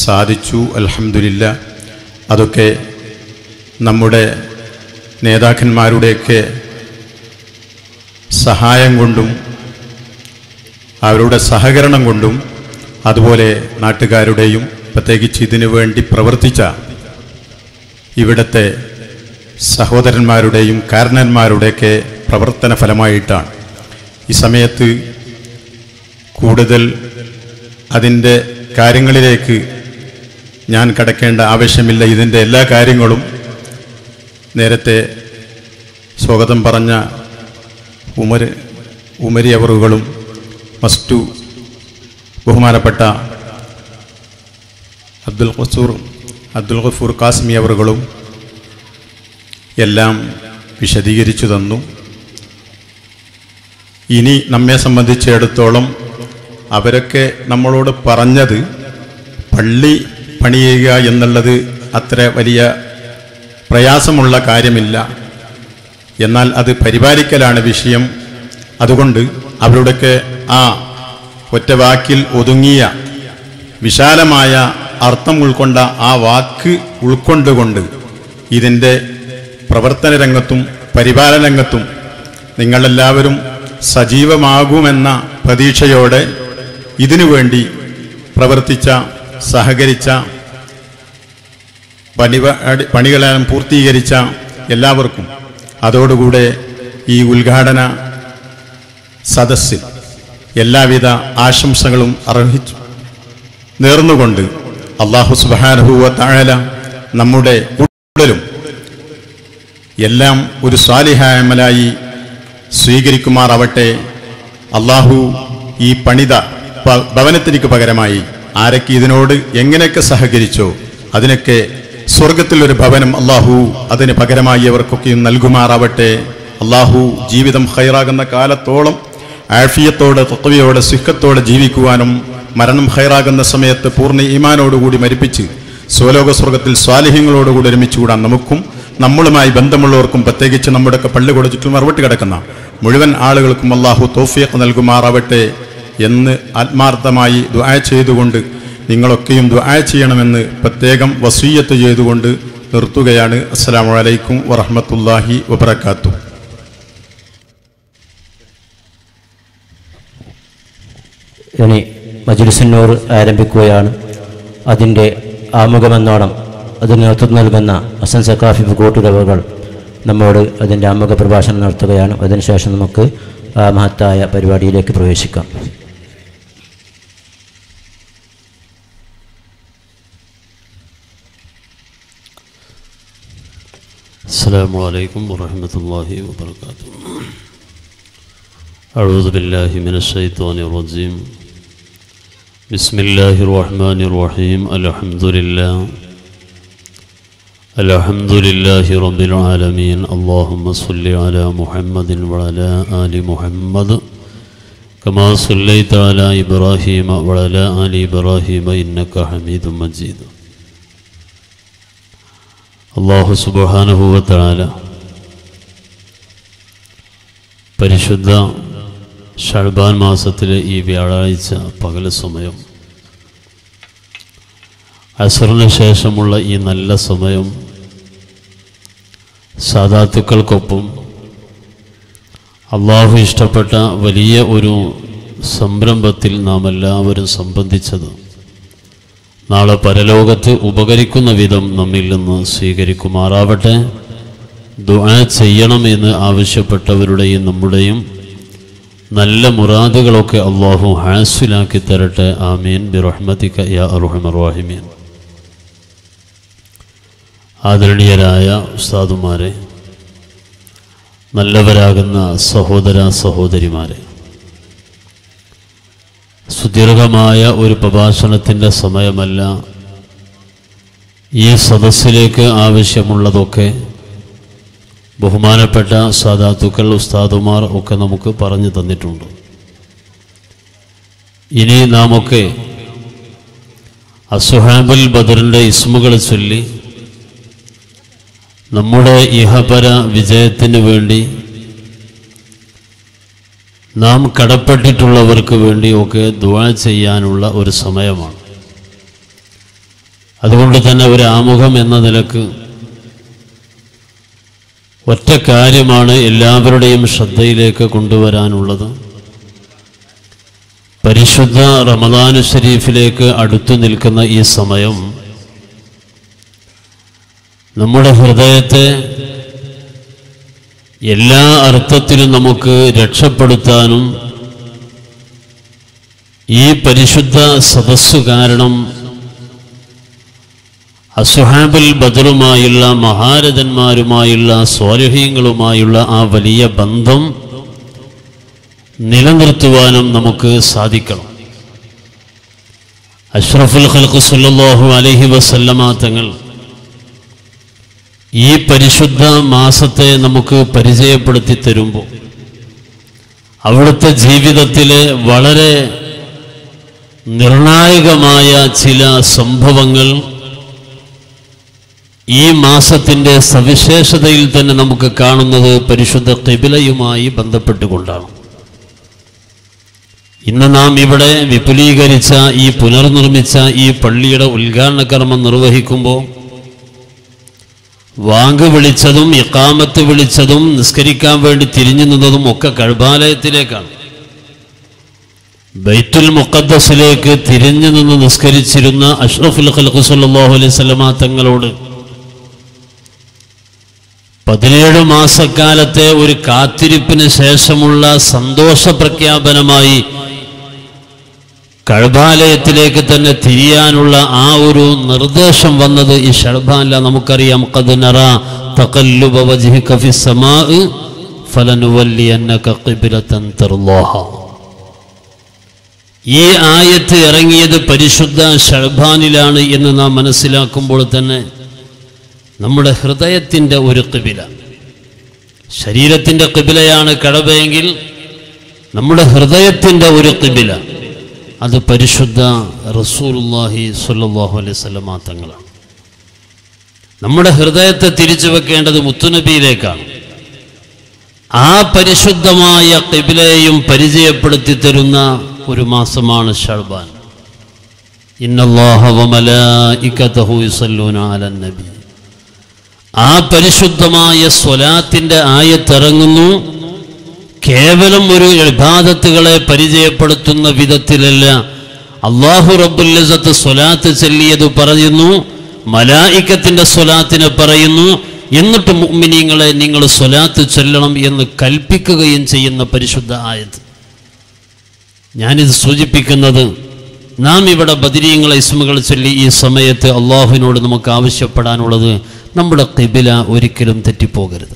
സാധിച്ചു. അൽഹംദുലില്ലാഹ്. അതൊക്കെ നമ്മുടെ നേതാക്കന്മാരുടെയൊക്കെ സഹായം കൊണ്ടും അവരുടെ സഹകരണം കൊണ്ടും അതുപോലെ നാട്ടുകാരുടെയും പ്രത്യേകിച്ച് ഇതിനു വേണ്ടി പ്രവർത്തിച്ച ഇവിടുത്തെ സഹോദരന്മാരുടെയും കാരണന്മാരുടെയൊക്കെ പ്രവർത്തന ഫലമായിട്ടാണ്. ഈ സമയത്ത് കൂടുതൽ അതിൻ്റെ കാര്യങ്ങളിലേക്ക് ഞാൻ കടക്കേണ്ട ആവശ്യമില്ല. ഇതിൻ്റെ എല്ലാ കാര്യങ്ങളും നേരത്തെ സ്വാഗതം പറഞ്ഞ ഉമരി അവറുകളും മസ്റ്റു ബഹുമാനപ്പെട്ട അബ്ദുൽ ഗഫൂർ കാസ്മി അവറുകളും എല്ലാം വിശദീകരിച്ചു തന്നു. ഇനി നമ്മെ സംബന്ധിച്ചിടത്തോളം അവരൊക്കെ നമ്മളോട് പറഞ്ഞത് പള്ളി പണിയുക എന്നുള്ളത് അത്ര വലിയ പ്രയാസമുള്ള കാര്യമില്ല, എന്നാൽ അത് പരിപാലിക്കലാണ് വിഷയം. അതുകൊണ്ട് അവരുടെയൊക്കെ ആ ഒറ്റ വാക്കിൽ ഒതുങ്ങിയ വിശാലമായ അർത്ഥം ഉൾക്കൊണ്ട ആ വാക്ക് ഉൾക്കൊണ്ടുകൊണ്ട് ഇതിൻ്റെ പ്രവർത്തന രംഗത്തും പരിപാലന രംഗത്തും നിങ്ങളെല്ലാവരും സജീവമാകുമെന്ന പ്രതീക്ഷയോടെ ഇതിനു വേണ്ടി പ്രവർത്തിച്ച സഹകരിച്ച പണികളെല്ലാം പൂർത്തീകരിച്ച എല്ലാവർക്കും അതോടുകൂടെ ഈ ഉദ്ഘാടന സദസ്സിൽ എല്ലാവിധ ആശംസകളും നേർന്നുകൊണ്ട് അല്ലാഹു സുബ്ഹാനഹു വ തആല നമ്മുടെ ഉള്ളിലും എല്ലാം ഒരു സ്വാലിഹായ അമലായി സ്വീകരിക്കുമാറാവട്ടെ. അല്ലാഹു ഈ പണിത ഭവനത്തിനു പകരമായി ആരൊക്കെ ഇതിനോട് എങ്ങനെയൊക്കെ സഹകരിച്ചോ അതിനൊക്കെ സ്വർഗത്തിലൊരു ഭവനം അള്ളാഹു അതിന് പകരമായി അവർക്കൊക്കെയും നൽകുമാറാവട്ടെ. അള്ളാഹു ജീവിതം ഖൈറാകുന്ന കാലത്തോളം ആഫിയത്തോടെ തഖ്വയോടെ സിഹത്തോടെ ജീവിക്കുവാനും മരണം ഖൈറാകുന്ന സമയത്ത് പൂർണ്ണ ഈമാനോടുകൂടി മരിപ്പിച്ച് സ്വലോക സ്വർഗത്തിൽ സ്വാലിഹ്യങ്ങളോടുകൂടി ഒരുമിച്ചുകൂടാൻ നമുക്കും നമ്മളുമായി ബന്ധമുള്ളവർക്കും പ്രത്യേകിച്ച് നമ്മുടെയൊക്കെ പള്ളികൂടെ ചുറ്റും മറുപടി കിടക്കുന്ന മുഴുവൻ ആളുകൾക്കും അള്ളാഹു തൗഫീഖ് നൽകുമാറാവട്ടെ എന്ന് ആത്മാർത്ഥമായി ദുആ ചെയ്തുകൊണ്ട് നിങ്ങളൊക്കെയും ദുആ ചെയ്യണമെന്ന് പ്രത്യേകം വസീയത്ത് ചെയ്തുകൊണ്ട് നിർത്തുകയാണ്. അസ്സലാമു അലൈക്കും വറഹ്മത്തുള്ളാഹി വബറകാതുഹു. ഇനി മജ്ലിസുന്നൂർ ആരംഭിക്കുകയാണ്. അതിൻ്റെ ആമുഖമെന്നോണം അതിന് നേതൃത്വം നൽകുന്ന ഹസൻ സഖാഫി കൂട്ടുകവകൾ നമ്മോട് അതിൻ്റെ ആമുഖ പ്രഭാഷണം നടത്തുകയാണ്. അതിനുശേഷം നമുക്ക് ആ മഹത്തായ പരിപാടിയിലേക്ക് പ്രവേശിക്കാം. السلام عليكم ورحمة الله وبركاته. أعوذ بالله من الشيطان الرجيم. بسم الله الرحمن الرحيم. الحمد لله رب العالمين. اللهم صل على محمد وعلى آل محمد كما صليت على إبراهيم وعلى آل إبراهيم إنك حميد مجيد. അല്ലാഹു സുബ്ഹാനഹു വ തആല പരിശുദ്ധ ശഅബാൻ മാസത്തിലെ ഈ വ്യാഴാഴ്ച പകൽ സമയം, അസ്റിന് ശേഷമുള്ള ഈ നല്ല സമയം സാദാത്തുക്കൾക്കൊപ്പം അള്ളാഹു ഇഷ്ടപ്പെട്ട വലിയ ഒരു സംരംഭത്തിൽ നാം എല്ലാവരും സംബന്ധിച്ചത് നാളെ പരലോകത്ത് ഉപകരിക്കുന്ന വിധം നമ്മിൽ നിന്ന് സ്വീകരിക്കുമാറാവട്ടെ. ദുആ ചെയ്യണമെന്ന് ആവശ്യപ്പെട്ടവരുടെയും നമ്മുടെയും നല്ല മുറാദുകളൊക്കെ അള്ളാഹു ഹാസിലാക്കി തരട്ടെ. ആമീൻ ബിറഹ്മതിക യാ അർഹമർ റഹീമീൻ. ആദരണീയരായ ഉസ്താദുമാരെ, നല്ലവരാകുന്ന സഹോദര സഹോദരിമാരെ, സുദീർഘമായ ഒരു പ്രഭാഷണത്തിൻ്റെ സമയമല്ല. ഈ സദസ്സിലേക്ക് ആവശ്യമുള്ളതൊക്കെ ബഹുമാനപ്പെട്ട സാദാത്തുക്കൾ ഉസ്താദുമാർ ഒക്കെ നമുക്ക് പറഞ്ഞു തന്നിട്ടുണ്ട്. ഇനി നാമൊക്കെ അസ്ഹാബുൽ ബദറിൻ്റെ ഇസ്മുകൾ ചൊല്ലി നമ്മുടെ ഇഹപര വിജയത്തിന് വേണ്ടി നാം കടപ്പെട്ടിട്ടുള്ളവർക്ക് വേണ്ടിയൊക്കെ ദുആ ചെയ്യാനുള്ള ഒരു സമയമാണ്. അതുകൊണ്ട് തന്നെ ഒരു ആമുഖം എന്ന നിലക്ക് ഒറ്റ കാര്യമാണ് എല്ലാവരുടെയും ശ്രദ്ധയിലേക്ക് കൊണ്ടുവരാനുള്ളത്. പരിശുദ്ധ റമദാൻ ശരീഫിലേക്ക് അടുത്തു നിൽക്കുന്ന ഈ സമയം നമ്മുടെ ഹൃദയത്തെ എല്ലാ അർത്ഥത്തിലും നമുക്ക് രക്ഷപ്പെടുത്താനും ഈ പരിശുദ്ധ സദസ്സു കാരണം അസ്ഹാബുൽ ബദറുമായുള്ള മഹാരഥന്മാരുമായുള്ള സ്വാലിഹീങ്ങളുമായുള്ള ആ വലിയ ബന്ധം നിലനിർത്തുവാനും നമുക്ക് സാധിക്കണം. അഷ്റഫുൽ ഖൽഖ് സല്ലല്ലാഹു അലൈഹി വസല്ലമ തങ്ങൾ ഈ പരിശുദ്ധ മാസത്തെ നമുക്ക് പരിചയപ്പെടുത്തി തരുമ്പോൾ അവിടുത്തെ ജീവിതത്തിലെ വളരെ നിർണായകമായ ചില സംഭവങ്ങൾ ഈ മാസത്തിൻ്റെ സവിശേഷതയിൽ തന്നെ നമുക്ക് കാണുന്നത് പരിശുദ്ധ ഖിബ്ലയുമായി ബന്ധപ്പെട്ടുകൊണ്ടാണ്. ഇന്ന് നാം ഇവിടെ വിപുലീകരിച്ച ഈ പുനർനിർമ്മിച്ച ഈ പള്ളിയുടെ ഉദ്ഘാടന കർമ്മം നിർവഹിക്കുമ്പോൾ വാങ്ക് വിളിച്ചതും ഇഖാമത്ത് വിളിച്ചതും നിസ്കരിക്കാൻ വേണ്ടി തിരിഞ്ഞു നിന്നതും ഒക്കെ കഅബാലയത്തിലേക്കാണ്. ബൈത്തുൽ മുഖദ്ദസിലേക്ക് തിരിഞ്ഞു നിന്ന് നിസ്കരിച്ചിരുന്ന അഷ്റഫുൽ ഖൽഖ് സല്ലല്ലാഹു അലൈഹി വസല്ലമ തങ്ങളോട് 17 മാസക്കാലത്തെ ഒരു കാത്തിരിപ്പിന് ശേഷമുള്ള സന്തോഷ പ്രഖ്യാപനമായി കഅബാലയത്തിലേക്ക് തന്നെ തിരിയാനുള്ള ആ ഒരു നിർദ്ദേശം വന്നത് ഈ ശഅബാനില. നമുക്കറിയാം, ഖദ് നറാ തഖല്ലുബ വജ്ഹിക ഫിസ് സമാഇ ഫലനുവല്ലിയന്നക ഖിബ്ലതൻ തർളാഹ. ഈ ആയത്ത് ഇറങ്ങിയത് പരിശുദ്ധ ശഅബാനിലാണ് എന്ന് നാം മനസ്സിലാക്കുമ്പോൾ തന്നെ നമ്മുടെ ഹൃദയത്തിൻ്റെ ഒരു ഖിബില, ശരീരത്തിൻ്റെ ഖിബിലയാണ് കഅബയെങ്കിൽ നമ്മുടെ ഹൃദയത്തിൻ്റെ ഒരു ഖിബില അത് പരിശുദ്ധ റസൂലുള്ളാഹി സ്വല്ലല്ലാഹു അലൈഹി വസല്ലം തങ്ങളാണ്. നമ്മുടെ ഹൃദയത്തെ തിരിച്ചു വെക്കേണ്ടത് മുത്തുനബിയിലേക്കാണ്. ആ പരിശുദ്ധമായ ഖിബിലയെയും പരിചയപ്പെടുത്തി തരുന്ന ഒരു മാസമാണ് ശഅബാൻ. ഇന്നല്ലാഹ വമലായികതഹു യുസല്ലൂന അലൻ നബി. ആ പരിശുദ്ധമായ സ്വലാത്തിൻ്റെ ആയത്തിറങ്ങുന്നു. കേവലം ഒരു ഇബാദത്തുകളെ പരിചയപ്പെടുത്തുന്ന വിധത്തിലല്ല. അല്ലാഹു റബ്ബുൽ ഇസ്സത്ത് സ്വലാത്ത് ചൊല്ലിയത് പറയുന്നു, മലായികത്തിൻ്റെ സ്വലാത്തിനെ പറയുന്നു, എന്നിട്ട് മുഅ്മിനീങ്ങളെ നിങ്ങൾ സ്വലാത്ത് ചൊല്ലണം എന്ന് കൽപ്പിക്കുകയും ചെയ്യുന്ന പരിശുദ്ധ ആയത്ത്. ഞാനിത് സൂചിപ്പിക്കുന്നത്, നാം ഇവിടെ ബദരീങ്ങളെ ഇസ്മുകൾ ചൊല്ലി ഈ സമയത്ത് അള്ളാഹുവിനോട് നമുക്ക് ആവശ്യപ്പെടാനുള്ളത് നമ്മുടെ ഖിബില ഒരിക്കലും തെറ്റിപ്പോകരുത്.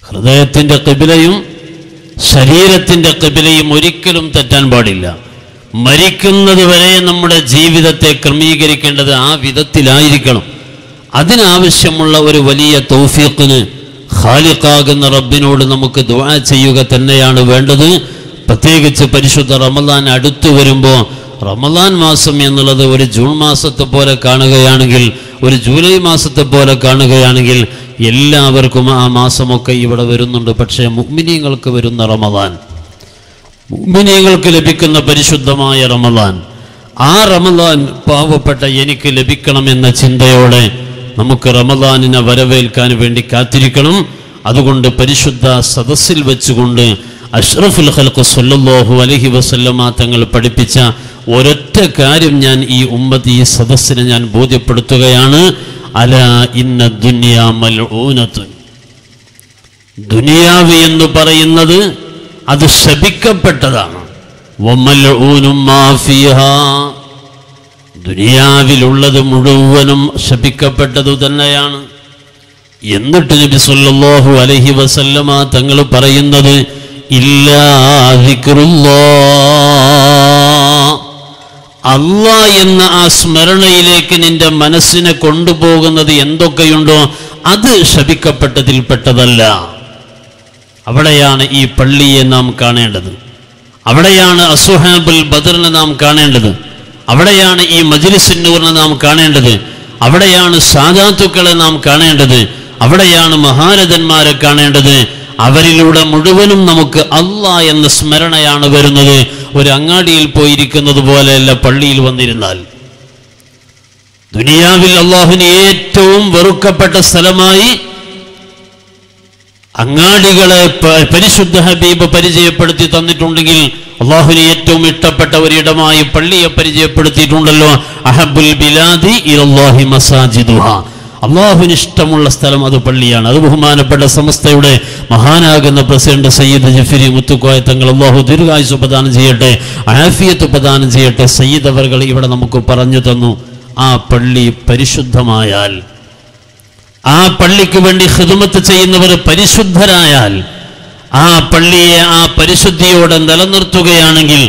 ഹൃദയത്തിൻ്റെ ഖിബിലയും ശരീരത്തിൻ്റെ ഖിബിലയും ഒരിക്കലും തെറ്റാൻ പാടില്ല. മരിക്കുന്നത് വരെ നമ്മുടെ ജീവിതത്തെ ക്രമീകരിക്കേണ്ടത് ആ വിധത്തിലായിരിക്കണം. അതിനാവശ്യമുള്ള ഒരു വലിയ തൗഫീഖിന് ഖാലിഖാകുന്ന റബ്ബിനോട് നമുക്ക് ദുആ ചെയ്യുക തന്നെയാണ് വേണ്ടത്. പ്രത്യേകിച്ച് പരിശുദ്ധ റമദാൻ അടുത്തു വരുമ്പോൾ റമദാൻ മാസം എന്നുള്ളത് ഒരു ജൂൺ മാസത്തെ പോലെ കാണുകയാണെങ്കിൽ, ഒരു ജൂലൈ മാസത്തെ പോലെ കാണുകയാണെങ്കിൽ എല്ലാവർക്കും ആ മാസമൊക്കെ ഇവിടെ വരുന്നുണ്ട്. പക്ഷേ മുഅ്മിനീങ്ങൾക്ക് വരുന്ന റമദാൻ, മുഅ്മിനീങ്ങൾക്ക് ലഭിക്കുന്ന പരിശുദ്ധമായ റമദാൻ, ആ റമദാൻ പാവപ്പെട്ട എനിക്ക് ലഭിക്കണമെന്ന ചിന്തയോടെ നമുക്ക് റമദാനിനെ വരവേൽക്കാൻ വേണ്ടി കാത്തിരിക്കണം. അതുകൊണ്ട് പരിശുദ്ധ സദസ്സിൽ വെച്ചുകൊണ്ട് അഷ്റഫുൽ ഖൽഖ് സ്വല്ലല്ലാഹു അലൈഹി വസല്ലമ തങ്ങൾ പഠിപ്പിച്ച ഒരൊറ്റ കാര്യം ഞാൻ ഈ ഉമ്മത്ത്, ഈ സദസ്സിനെ ഞാൻ ബോധ്യപ്പെടുത്തുകയാണ്. അലാ ഇന്ന ദുനിയാ മൽഊനത്തുൻ. ദുനിയാവ് എന്ന് പറയുന്നത് അത് ശപിക്കപ്പെട്ടതാണ്. വമൽഊനും മാ ഫീഹാ. ദുനിയാവിലുള്ളത് മുഴുവനും ശപിക്കപ്പെട്ടതു തന്നെയാണ്. എന്നിട്ട് നബി സല്ലല്ലാഹു അലൈഹി വസല്ലമ തങ്ങൾ പറയുന്നത് ഇല്ലാ ദിക്റുല്ലാഹ്. അല്ലാഹ് എന്ന ആ സ്മരണയിലേക്ക് നിന്റെ മനസ്സിനെ കൊണ്ടുപോകുന്നത് എന്തൊക്കെയുണ്ടോ അത് ശപിക്കപ്പെട്ടതിൽപ്പെട്ടതല്ല. അവിടെയാണ് ഈ പള്ളിയെ നാം കാണേണ്ടത്. അവിടെയാണ് അസ്ഹാബുൽ ബദറിനെ നാം കാണേണ്ടത്. അവിടെയാണ് ഈ മജ്ലിസുൻ നൂറിനെ നാം കാണേണ്ടത്. അവിടെയാണ് സാദാത്തുക്കളെ നാം കാണേണ്ടത്. അവിടെയാണ് മഹാരഥന്മാരെ കാണേണ്ടത്. അവരിലൂടെ മുഴുവനും നമുക്ക് അല്ലാഹ് എന്ന സ്മരണയാണ് വരുന്നത്. ഒരു അങ്ങാടിയിൽ പോയിരിക്കുന്നത് പോലെയല്ല പള്ളിയിൽ വന്നിരുന്നാൽ. ദുനിയാവിൽ അല്ലാഹുവിന് ഏറ്റവും വെറുക്കപ്പെട്ട സ്ഥലമായി അങ്ങാടികളെ പരിശുദ്ധ ഹബീബ് പരിചയപ്പെടുത്തി തന്നിട്ടുണ്ടെങ്കിൽ അല്ലാഹുവിന് ഏറ്റവും ഇഷ്ടപ്പെട്ട ഒരിടമായി പള്ളിയെ പരിചയപ്പെടുത്തിയിട്ടുണ്ടല്ലോ. അഹബ്ബുൽ ബിലാദി ഇലല്ലാഹി മസാജിദുഹാ. അള്ളാഹുവിന് ഇഷ്ടമുള്ള സ്ഥലം അത് പള്ളിയാണ്. അത് ബഹുമാനപ്പെട്ട സമസ്തയുടെ മഹാനാകുന്ന പ്രസിഡന്റ് സയ്യിദ് ജഫരി മുത്തുക്കോയ തങ്ങൾ, അള്ളാഹു ദീർഘായുസ് പ്രദാനം ചെയ്യട്ടെ, ആഫിയത്ത് പ്രദാനം ചെയ്യട്ടെ, സയ്യിദ് അവർകൾ ഇവിടെ നമുക്ക് പറഞ്ഞു തന്നു. ആ പള്ളി പരിശുദ്ധമായാൽ, ആ പള്ളിക്ക് വേണ്ടി ഖിദ്മത്ത് ചെയ്യുന്നവർ പരിശുദ്ധരായാൽ, ആ പള്ളിയെ ആ പരിശുദ്ധിയോടെ നിലനിർത്തുകയാണെങ്കിൽ,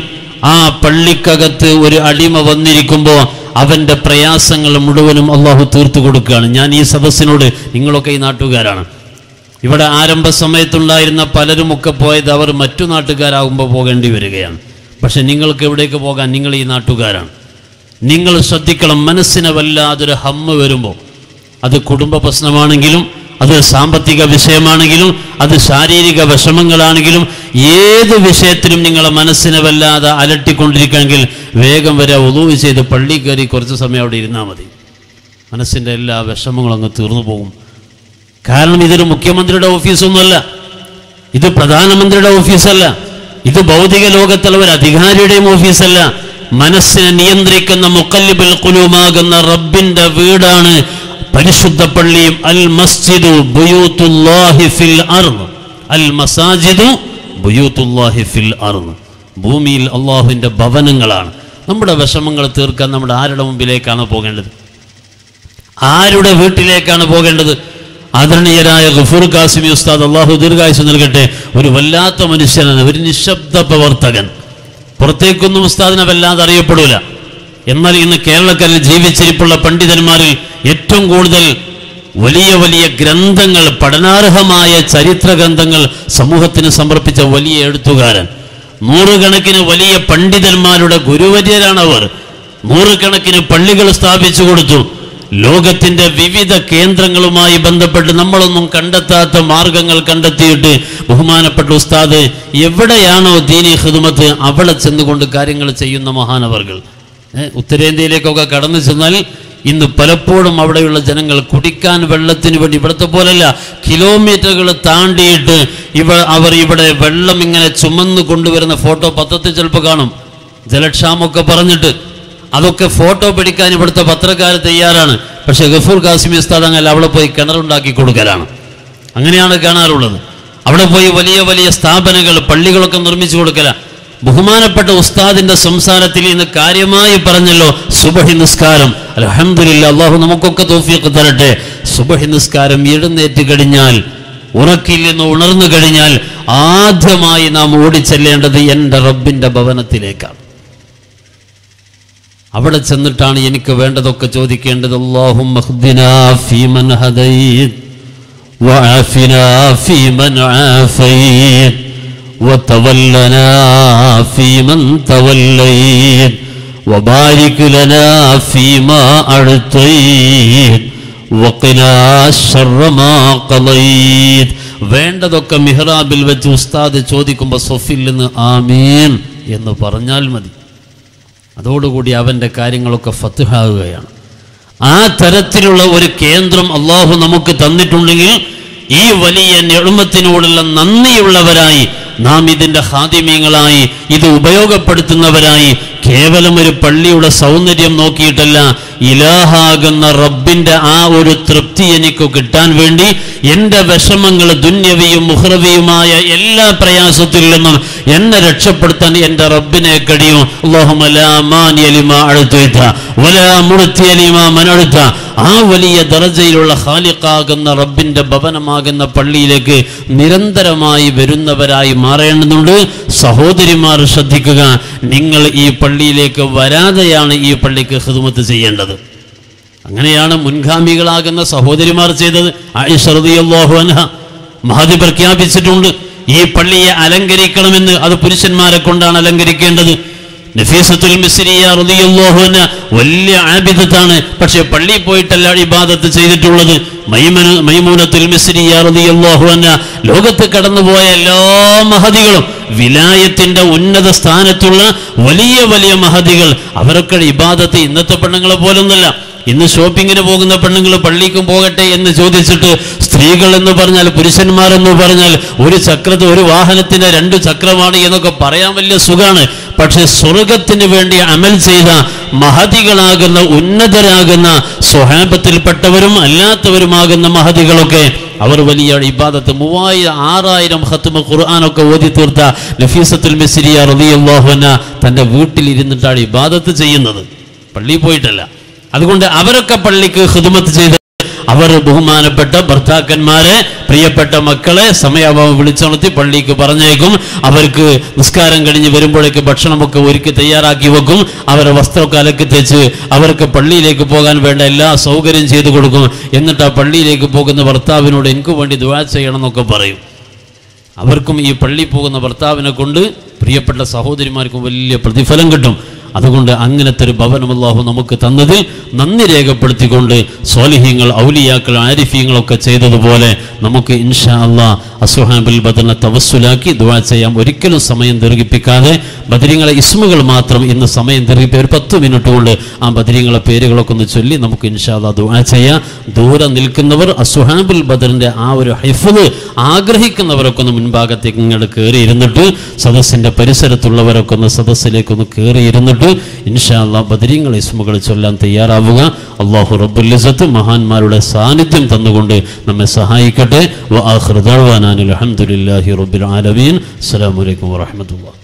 ആ പള്ളിക്കകത്ത് ഒരു അടിമ വന്നിരിക്കുമ്പോൾ അവൻ്റെ പ്രയാസങ്ങൾ മുഴുവനും അള്ളാഹു തീർത്തു കൊടുക്കുകയാണ്. ഞാൻ ഈ സദസ്സിനോട്, നിങ്ങളൊക്കെ ഈ നാട്ടുകാരാണ്, ഇവിടെ ആരംഭ സമയത്തുണ്ടായിരുന്ന പലരുമൊക്കെ പോയത് അവർ മറ്റു നാട്ടുകാരാകുമ്പോൾ പോകേണ്ടി വരികയാണ്. പക്ഷെ നിങ്ങൾക്ക് എവിടേക്ക് പോകാൻ? നിങ്ങൾ ഈ നാട്ടുകാരാണ്. നിങ്ങൾ ശ്രദ്ധിക്കണം, മനസ്സിന് വല്ലാതൊരു ഹമ്മ് വരുമ്പോൾ, അത് കുടുംബ പ്രശ്നമാണെങ്കിലും, അത് സാമ്പത്തിക വിഷയമാണെങ്കിലും, അത് ശാരീരിക വിഷമങ്ങളാണെങ്കിലും, ഏത് വിഷയത്തിലും നിങ്ങളെ മനസ്സിനെ വല്ലാതെ അലട്ടിക്കൊണ്ടിരിക്കുകയാണെങ്കിൽ വേഗം വരെ വുളൂ ചെയ്ത് പള്ളി കയറി കുറച്ച് സമയം അവിടെ ഇരുന്നാൽ മതി. മനസ്സിൻ്റെ എല്ലാ വിഷമങ്ങളും അങ്ങ് തീർന്നു പോകും. കാരണം ഇതൊരു മുഖ്യമന്ത്രിയുടെ ഓഫീസൊന്നുമല്ല, ഇത് പ്രധാനമന്ത്രിയുടെ ഓഫീസല്ല, ഇത് ഭൗതിക ലോകത്തുള്ള ഒരു അധികാരിയുടെയും ഓഫീസല്ല. മനസ്സിനെ നിയന്ത്രിക്കുന്ന മുഖല്ലിബുൽ ഖുലൂബാകുന്ന റബ്ബിന്റെ വീടാണ് പരിശുദ്ധ പള്ളിയും. അൽ മസ്ജിദു ബുയൂത്തുല്ലാഹി ഫിൽ അർദ്. അൽ മസാജിദു ബുയൂത്തുല്ലാഹി ഫിൽ അർദ്. ഭൂമിയിൽ അള്ളാഹുവിൻ്റെ ഭവനങ്ങളാണ്. നമ്മുടെ വിഷമങ്ങൾ തീർക്കാൻ നമ്മുടെ ആരുടെ മുമ്പിലേക്കാണ് പോകേണ്ടത്? ആരുടെ വീട്ടിലേക്കാണ് പോകേണ്ടത്? ആദരണീയരായ ഗഫൂർ കാസിമി ഉസ്താദ്, അള്ളാഹു ദീർഘായുസ് നൽകട്ടെ, ഒരു വല്ലാത്ത മനുഷ്യനാണ്, ഒരു നിശബ്ദ പ്രവർത്തകൻ. പുറത്തേക്കൊന്നും ഉസ്താദിനെ വല്ലാതെ അറിയപ്പെടൂല. എന്നാൽ ഇന്ന് കേരളക്കരയിൽ ജീവിച്ചിരിപ്പുള്ള പണ്ഡിതന്മാരിൽ ഏറ്റവും കൂടുതൽ വലിയ വലിയ ഗ്രന്ഥങ്ങൾ, പഠനാർഹമായ ചരിത്ര ഗ്രന്ഥങ്ങൾ സമൂഹത്തിന് സമർപ്പിച്ച വലിയ എഴുത്തുകാരൻ, നൂറുകണക്കിന് വലിയ പണ്ഡിതന്മാരുടെ ഗുരുവര്യരാണവർ. നൂറുകണക്കിന് പള്ളികൾ സ്ഥാപിച്ചു കൊടുത്തു. ലോകത്തിന്റെ വിവിധ കേന്ദ്രങ്ങളുമായി ബന്ധപ്പെട്ട് നമ്മളൊന്നും കണ്ടെത്താത്ത മാർഗങ്ങൾ കണ്ടെത്തിയിട്ട് ബഹുമാനപ്പെട്ട ഉസ്താദ് എവിടെയാണോ ദീനി ഖിദ്മത്ത് അവിടെ ചെന്നുകൊണ്ട് കാര്യങ്ങൾ ചെയ്യുന്ന മഹാനവർകൾ. ഉത്തരേന്ത്യയിലേക്കൊക്കെ കടന്നു ചെന്നാൽ ഇന്ന് പലപ്പോഴും അവിടെയുള്ള ജനങ്ങൾ കുടിക്കാൻ വെള്ളത്തിന് വേണ്ടി, ഇവിടുത്തെ പോലല്ല, കിലോമീറ്ററുകൾ താണ്ടിയിട്ട് അവർ ഇവിടെ വെള്ളം ഇങ്ങനെ ചുമന്ന് കൊണ്ടുവരുന്ന ഫോട്ടോ പത്രത്തിൽ ചിലപ്പോൾ കാണും. ജലക്ഷാമൊക്കെ പറഞ്ഞിട്ട് അതൊക്കെ ഫോട്ടോ പിടിക്കാൻ ഇവിടുത്തെ പത്രക്കാർ തയ്യാറാണ്. പക്ഷെ ഗഫൂർ ഖാസിമി ഉസ്താദ് അങ്ങനെ അവിടെ പോയി കിണറുണ്ടാക്കി കൊടുക്കലാണ്. അങ്ങനെയാണ് കാണാറുള്ളത്. അവിടെ പോയി വലിയ വലിയ സ്ഥാപനങ്ങൾ, പള്ളികളൊക്കെ നിർമ്മിച്ചു കൊടുക്കല. ബഹുമാനപ്പെട്ട ഉസ്താദിന്റെ സംസാരത്തിൽ ഇന്ന് കാര്യമായി പറഞ്ഞല്ലോ സുബഹി നിസ്കാരം. അൽഹംദുലില്ലാ, അല്ലാഹു നമുക്കൊക്കെ തൗഫീഖ് തരട്ടെ. സുബഹി നിസ്കാരം എഴുന്നേറ്റ് കഴിഞ്ഞാൽ, ഉറക്കിൽ നിന്ന് ഉണർന്നു കഴിഞ്ഞാൽ ആദ്യമായി നാം ഓടിച്ചെല്ലേണ്ടത് എൻ്റെ റബ്ബിന്റെ ഭവനത്തിലേക്കാണ്. അവിടെ ചെന്നിട്ടാണ് എനിക്ക് വേണ്ടതൊക്കെ ചോദിക്കേണ്ടത്. അല്ലാഹുമ്മ ഹ്ദിനാ ഫീമൻ ഹദൈത് വഅഫിനാ ഫീമൻ ആഫൈത് وتولنا فيمن توليت وبارك لنا فيما أعطيت وقنا شر ما قضيت. വേണ്ടതൊക്കെ മിഹ്റാബിൽ വെച്ച് ഉസ്താദ് ചോദിക്കുമ്പോൾ സൊഫിൽ നിന്ന് ആമീൻ എന്ന് പറഞ്ഞാൽ മതി. അതോടുകൂടി അവൻ്റെ കാര്യങ്ങളൊക്കെ ഫത്ഹാവുകയാണ്. ആ തരത്തിലുള്ള ഒരു കേന്ദ്രം അള്ളാഹു നമുക്ക് തന്നിട്ടുണ്ടെങ്കിൽ ഈ വലിയ നിഅ്മത്തിനോടുള്ള നന്ദിയുള്ളവരായി നാം ഇതിൻ്റെ ഖാദിമീങ്ങളായി, ഇത് ഉപയോഗപ്പെടുത്തുന്നവരായി, കേവലം ഒരു പള്ളിയുടെ സൗന്ദര്യം നോക്കിയിട്ടല്ല, ഇലാഹാകുന്ന റബ്ബിൻ്റെ ആ ഒരു തൃപ്തി എനിക്ക് കിട്ടാൻ വേണ്ടി എൻ്റെ വിഷമങ്ങൾ, ദുന്യവിയും മുഹ്റവിയുമായ എല്ലാ പ്രയാസത്തിൽ നിന്നും എന്നെ രക്ഷപ്പെടുത്താൻ എൻ്റെ റബ്ബിനെ കഴിയും. അല്ലാഹുമ്മ ലാ മാനിയ ലിമാ അഅ്തൈത വലാ മുഅ്തിയ ലിമാ മനഅ്ത. ആ വലിയ ദറജയിലുള്ള ഖാലിഖാകുന്ന റബ്ബിൻ്റെ ഭവനമാകുന്ന പള്ളിയിലേക്ക് നിരന്തരമായി വരുന്നവരായി മാറേണ്ടതുണ്ട്. സഹോദരിമാർ ശ്രദ്ധിക്കുക, നിങ്ങൾ ഈ പള്ളിയിലേക്ക് വരാതെയാണ് ഈ പള്ളിക്ക് ഖിദ്മത്ത് ചെയ്യേണ്ടത്. അങ്ങനെയാണ് മുൻഗാമികളാകുന്ന സഹോദരിമാർ ചെയ്തത്. ആയിഷ റളിയല്ലാഹു അൻഹ മഹദി പ്രഖ്യാപിച്ചിട്ടുണ്ട്, ഈ പള്ളിയെ അലങ്കരിക്കണമെന്ന്. അത് പുരുഷന്മാരെ കൊണ്ടാണ് അലങ്കരിക്കേണ്ടത്. നഫീസത്തുൽ മിസ്രിയ റളിയല്ലാഹു അൻഹ വലിയ ആബിദത്താണ്, പക്ഷെ പള്ളിയിൽ പോയിട്ടല്ല ഇബാദത്ത് ചെയ്തിട്ടുള്ളത്. മൈമൂനത്തുൽ മിസ്രിയ റളിയല്ലാഹു അൻഹ ലോകത്ത് കടന്നുപോയ എല്ലാ മഹദികളും, വിലായത്തിന്റെ ഉന്നത സ്ഥാനത്തുള്ള വലിയ വലിയ മഹദികൾ, അവരൊക്കെ ഇബാദത്ത് ഇന്നത്തെ പെണ്ണുങ്ങളെ പോലൊന്നുമല്ല. ഇന്ന് ഷോപ്പിങ്ങിന് പോകുന്ന പെണ്ണുങ്ങൾ പള്ളിക്കും പോകട്ടെ എന്ന് ചോദിച്ചിട്ട് സ്ത്രീകൾ എന്ന് പറഞ്ഞാൽ, പുരുഷന്മാരെന്ന് പറഞ്ഞാൽ ഒരു ചക്രത്ത്, ഒരു വാഹനത്തിന് 2 ചക്രമാണ് എന്നൊക്കെ പറയാൻ വലിയ സുഖമാണ്. പക്ഷെ സ്വർഗത്തിന് വേണ്ടി അമൽ ചെയ്ത മഹദികളാകുന്ന, ഉന്നതരാകുന്ന, സ്വഹാബത്തിൽപ്പെട്ടവരും അല്ലാത്തവരുമാകുന്ന മഹദികളൊക്കെ അവർ വലിയ ഇബാദത്ത് 3000-6000 ഖത്മ ഖുർആനൊക്കെ ഓതി തീർത്ത നഫീസത്തുൽ മിസ്രിയ റളിയല്ലാഹു അൻഹ തൻ്റെ വീട്ടിലിരുന്നിട്ടാണ് ഇബാദത്ത് ചെയ്യുന്നത്, പള്ളിയിൽ പോയിട്ടല്ല. അതുകൊണ്ട് അവരൊക്കെ പള്ളിക്ക് ഖിദ്മത്ത് ചെയ്ത് അവർ ബഹുമാനപ്പെട്ട ഭർത്താക്കന്മാരെ, പ്രിയപ്പെട്ട മക്കളെ സമയാഭാവം വിളിച്ചുണർത്തി പള്ളിക്ക് പറഞ്ഞേക്കും. അവർക്ക് നിസ്കാരം കഴിഞ്ഞ് വരുമ്പോഴേക്ക് ഭക്ഷണമൊക്കെ ഒരുക്കി തയ്യാറാക്കി വെക്കും. അവരെ വസ്ത്രമൊക്കെ അലക്കി തേച്ച് അവർക്ക് പള്ളിയിലേക്ക് പോകാൻ വേണ്ട എല്ലാ സൗകര്യം ചെയ്തു കൊടുക്കും. എന്നിട്ട് ആ പള്ളിയിലേക്ക് പോകുന്ന ഭർത്താവിനോട് എനിക്ക് വേണ്ടി ദുആ ചെയ്യണം എന്നൊക്കെ പറയും. അവർക്കും ഈ പള്ളി പോകുന്ന ഭർത്താവിനെ കൊണ്ട് പ്രിയപ്പെട്ട സഹോദരിമാർക്കും വലിയ പ്രതിഫലം കിട്ടും. അതുകൊണ്ട് അങ്ങനത്തെ ഒരു ഭവനം അല്ലാഹു നമുക്ക് തന്നതിൽ നന്ദി രേഖപ്പെടുത്തിക്കൊണ്ട് സ്വാലിഹീങ്ങൾ, ഔലിയാക്കൾ, ആരിഫീങ്ങളൊക്കെ ചെയ്തതുപോലെ നമുക്ക് ഇൻഷാ അല്ലാഹ് അസ്ഹാബുൽ ബദറിനെ തവസ്സുലാക്കി ദുആ ചെയ്യാം. ഒരിക്കലും സമയം ദീർഘിപ്പിക്കാതെ ബദരീങ്ങളെ ഇസ്മുകൾ മാത്രം ഇന്ന് സമയം ദീർഘിപ്പിക്കുക. ഒരു 10 മിനിറ്റ് കൊണ്ട് ആ ബദരീങ്ങളെ പേരുകളൊക്കെ ഒന്ന് ചൊല്ലി നമുക്ക് ഇൻഷാ അല്ലാഹ് ദുആ ചെയ്യാം. ദൂരെ നിൽക്കുന്നവർ അസ്ഹാബുൽ ബദറിൻ്റെ ആ ഒരു ഹിഫ്ള് ആഗ്രഹിക്കുന്നവരൊക്കെ ഒന്ന് മുൻഭാഗത്തേക്ക് ഇങ്ങോട്ട് കയറി ഇരുന്നിട്ട്, സദസ്സിൻ്റെ പരിസരത്തുള്ളവരൊക്കെ ഒന്ന് സദസ്സിലേക്കൊന്ന് കയറി ഇരുന്നിട്ട് ഇൻഷാ അല്ലാഹ് ബദരീങ്ങൾ ഇസ്മുകൾ ചൊല്ലാൻ തയ്യാറാവുക. അല്ലാഹു റബ്ബുൽ ഇസ്സത്ത് മഹാന്മാരുടെ സാന്നിധ്യം തന്നുകൊണ്ട് നമ്മെ സഹായിക്കട്ടെ. വആഖിറു ദഅ്വാനാ അൽഹംദുലില്ലാഹി റബ്ബിൽ ആലമീൻ. അസ്സലാമു അലൈക്കും വറഹ്മത്തുള്ളാഹി.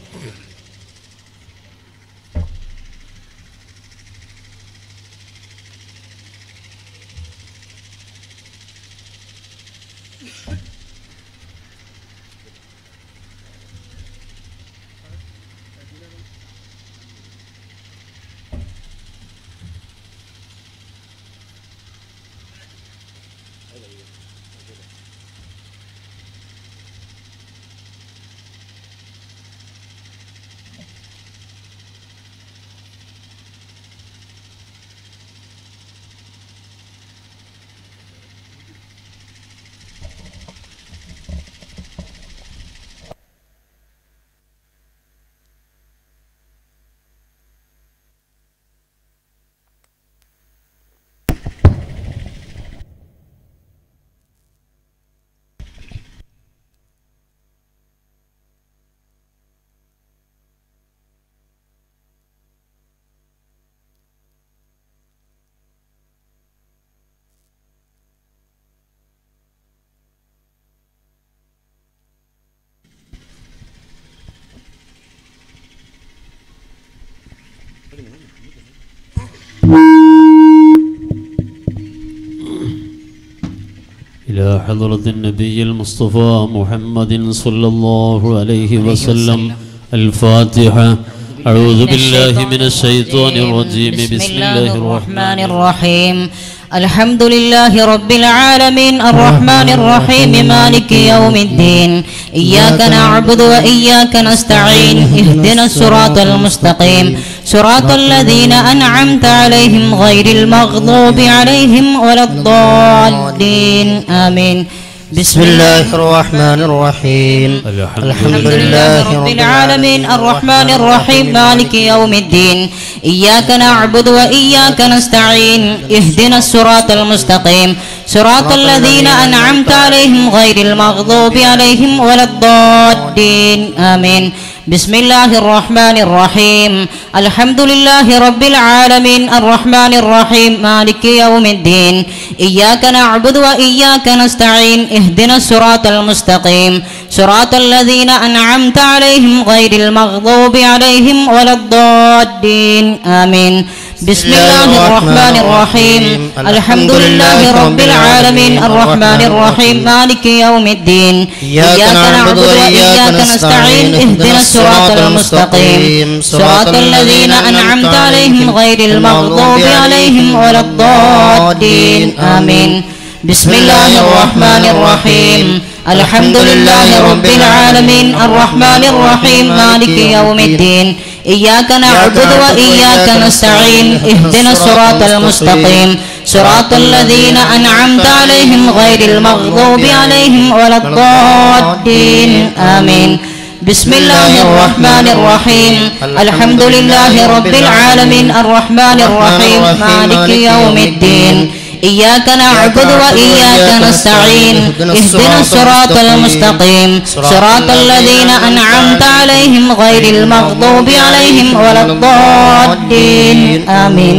إلى حضرة النبي المصطفى محمد صلى الله عليه وسلم. الفاتحة. أعوذ بالله من الشيطان الرجيم. بسم الله الرحمن الرحيم. الحمد لله رب العالمين الرحمن الرحيم مالك يوم الدين إياك نعبد وإياك نستعين اهدنا الصراط المستقيم صراط الذين أنعمت عليهم غير المغضوب عليهم ولا الضالين آمين. بسم الله الرحمن الرحيم. الحمد لله رب العالمين الرحمن الرحيم مالك يوم الدين إياك نعبد وإياك نستعين اهدنا الصراط المستقيم صراط الذين أنعمت عليهم غير المغضوب عليهم ولا الضالين آمين. بسم الله الرحمن الرحيم. الحمد لله رب العالمين الرحمن الرحيم مالك يوم الدين إياك نعبد وإياك نستعين اهدنا الصراط المستقيم صراط الذين أنعمت عليهم غير المغضوب عليهم ولا الضالين آمين. بسم الله الرحمن الرحيم. الحمد لله رب العالمين الرحمن الرحيم مالك يوم الدين إياك نعبد وإياك نستعين اهدنا الصراط المستقيم صراط الذين أنعمت عليهم غير المغضوب عليهم ولا الضالين آمين. بسم الله الرحمن الرحيم. الحمد لله رب العالمين الرحمن الرحيم مالك يوم الدين إياك نعبد وإياك نستعين اهدنا الصراط المستقيم صراط الذين أنعمت عليهم غير المغضوب عليهم ولا الضالين آمين. بسم الله الرحمن الرحيم. الحمد لله رب العالمين الرحمن الرحيم مالك يوم الدين إياك نعبد وإياك نستعين اهدنا الصراط المستقيم صراط الذين أنعمت عليهم غير المغضوب عليهم ولا الضالين آمين.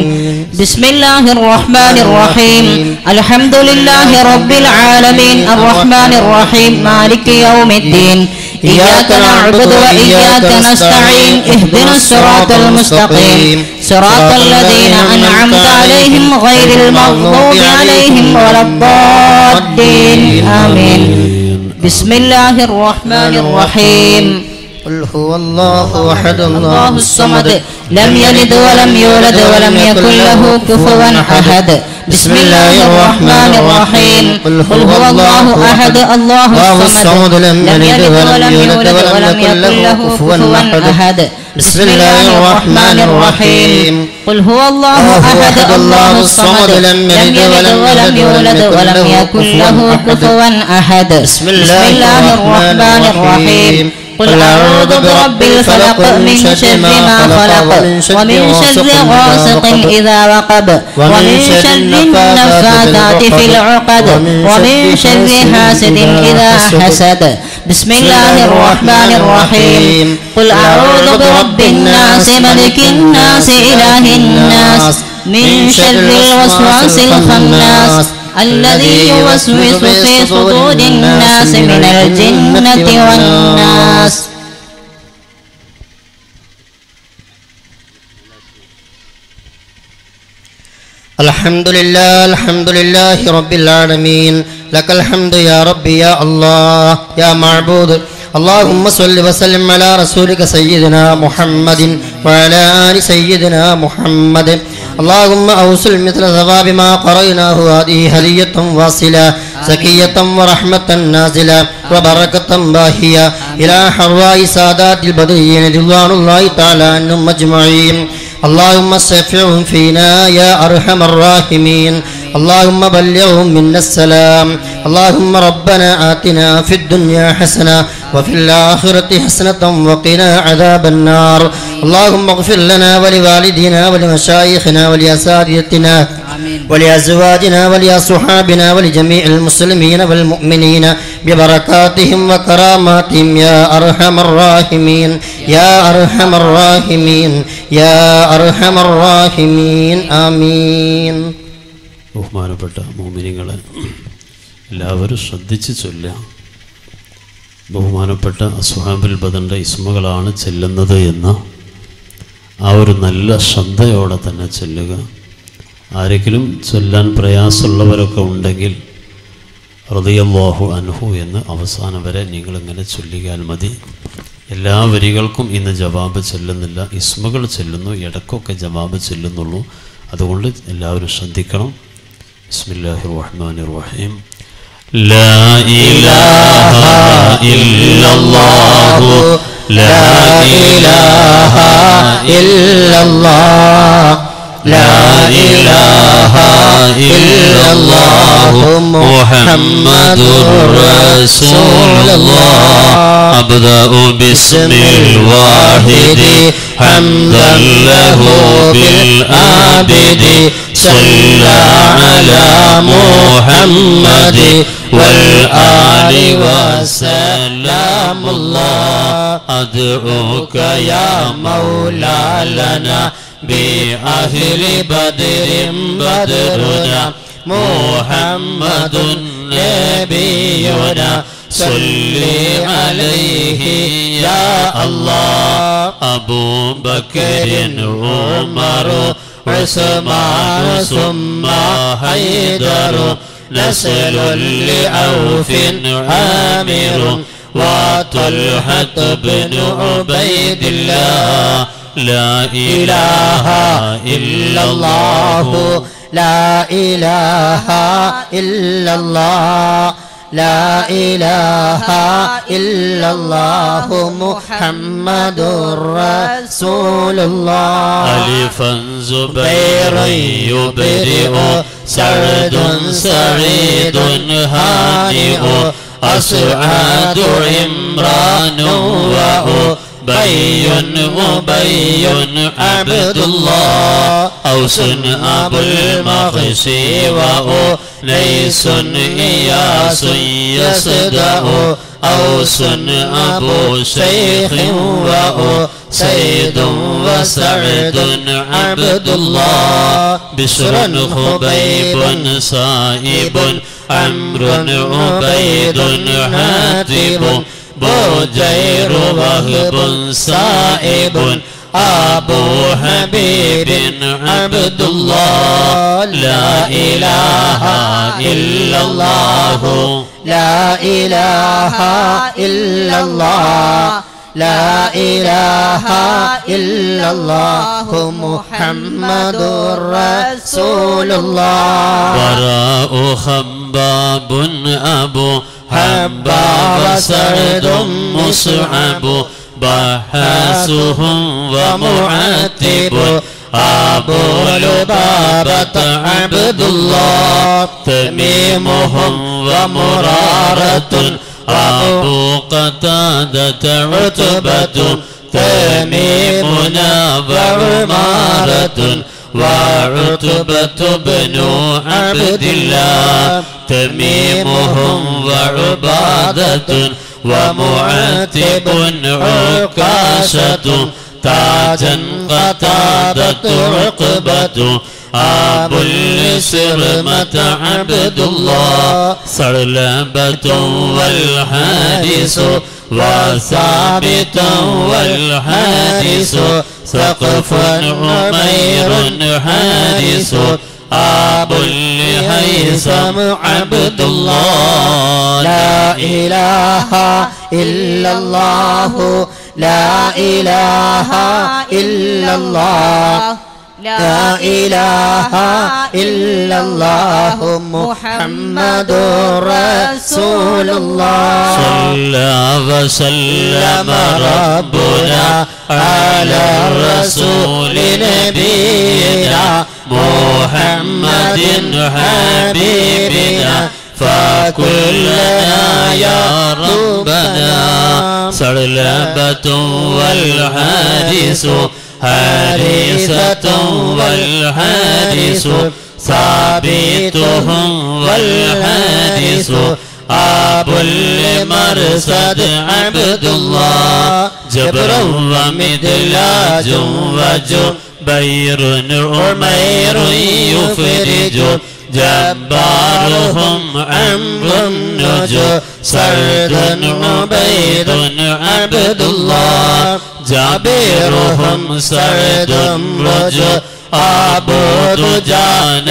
بسم الله الرحمن الرحيم. الحمد لله رب العالمين الرحمن الرحيم مالك يوم الدين إياك نعبد وإياك نستعين اهدنا الصراط المستقيم صراط الذين أنعمت عليهم غير المغضوب عليهم ولا الضالين آمين. بسم الله الرحمن الرحيم. قل هو الله أحد الله الصمد لم يلد ولم يولد ولم يكن له كفوا أحد. بسم الله الرحمن الرحيم. قل هو الله أحد الله الصمد لم يلد ولم يولد ولم يكن له كفوا أحد. بسم الله الرحمن الرحيم. قل هو الله أحد الله الصمد لم يلد ولم يولد ولم يكن له كفوا أحد. بسم الله الرحمن الرحيم. قل أعوذ برب الفلق من شر ما خلق ومن شر غاسق إذا وقب ومن شر النفاثات في العقد ومن شر حاسد إذا حسد. بسم الله الرحمن الرحيم. قل أعوذ برب الناس ملك الناس إله الناس من شر الوسواس الخناس الذي يوسوس في صدور الناس من الجنة والناس. الحمد لله رب العالمين لك الحمد يا ربي يا الله يا معبود. اللهم صل وسلم على رسولك سيدنا محمد وعلى آل سيدنا محمد. اللهم أوصل مثل ثواب ما قرأناه هذه هدية واصلة زكية ورحمة نازلة وبركة باهية إلى حرواء سادات البدريين رضوان الله تعالى عنهم أجمعين. اللهم شفعهم فينا يا أرحم الراحمين. اللهم بلغهم منا السلام. اللهم ربنا آتنا في الدنيا حسنة وفي الآخرة حسنة وقنا عذاب النار. اللهم اغفر لنا ولوالدينا ولمشايخنا ولأساتذتنا ولأزواجنا ولأصحابنا ولجميع المسلمين والمؤمنين ببركاتهم وكراماتهم يا أرحم الراحمين يا أرحم الراحمين يا أرحم الراحمين آمين. ബഹുമാനപ്പെട്ട മുഅ്മിനീങ്ങളെ, എല്ലാവരും ശ്രദ്ധിച്ച് ചൊല്ലുക. ബഹുമാനപ്പെട്ട അസ്ഹാബുൽ ബദറിൻ്റെ ഇസ്മുകളാണ് ചെല്ലുന്നത് എന്ന ആ ഒരു നല്ല ശ്രദ്ധയോടെ തന്നെ ചൊല്ലുക. ആരെങ്കിലും ചൊല്ലാൻ പ്രയാസമുള്ളവരൊക്കെ ഉണ്ടെങ്കിൽ റളിയല്ലാഹു അൻഹു എന്ന് അവസാനം വരെ നിങ്ങളിങ്ങനെ ചൊല്ലിയാൽ മതി. എല്ലാ വരികൾക്കും ഇന്ന് ജവാബ് ചെല്ലുന്നില്ല, ഇസ്മുകൾ ചെല്ലുന്നു, ഇടയ്ക്കൊക്കെ ജവാബ് ചെല്ലുന്നുള്ളൂ. അതുകൊണ്ട് എല്ലാവരും ശ്രദ്ധിക്കണം. ബിസ്മില്ലാഹിർ റഹ്മാനിർ റഹീം. ലാ ഇലാഹ ഇല്ലല്ലാഹു ലാ ഇലാഹ ഇല്ലല്ലാഹ് ലാ ഇലാഹ ഇല്ലല്ലാഹു മുഹമ്മദുർ റസൂലുള്ളാഹ്. അബ്ദഉ ബിസ്മിൽ വാഹിദി ഹംദൻ ലഹു ബിൽ ആബിദി സല്ലല്ലാ അലാ മുഹമ്മദി വൽ ആലി വസല്ലമുല്ലാഹ്. അദ്ഉക യാ മൗലാ ലനാ بأهل بدر بدرنا محمد نبينا صل عليه يا الله. أبو بكر عمر عثمان ثم حيدر نسل لعوف عامر وطلحة بن عبيد الله. لا إله إلا الله لا إله إلا الله لا إله إلا الله محمد رسول الله. ألفا زبير يبرئ سعد سعيد هانئ أسعد عمران بي أبي عبد الله. أوس أبو المغشي وأنيس إياس يصدأ. أوس أبو شيخ وأسيد وسعد عبد الله. بشر خبيب صائب عمرو عبيد حاتب. بجير وهب سائب أبو حبيب عبد الله. لا إله إلا الله لا إله إلا الله لا إله إلا الله محمد رسول الله. وراء خباب أبو حباب سعد مصعب بحاسهم ومعتب. أبو لبابة عبد الله تميمهم ومرارة. أبو قتادة عتبة تميمنا وعمارة. وعتبة بن عبد الله تميمهم وعبادة. ومعتب عكاشة تاجا قتادة عقبة. أبو السرمة عبد الله سرلبة والحادث. وثابت والحادث سقف عمير حادث. أبو الهيثم عبد الله. لا إله إلا الله لا إله إلا الله لا إله إلا الله محمد رسول الله. صلى وسلم ربنا على الرسول نبينا محمد حبيبنا فكلنا يا ربنا. سلبة والحادث حارثة والحادث ثابتهم والحادث. أبو المرصد عبد الله جبر ومدلاج وجبير عمير يفرج. جبارهم عمرو النجو سعد عبيد عبد الله. جابرهم سعد رجو. أبو دجان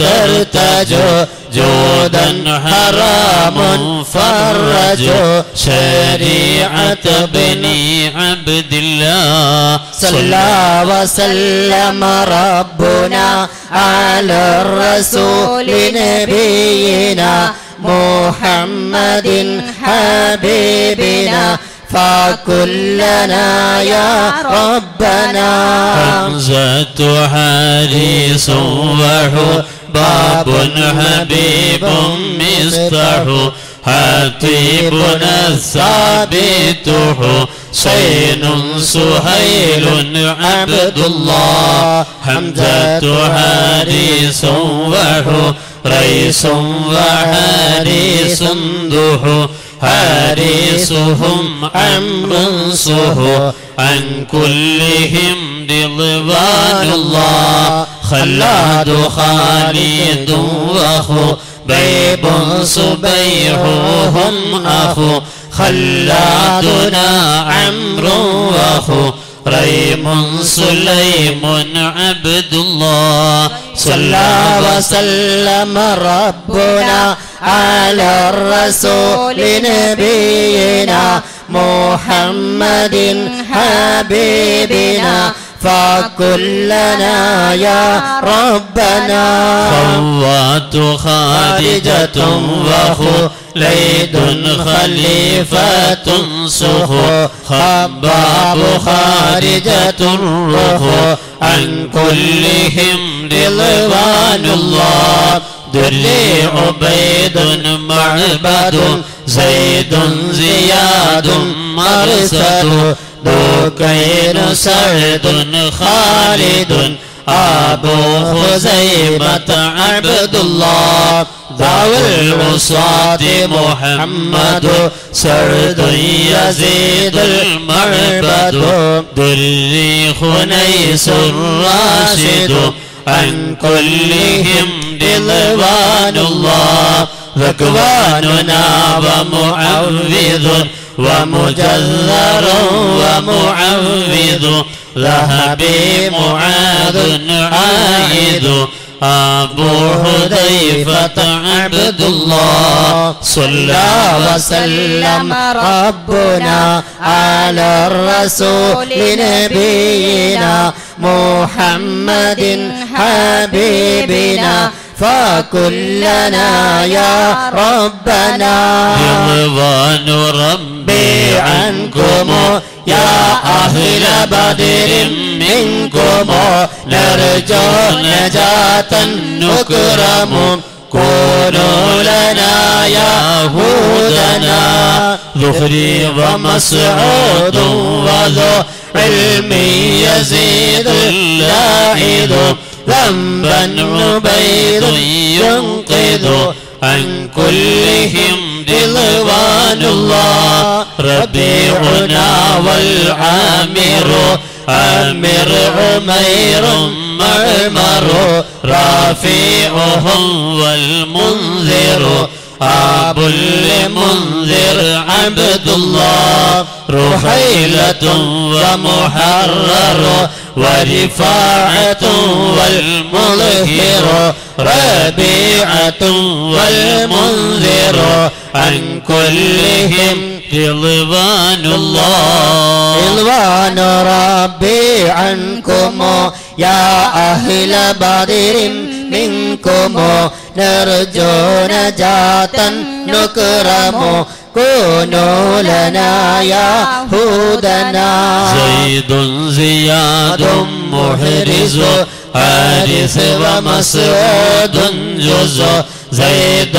ترتجو جودا حرام فرجوا شريعة بني عبد الله صلى وسلم ربنا على الرسول نبينا محمد حبيبنا فكلنا يا ربنا. حمزة حارس وحباب حبيب مصطح حتيبنا الثابت حسين سهيل عبد الله. حمزة حارس ريس وحارس ضح حارسهم عمرو صح عن كلهم رضوان الله. خلاد خالد واخو بيب صبيح هم اخو خلادنا عمرو واخو ريم سليم عبد الله. صلى وسلم ربنا على الرسول نبينا محمد حبيبنا فكلنا يا ربنا. خوات خارجة وخليد خليفة صخ خباب خارجة الروح عن كلهم رضوان الله. دري عبيد معبد زيد زياد مرسد دوكين سعد خالد أبو خزيمة عبد الله. ذوي الوصاة محمد سعد يزيد المعبد دري خنيس الراشد عن كلهم رضوان الله. ذكواننا ومعوذ ومجذر ومعوذ ذهبي معاذ عائد أبو حذيفة عبد الله. صلى وسلم ربنا على الرسول نبينا محمد حبيبنا فكلنا يا ربنا. رضوان ربي عنكم يا أهل بدر منكم نرجو نجاة نكرم كونوا لنا يهودنا. ذخري ومسعود وذو علم يزيد اللاعد ذنبا عبيد ينقذ عن كلهم رضوان الله. ربيعنا والعامر عامر عمير معمر رافعهم والمنذر أبو المنذر عبد الله. رحيلة ومحرر ورفاعة والمظهر ربيعة والمنذر عن كلهم رضوان الله. رضوان ربي عنكم يا أهل بدر منكم نرجو نجاة نكرم كونوا لنا يهودنا. زيد زياد محرز حارث ومسعود جزء زيد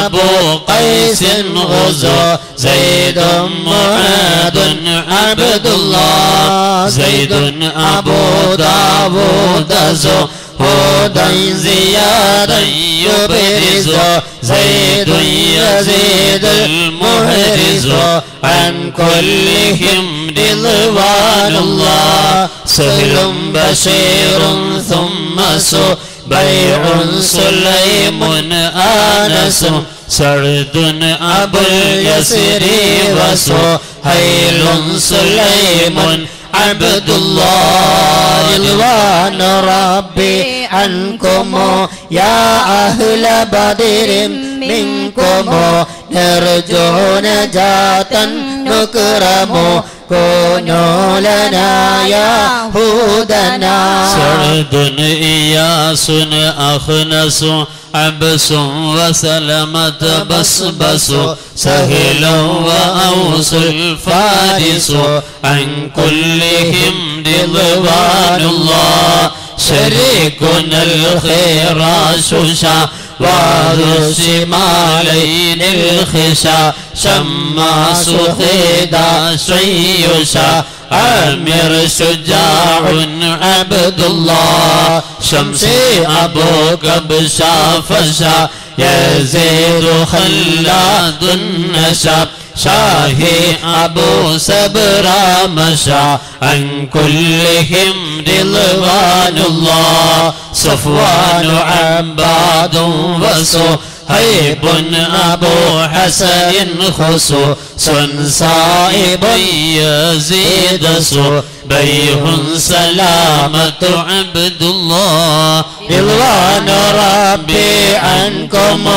أبو قيس غزو زيد معاذ عبد الله. زيد أبو داود زو هودا زيادا يبرز زيد يزيد المحرز عن كلهم رضوان الله. سهل بشير ثم بيع سليم آنس سرد أبو اليسر وسهيل سليم عبد الله. رضوان ربي عنكم يا أهل بدر منكم نرجو نجاة نكرم كونوا لنا يا هودنا سعد إياس أخنس عبس وسلمة بسبس سهل وأوس الفارس عن كلهم رضوان الله شريكنا الخراش وذو الشمالين الخشا شماس خيدا شيشا عامر شجاع عبد الله شمسي أبو كبشا فشا يزيد خلاد النشا شاهي أبو سبرا مشى عن كلهم رضوان الله صفوان عباد وصهيب أبو حسن خسو صائب يزيد بيه سلامة عبد الله رضوان ربي عنكم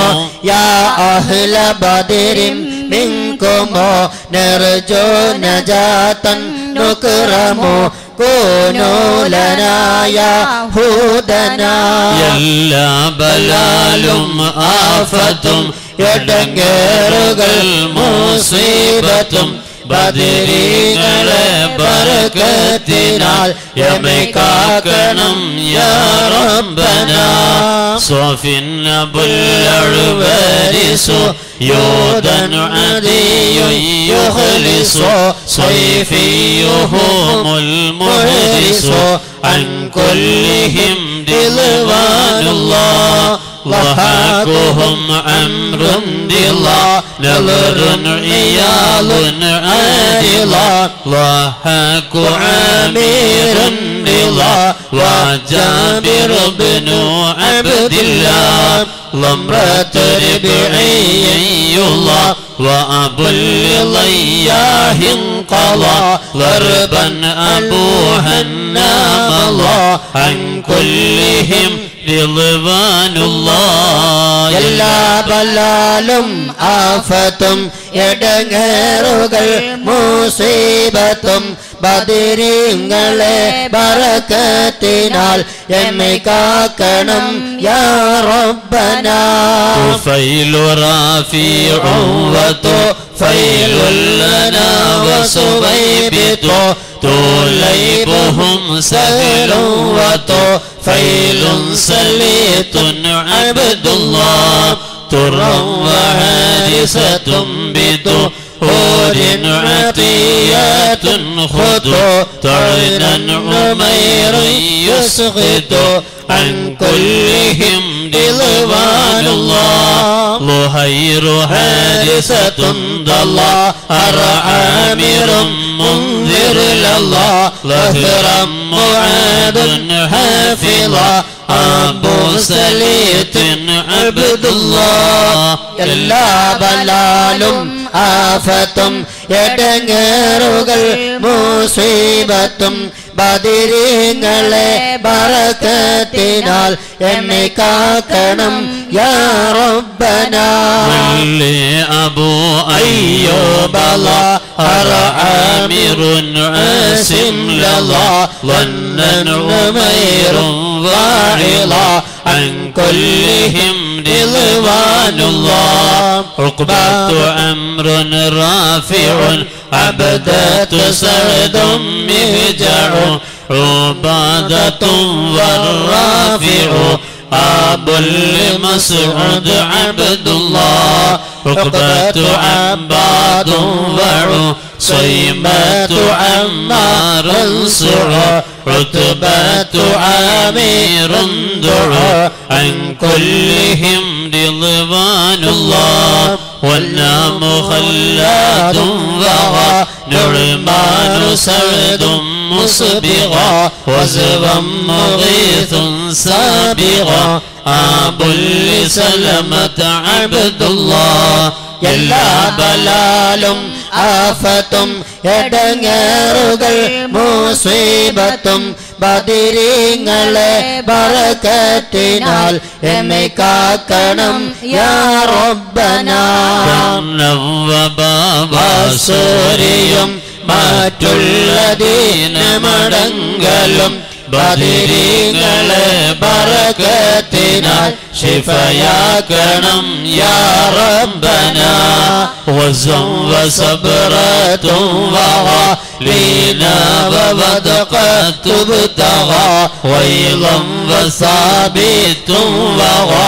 يا أهل بدر منكم نرجو نجاة نكرم كونوا لنا يا هودنا يلا بلال آفة يدنگرغل مصيبة ബദരീകളെ ബർക്കത്തിനാൽ യമൈക്കാക്കണം യാ റബ്ബന സോഫിൻ അബുൽ അഴ്വരിസു യോദൻ അദിയു യുഖ്ലിസു സൈഫിയുഹുമുൽ മുഹരിസു അൻ കുല്ലിഹിം റിദ്വാനുല്ലാഹ് ضحكهم أمر دلا نظر عيال عادلا ضحك عامر دلا وجابر بن عبد الله لمرة ربعي الله وأبو اللياه انقضى ضربا أبوها النام الله عن كلهم رضوان الله എല്ലാ ബലാലും ആഫത്തും എടങ്ങേറുകൾ മുസീബത്തും ബദരീങ്ങളെ ബറക്കത്തിനാൽ എന്നെ കാക്കണം യാ റബ്ബനാ طفيل رافع وطفيل لنا وصبيبت تليبهم سهل وطفيل سليط عبد الله ترى وحادثة بطهور عطيات خطو طعنا عمير يسقط عن كلهم رضوان الله لهير حادثة ضلا عامر منذر لله ظهرا معاد حافظا أبو سليط عبد الله എല്ലാ ബലാലും ആഫത്തും എടങ്ങേറുകൾ മുസീബത്തും ബദരീങ്ങളെ ബറക്കത്തിനാൽ എന്നെ കാക്കണം യാ റബ്ബനാ أبو أيوب الله عامر عاسم لله ظنا عمير واعظا عن كلهم رضوان الله عقبة أمر رافع عبدة سعد مهجع عبادة والرافع أبو المسعود عبد الله عقبة عباد وعصيمة عمار سعى عتبة عامر دعا عن كلهم رضوان الله والنام خلاد وغى نعمان سعد مصبغا وزبا مغيث سابغا أبو لسلمة عبد الله എല്ലാ ബലാലും ആഫത്തും എടങ്ങേറുകൾ മുസീബത്തും ബദരീങ്ങളെ ബറകത്തിനാൽ എന്നെ കാക്കണം യാ റബ്ബനാ സൂര്യയും മറ്റുള്ള ദീനമടങ്കലും ബദരീങ്ങളെ ബറകത്തിനാൽ ശിഫയാക്കണം യാ റബ്ബനാ വസം വസബ്റതും വഗലീനാ വവദഖതു ബതഗാ വൈളം വസാബിതും വഗാ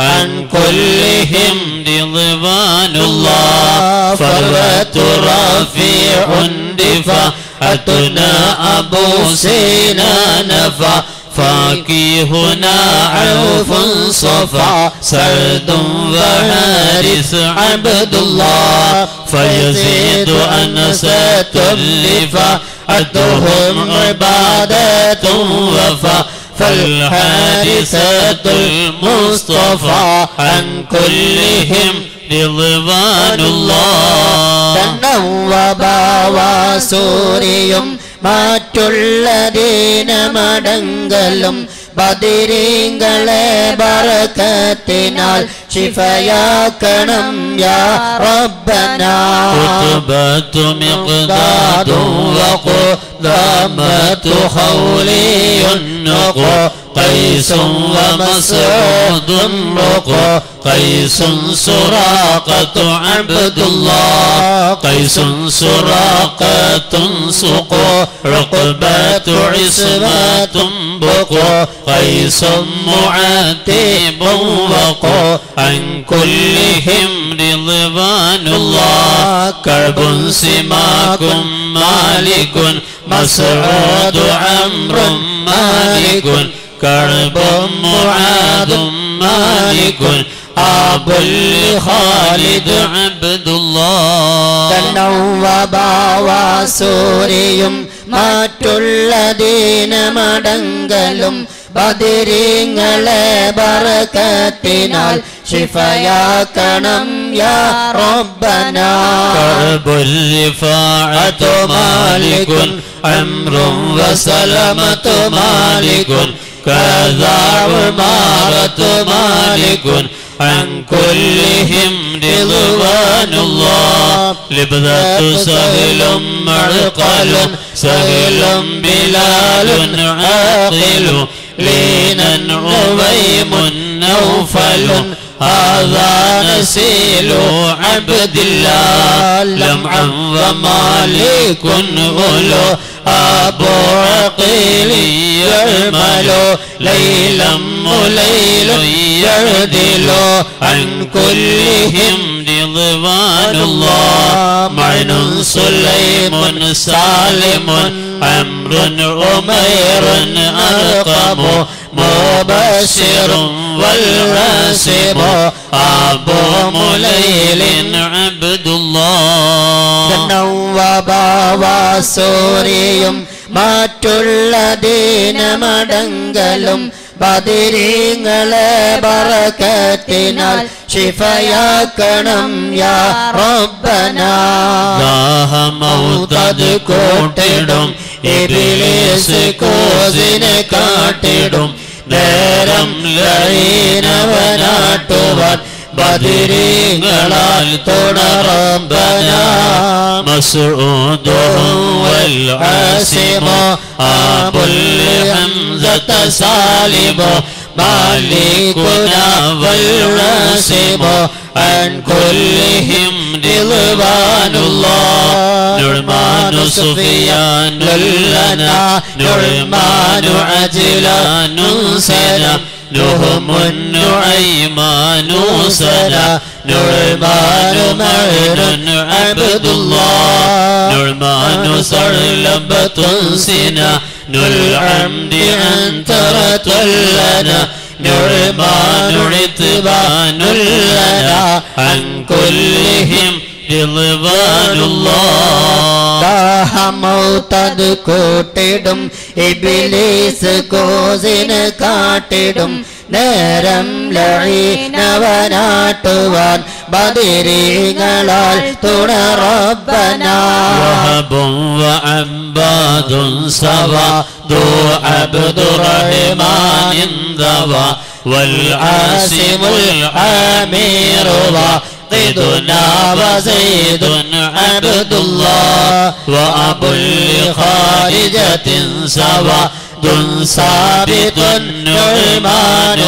അൻ കുല്ലിഹിം റിദ്വാനുല്ലാഹ് ഫവതുറഫിഉൻ دفعتنا أبو سينا نفع فاكهنا عوف صفا سعد وحارث عبد الله فيزيد أنسة لفعتهم عبادة وفا فالحارثة المصطفى عن كلهم സൂര്യയും മറ്റുള്ള ദീനമടങ്കലും ബദരീങ്ങളെ ബറകത്തിനാൽ ശിഫയാക്കണം യാ റബ്ബനാ ഉത്ബത്തു മിഖ്ദാദു വഖദാമത്തു ഖൗലിയുൻ قيس ومسعود رقى قيس سراقة عبد الله قيس سراقة سقى رقبة عصمة بقى قيس معتب وقى عن كلهم رضوان الله كعب سماك مالك مسعود عمرو مالك كعب معاذ مالك أبو الخالد عبد الله تنوب وسوريم മറ്റുള്ള ദീനമടങ്കലും ബദരീങ്ങളെ ബറകത്തിനാൽ ശിഫയാക്കണം യാ റബ്ബനാ കർബുൽ റിഫാഅതു മാലികുൻ അംറു വസലമതു മാലികുൻ കദാ ഉമാറതു മാലികുൻ عن كلهم رضوان الله لبذة سهل معقل سهل بلال عاقل لينا عظيم نوفل هذا نسيل عبد الله لمعا ومالك غلو أبو عقيل يعمل ليلا وليل يعدل عن كلهم رضوان الله معن سليم سالم عمرو عمير أرقم مبشر والراسب أبو مليل عبد الله تنوب وسوريم മറ്റുള്ള ദീനമടങ്കലും ബദരീങ്ങളെ ബറകത്തിനാൽ ശിഫയാക്കണം യാ റബ്ബനാ ദാഹമൗതദ് കോട്ടിടും ഇബ്ലീസ് കോസിനെ കാട്ടിടും നേരം ലഈനവനാട്ടുവാൻ ബദരീങ്ങളാൽ തുടറബ്ബനാ مسعود والعاصم أبو الحمزة سالم مالكنا والراسم عن كلهم رضوان الله نعمان سفيان لنا نعمان عجلان سنا نهم النعيمان سنا نعمان معن عبد الله نعمان سرلبة سنا نلعمد عنترة لنا نعمان عتبان لنا عن كلهم رضوان الله ദാഹമൗതദ് കൂട്ടിടും ഇബ്ലീസ് കോസിനെ കാട്ടിടും നേരം ലഈനവനാട്ടുവാൻ ബദരീങ്ങളാൽ തുണ റബ്ബനാ وهب وعباد سواد عبد الرحمن ذوى والعاصم العامر قدنا وزيد عبد الله وأبو لخارجة سواد ثابت نعمان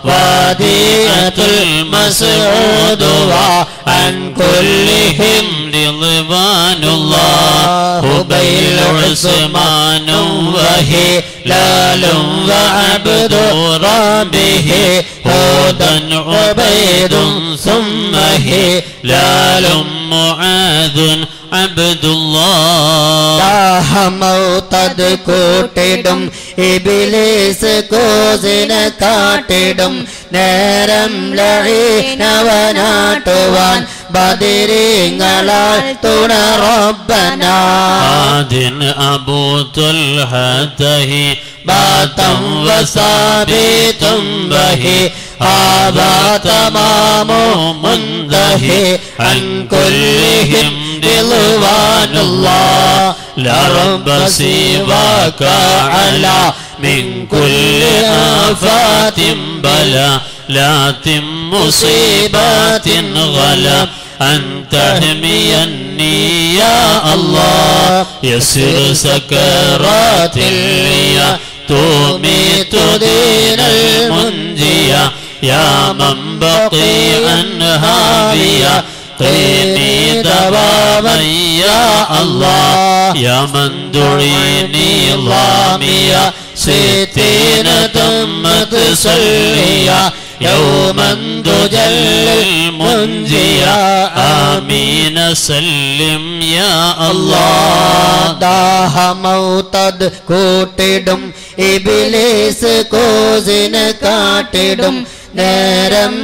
وديعة المسعود وعن كلهم رضوان الله بيل عثمان وهلال وعبد ربه هودا عبيد ثم هلال معاذ عبد الله മൗതദ് കൂട്ടിടും ഇബ്ലീസ് കോസിന കാട്ടിടും നേരം ലഈനവനാട്ടുവാൻ ബദരീങ്ങളാൽ തുണ റബ്ബനാ ആദിൻ അബൂ തുൽഹതഹി ബാതം വസാബിതും ബഹി ഹാദാ തമാമു മുൻതഹി അൻ കുല്ലിഹിം رضوان الله لا رب سواك على من كل آفات بلاءات مصيبات غلب أن تحميني يا الله يسر سكرات الليا تميت دين المنجيا يا من بقي عنها بيا قيني دواما يا الله يا من دعيني ظاميا ستين تمت صليا يوما تجلي المنجيا آمين سلم يا الله ദാഹ മൗതദ് കൂട്ടിടും ഇബ്ലീസ് കോസിന കാട്ടിടും നേരം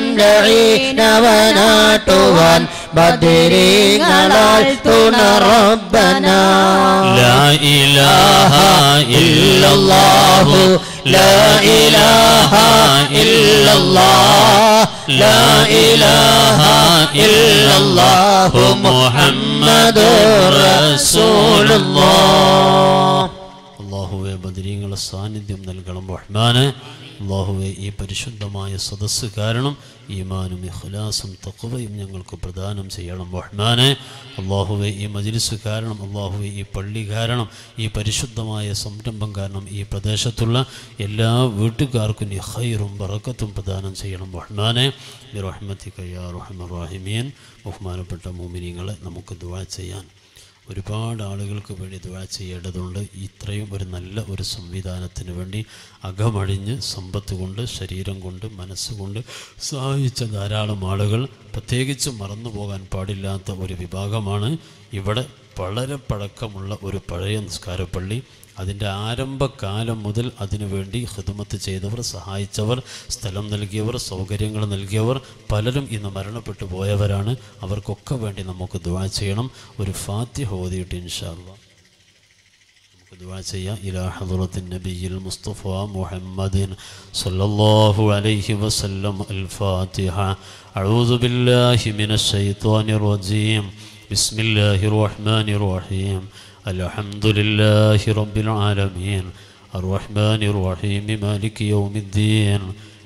ലഈനവനാട്ടുവാൻ ബദരീങ്ങളാൽ തുണ റബ്ബനാ لا إله إلا الله لا إله إلا الله لا إله إلا الله محمد رسول الله അല്ലാഹുവേ ബദരീങ്ങളെ സാന്നിധ്യം നൽകണം റഹ്മാനെ അല്ലാഹുവേ ഈ പരിശുദ്ധമായ സദസ്സ് കാരണം ഈമാനും ഇഖ്ലാസും തഖ്വയും ഞങ്ങൾക്ക് പ്രദാനം ചെയ്യണം റഹ്മാനെ അല്ലാഹുവേ ഈ മജ്ലിസ് കാരണം അല്ലാഹുവേ ഈ പള്ളി കാരണം ഈ പരിശുദ്ധമായ സംരംഭം കാരണം ഈ പ്രദേശത്തുള്ള എല്ലാ വീട്ടുകാർക്കും നീ ഖൈറും ബറക്കത്തും പ്രദാനം ചെയ്യണം റഹ്മാനെ ബിറഹ്മതിക യാ അർഹമർ റഹീമീൻ ബഹുമാനപ്പെട്ട മുഅ്മിനീങ്ങളെ നമുക്ക് ദുആ ചെയ്യാൻ ഒരുപാട് ആളുകൾക്ക് വേണ്ടി ദുആ ചെയ്യേണ്ടതുണ്ട് ഇത്രയും ഒരു നല്ല ഒരു സംവിധാനത്തിന് വേണ്ടി അകമഴിഞ്ഞ് സമ്പത്ത് കൊണ്ട് ശരീരം കൊണ്ട് മനസ്സുകൊണ്ട് സഹായിച്ച ധാരാളം ആളുകൾ പ്രത്യേകിച്ച് മറന്നു പോകാൻ പാടില്ലാത്ത ഒരു വിഭാഗമാണ് ഇവിടെ വളരെ പഴക്കമുള്ള ഒരു പഴയ നിസ്കാരപ്പള്ളി അതിൻ്റെ ആരംഭകാലം മുതൽ അതിനുവേണ്ടി ഖിദ്മത്ത് ചെയ്തവർ സഹായിച്ചവർ സ്ഥലം നൽകിയവർ സൗകര്യങ്ങൾ നൽകിയവർ പലരും ഇന്ന് മരണപ്പെട്ടു പോയവരാണ് അവർക്കൊക്കെ വേണ്ടി നമുക്ക് ദുആ ചെയ്യണം ഒരു ഫാത്തിഹ ഓതിയിട്ട് ഇൻഷാ അല്ലാഹ് നമുക്ക് ദുആ ചെയ്യാം ഇലാ ഹദ്റത്തിൻ നബിയിൽ മുസ്തഫ മുഹമ്മദിൻ സല്ലല്ലാഹു അലൈഹി വസല്ലം അൽ ഫാത്തിഹ അഊദു ബില്ലാഹി മിനശ് ശൈത്വാനിർ റജീം ബിസ്മില്ലാഹിർ റഹ്മാനിർ റഹീം الحمد لله رب العالمين الرحمن الرحيم مالك يوم الدين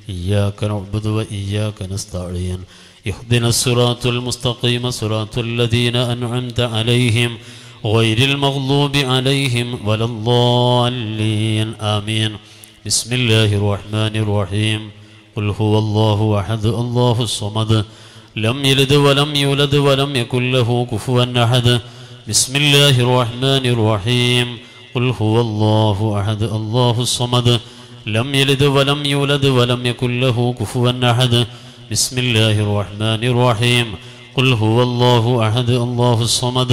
إياك نعبد وإياك نستعين اهدنا الصراط المستقيم صراط الذين أنعمت عليهم غير المغضوب عليهم ولا الضالين آمين بسم الله الرحمن الرحيم قل هو الله أحد الله الصمد لم يلد ولم يولد ولم يكن له كفوا أحد بسم الله الرحمن الرحيم قل هو الله أحد الله الصمد لم يلد ولم يولد ولم يكن له كفوا أحد بسم الله الرحمن الرحيم قل هو الله أحد الله الصمد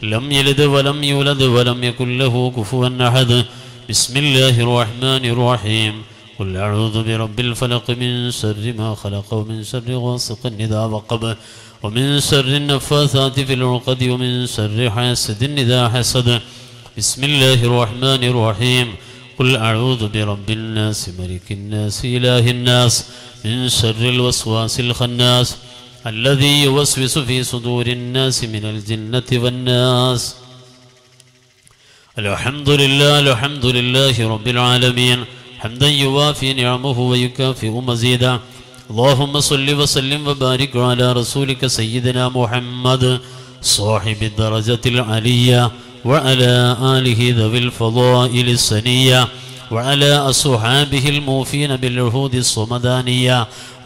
لم يلد ولم يولد ولم يكن له كفوا أحد بسم الله الرحمن الرحيم قل أعوذ برب الفلق من شر ما خلق ومن شر غاسق إذا وقب ومن شر النفاثات في العقد ومن شر حاسد إذا حسد بسم الله الرحمن الرحيم قل أعوذ برب الناس ملك الناس إله الناس من شر الوسواس الخناس الذي يوسوس في صدور الناس من الجنة والناس. الحمد لله رب العالمين حمدا يوافي نعمه ويكافئ مزيدا. اللهم صل وسلم وبارك على رسولك سيدنا محمد صاحب الدرجة العلية وعلى آله ذوي الفضائل السنية وعلى أصحابه الموفين بالعهود الصمدانية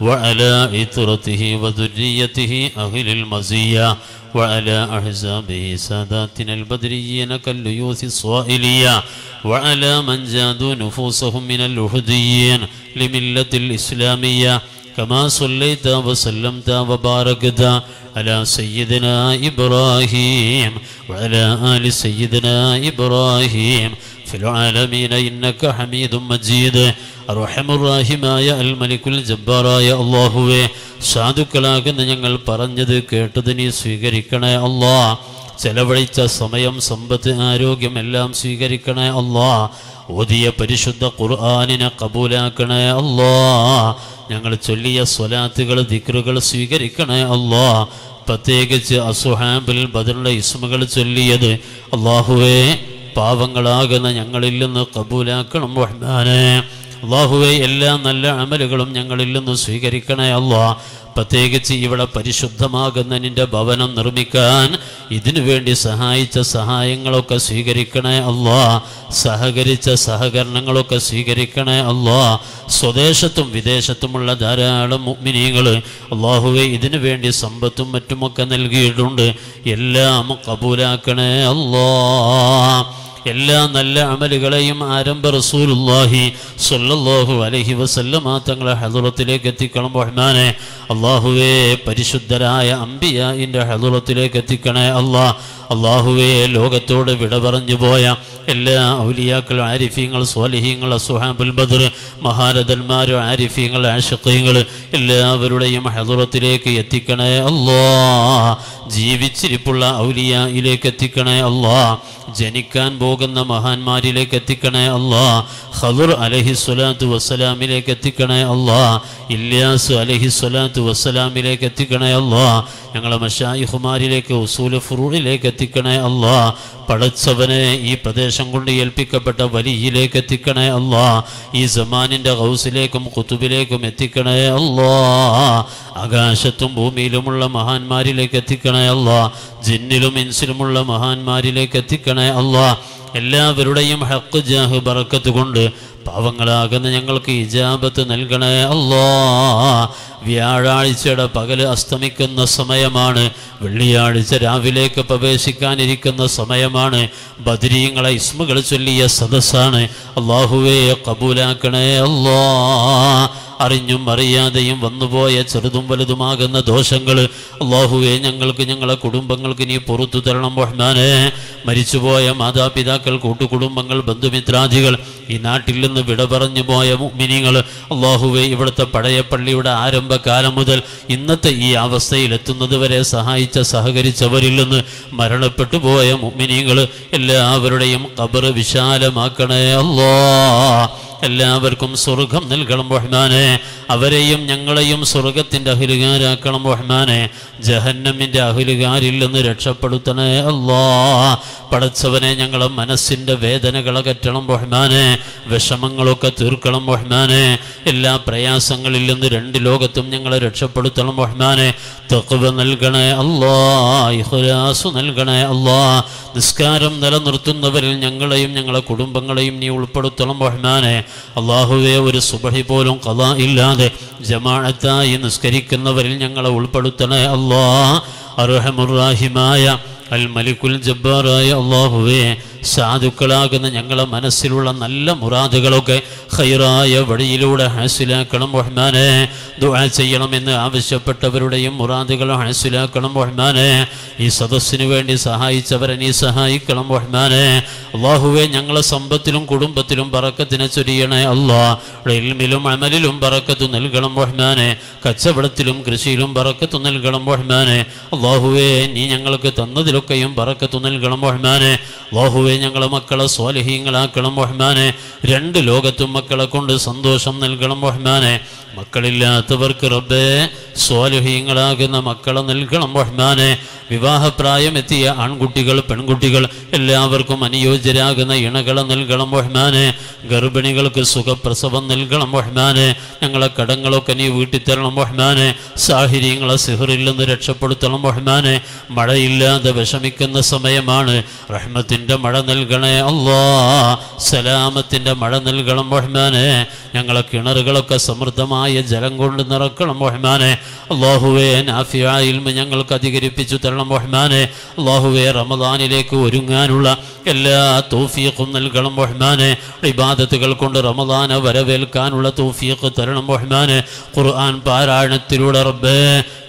وعلى إطرته وذريته أهل المزية وعلى أحزابه ساداتنا البدريين كالليوث الصائلية وعلى من جادوا نفوسهم من الوحديين لملة الإسلامية كما صليت وسلمت وباركت على سيدنا إبراهيم وعلى آل سيدنا إبراهيم في العالمين إنك حميد مجيد. അർഹമ റഹീമായ അൽ മലിക്കുൽ ജബ്ബാറായ അല്ലാഹുവേ, സാധുക്കളാകുന്ന ഞങ്ങൾ പറഞ്ഞത് കേട്ടത് നീ സ്വീകരിക്കണേ അല്ലാ. ചെലവഴിച്ച സമയം, സമ്പത്ത്, ആരോഗ്യം എല്ലാം സ്വീകരിക്കണേ അല്ലാ. ഓതിയ പരിശുദ്ധ ഖുർആനിനെ കബൂലാക്കണേ അല്ലാ. ഞങ്ങൾ ചൊല്ലിയ സ്വലാത്തുകൾ, ദിക്റുകൾ സ്വീകരിക്കണേ അല്ലാ. പ്രത്യേകിച്ച് അസ്ഹാബുൽ ബദറിന്റെ ഇസ്മുകൾ ചൊല്ലിയത് അല്ലാഹുവേ പാവങ്ങളാകുന്ന ഞങ്ങളിൽ നിന്ന് കബൂലാക്കണം റഹ്മാനേ. അല്ലാഹുവേ എല്ലാ നല്ല അമലുകളും ഞങ്ങളിൽ നിന്ന് സ്വീകരിക്കണേ അല്ലാ. പ്രത്യേകിച്ച് ഇവിടെ പരിശുദ്ധമാകുന്ന നിന്റെ ഭവനം നിർമ്മിക്കാൻ ഇതിനു വേണ്ടി സഹായിച്ച സഹായങ്ങളൊക്കെ സ്വീകരിക്കണേ അല്ലാ. സഹകരിച്ച സഹകരണങ്ങളൊക്കെ സ്വീകരിക്കണേ അല്ലാ. സ്വദേശത്തും വിദേശത്തുമുള്ള ധാരാളം മുഅ്മിനീങ്ങൾ അല്ലാഹുവേ ഇതിനു വേണ്ടി സമ്പത്തും മറ്റുമൊക്കെ നൽകിയിട്ടുണ്ട്. എല്ലാം കബൂലാക്കണേ അല്ലാ. എല്ലാ നല്ല അമലുകളെയും ആരംഭ റസൂലുള്ളാഹി സ്വല്ലല്ലാഹു അലൈഹി വസല്ലമ തങ്ങളെ ഹദ്റത്തിലേക്ക് എത്തിക്കണം റഹ്മാനെ. അല്ലാഹുവേ പരിശുദ്ധരായ അംബിയാഇന്റെ ഹദ്റത്തിലേക്ക് എത്തിക്കണേ അല്ലാ. അല്ലാഹുവേ ലോകത്തോട് വിട പറഞ്ഞു പോയ എല്ലാ ഔലിയാക്കൾ, ആരിഫീങ്ങൾ, സ്വാലിഹീങ്ങൾ, അസ്ഹാബുൽ ബദർ, മഹാരഥന്മാർ, ആരിഫീങ്ങൾ, ആശിഖീങ്ങൾ എല്ലാവരുടെയും ഹദ്റത്തിലേക്ക് എത്തിക്കണേ അല്ലാ. ജീവിച്ചിരിപ്പുള്ള ഔലിയായിലേക്ക് എത്തിക്കണേ അല്ലാ. ജനിക്കാൻ പോകുന്ന മഹാന്മാരിലേക്ക് എത്തിക്കണേ അല്ലാ. ഖദർ അലൈഹിസ്സലാത്തു വസ്സലാമിലേക്ക് എത്തിക്കണേ അല്ലാ. ഇല്യാസ് അലൈഹിസ്സലാത്തു വസ്സലാമിലേക്ക് എത്തിക്കണേ അല്ലാ. ഞങ്ങളെ മശായിഖുമാരിലേക്ക്, ഉസൂൽ ഫുറൂഇലേക്ക് എത്തിക്കണേ അല്ലാ. പടച്ചവനെ ഈ പ്രദേശം കൊണ്ട് ഏൽപ്പിക്കപ്പെട്ട വലിയിലേക്ക് എത്തിക്കണേ അല്ലാ. ഈ സമാനിൻ്റെ ഗൗസിലേക്കും ഖുതുബിലേക്കും എത്തിക്കണേ അല്ലാ. ആകാശത്തും ഭൂമിയിലുമുള്ള മഹാന്മാരിലേക്ക് എത്തിക്കണേ അല്ലാ. ജിന്നിലും ഇൻസിലുമുള്ള മഹാന്മാരിലേക്ക് എത്തിക്കണേ അല്ലാ. എല്ലാവരുടെയും ഹഖ് ജാഹ് ബറക്കത്ത് കൊണ്ട് പാവങ്ങളാകുന്ന ഞങ്ങൾക്ക് ഇജാബത്ത് നൽകണേ അല്ലാ. വ്യാഴാഴ്ചയുടെ പകല് അസ്തമിക്കുന്ന സമയമാണ്. വെള്ളിയാഴ്ച രാവിലേക്ക് പ്രവേശിക്കാനിരിക്കുന്ന സമയമാണ്. ബദരീങ്ങളെ ഇസ്മുകൾ ചൊല്ലിയ സദസ്സാണ്. അല്ലാഹുവേ കബൂലാക്കണേ അല്ലാ. അറിഞ്ഞും അറിയാതെയും വന്നുപോയ ചെറുതും വലുതുമാകുന്ന ദോഷങ്ങൾ അല്ലാഹുവേ ഞങ്ങൾക്ക്, ഞങ്ങളെ കുടുംബങ്ങൾക്ക് നീ പുറത്തു തരണം റഹ്മാനേ. മരിച്ചുപോയ മാതാപിതാക്കൾ, കൂട്ടുകുടുംബങ്ങൾ, ബന്ധുമിത്രാദികൾ, ഈ നാട്ടിൽ നിന്ന് വിട പറഞ്ഞു പോയ മുഅ്മിനീങ്ങൾ അല്ലാഹുവേ ഇവിടുത്തെ പഴയ പള്ളിയുടെ ആരംഭകാലം മുതൽ ഇന്നത്തെ ഈ അവസ്ഥയിലെത്തുന്നത് വരെ സഹായിച്ച സഹകരിച്ചവരിൽ നിന്ന് മരണപ്പെട്ടു പോയ മുഅ്മിനീങ്ങൾ എല്ലാവരുടെയും ഖബർ വിശാലമാക്കണേ അല്ലാ. എല്ലാവർക്കും സ്വർഗം നൽകണം റഹ്മാനെ. അവരെയും ഞങ്ങളെയും സ്വർഗത്തിൻ്റെ അഹ്ലുകാരാക്കണം റഹ്മാനെ. ജഹന്നമിൻ്റെ അഹ്ലുകാരിൽ നിന്ന് രക്ഷപ്പെടുത്തണേ അല്ലാ. പടച്ചവനെ ഞങ്ങളെ മനസ്സിൻ്റെ വേദനകൾ അകറ്റണം റഹ്മാനെ. വിഷമങ്ങളൊക്കെ തീർക്കണം റഹ്മാനെ. എല്ലാ പ്രയാസങ്ങളിൽ നിന്ന് രണ്ട് ലോകത്തും ഞങ്ങളെ രക്ഷപ്പെടുത്തണം റഹ്മാനെ. തഖ്വ നൽകണേ അല്ലാ. ഇഖ്ലാസ് നൽകണേ അല്ലാ. നിസ്കാരം നിലനിർത്തുന്നവരിൽ ഞങ്ങളെയും ഞങ്ങളെ കുടുംബങ്ങളെയും നീ ഉൾപ്പെടുത്തണം റഹ്മാനെ. അല്ലാഹുവേ ഒരു സുബഹി പോലും ഖളാ ഇല്ലാതെ ജമാഅത്തായി നിസ്കരിക്കുന്നവരിൽ ഞങ്ങളെ ഉൾപ്പെടുത്തണേ അല്ലാ. അർഹമുർ റഹീമായ അൽ മലിക്കുൽ ജബ്ബാറായ അല്ലാഹുവേ സാധുക്കളാകുന്ന ഞങ്ങളെ മനസ്സിലുള്ള നല്ല മുറാദുകളൊക്കെ ഖൈറായ വഴിയിലൂടെ ഹാസിലാക്കണം റഹ്മാനെ. ദുആ ചെയ്യണമെന്ന് ആവശ്യപ്പെട്ടവരുടെയും മുറാദുകൾ ഹാസിലാക്കണം റഹ്മാനെ. ഈ സദസ്സിനു വേണ്ടി സഹായിച്ചവരെ നീ സഹായിക്കണം റഹ്മാനെ. അല്ലാഹുവേ ഞങ്ങളെ സമ്പത്തിലും കുടുംബത്തിലും ബറക്കത്തിനെ ചൊരിയണേ അല്ലാ. ഇൽമിലും അമലിലും ബറക്കത്ത് നൽകണം റഹ്മാനെ. കച്ചവടത്തിലും കൃഷിയിലും ബറക്കത്ത് നൽകണം റഹ്മാനെ. അല്ലാഹുവേ നീ ഞങ്ങൾക്ക് തന്നതിലൊക്കെയും ബറക്കത്ത് നൽകണം റഹ്മാനെ. അല്ലാഹുവേ ഞങ്ങളെ മക്കളെ സ്വാലിഹീങ്ങളാക്കണം റഹ്മാനെ. രണ്ട് ലോകത്തും മക്കളെ കൊണ്ട് സന്തോഷം നൽകണം റഹ്മാനെ. മക്കളില്ലാത്തവർക്ക് റബ്ബേ സ്വാലിഹീങ്ങളാകുന്ന മക്കളെ നൽകണം റഹ്മാനെ. വിവാഹപ്രായമെത്തിയ ആൺകുട്ടികൾ പെൺകുട്ടികൾ എല്ലാവർക്കും അനുയോജ്യരാകുന്ന ഇണകളെ നൽകണം റഹ്മാനെ. ഗർഭിണികൾക്ക് സുഖപ്രസവം നൽകണം റഹ്മാനെ. ഞങ്ങളെ കടങ്ങളൊക്കെ നീ വീട്ടിത്തരണം റഹ്മാനെ. സാഹിര്യങ്ങളെ സിഹറിൽ നിന്ന് രക്ഷപ്പെടുത്തണം റഹ്മാനെ. മഴയില്ലാതെ വിഷമിക്കുന്ന സമയമാണ്, റഹ്മത്തിൻ്റെ മഴ നൽകണേ അല്ലാ. സലാമത്തിൻ്റെ മഴ നൽകണം റഹ്മാനെ. ഞങ്ങളെ കിണറുകളൊക്കെ സമൃദ്ധമായ ജലം കൊണ്ട് നിറക്കണം റഹ്മാനെ. അല്ലാഹുവേ നാഫിയായ ഇൽമ ഞങ്ങൾക്ക് അധികരിപ്പിച്ചു തരണം റഹ്മാനെ. അല്ലാഹുവേ റമദാനിലേക്ക് ഒരുങ്ങാനുള്ള എല്ലാ തൗഫീഖും നൽകണം റഹ്മാനെ. ഇബാദത്തുകൾ കൊണ്ട് റമദാനെ വരവേൽക്കാനുള്ള തൗഫീഖ് തരണം റഹ്മാനെ. ഖുർആൻ പാരായണത്തിലൂടെ റബ്ബേ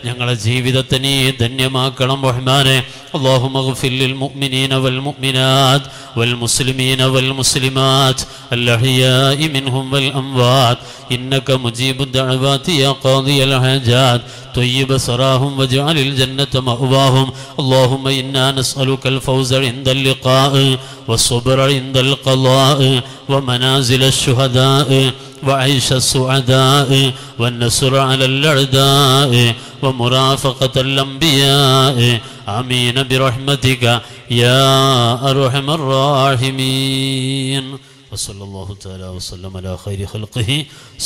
ഞങ്ങളെ ജീവിതത്തെ നീ ധന്യമാക്കണം റഹ്മാനെ. اللهم اغفر للمؤمنين والمؤمنات والمسلمين والمسلمات الأحياء منهم والأموات إنك مجيب الدعوات يا قاضي الحاجات طيب سراهم واجعل الجنة مأواهم. اللهم إنا نسألك الفوز عند اللقاء والصبر عند القضاء ومنازل الشهداء وعيش السعداء والنصر على الأعداء ومرافقة الأنبياء. آمين برحمتك يا أرحم الراحمين. وصلى الله تعالى وسلم على خير خلقه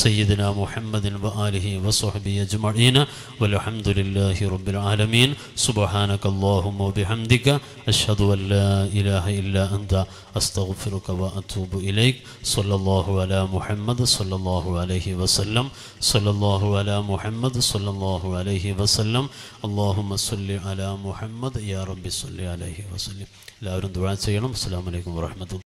سيدنا محمد وآله وصحبه أجمعين والحمد لله رب العالمين. سبحانك اللهم وبحمدك أشهد أن لا إله إلا أنت أستغفرك وأتوب إليك. صلى الله على محمد صلى الله عليه وسلم. صلى الله على محمد صلى الله عليه وسلم. اللهم صل على محمد يا رب صل عليه وسلم. എല്ലാവരും ദുആ ചെയ്യണം. അസ്സലാമു അലൈക്കും വറഹ്മത്തുള്ളാഹി.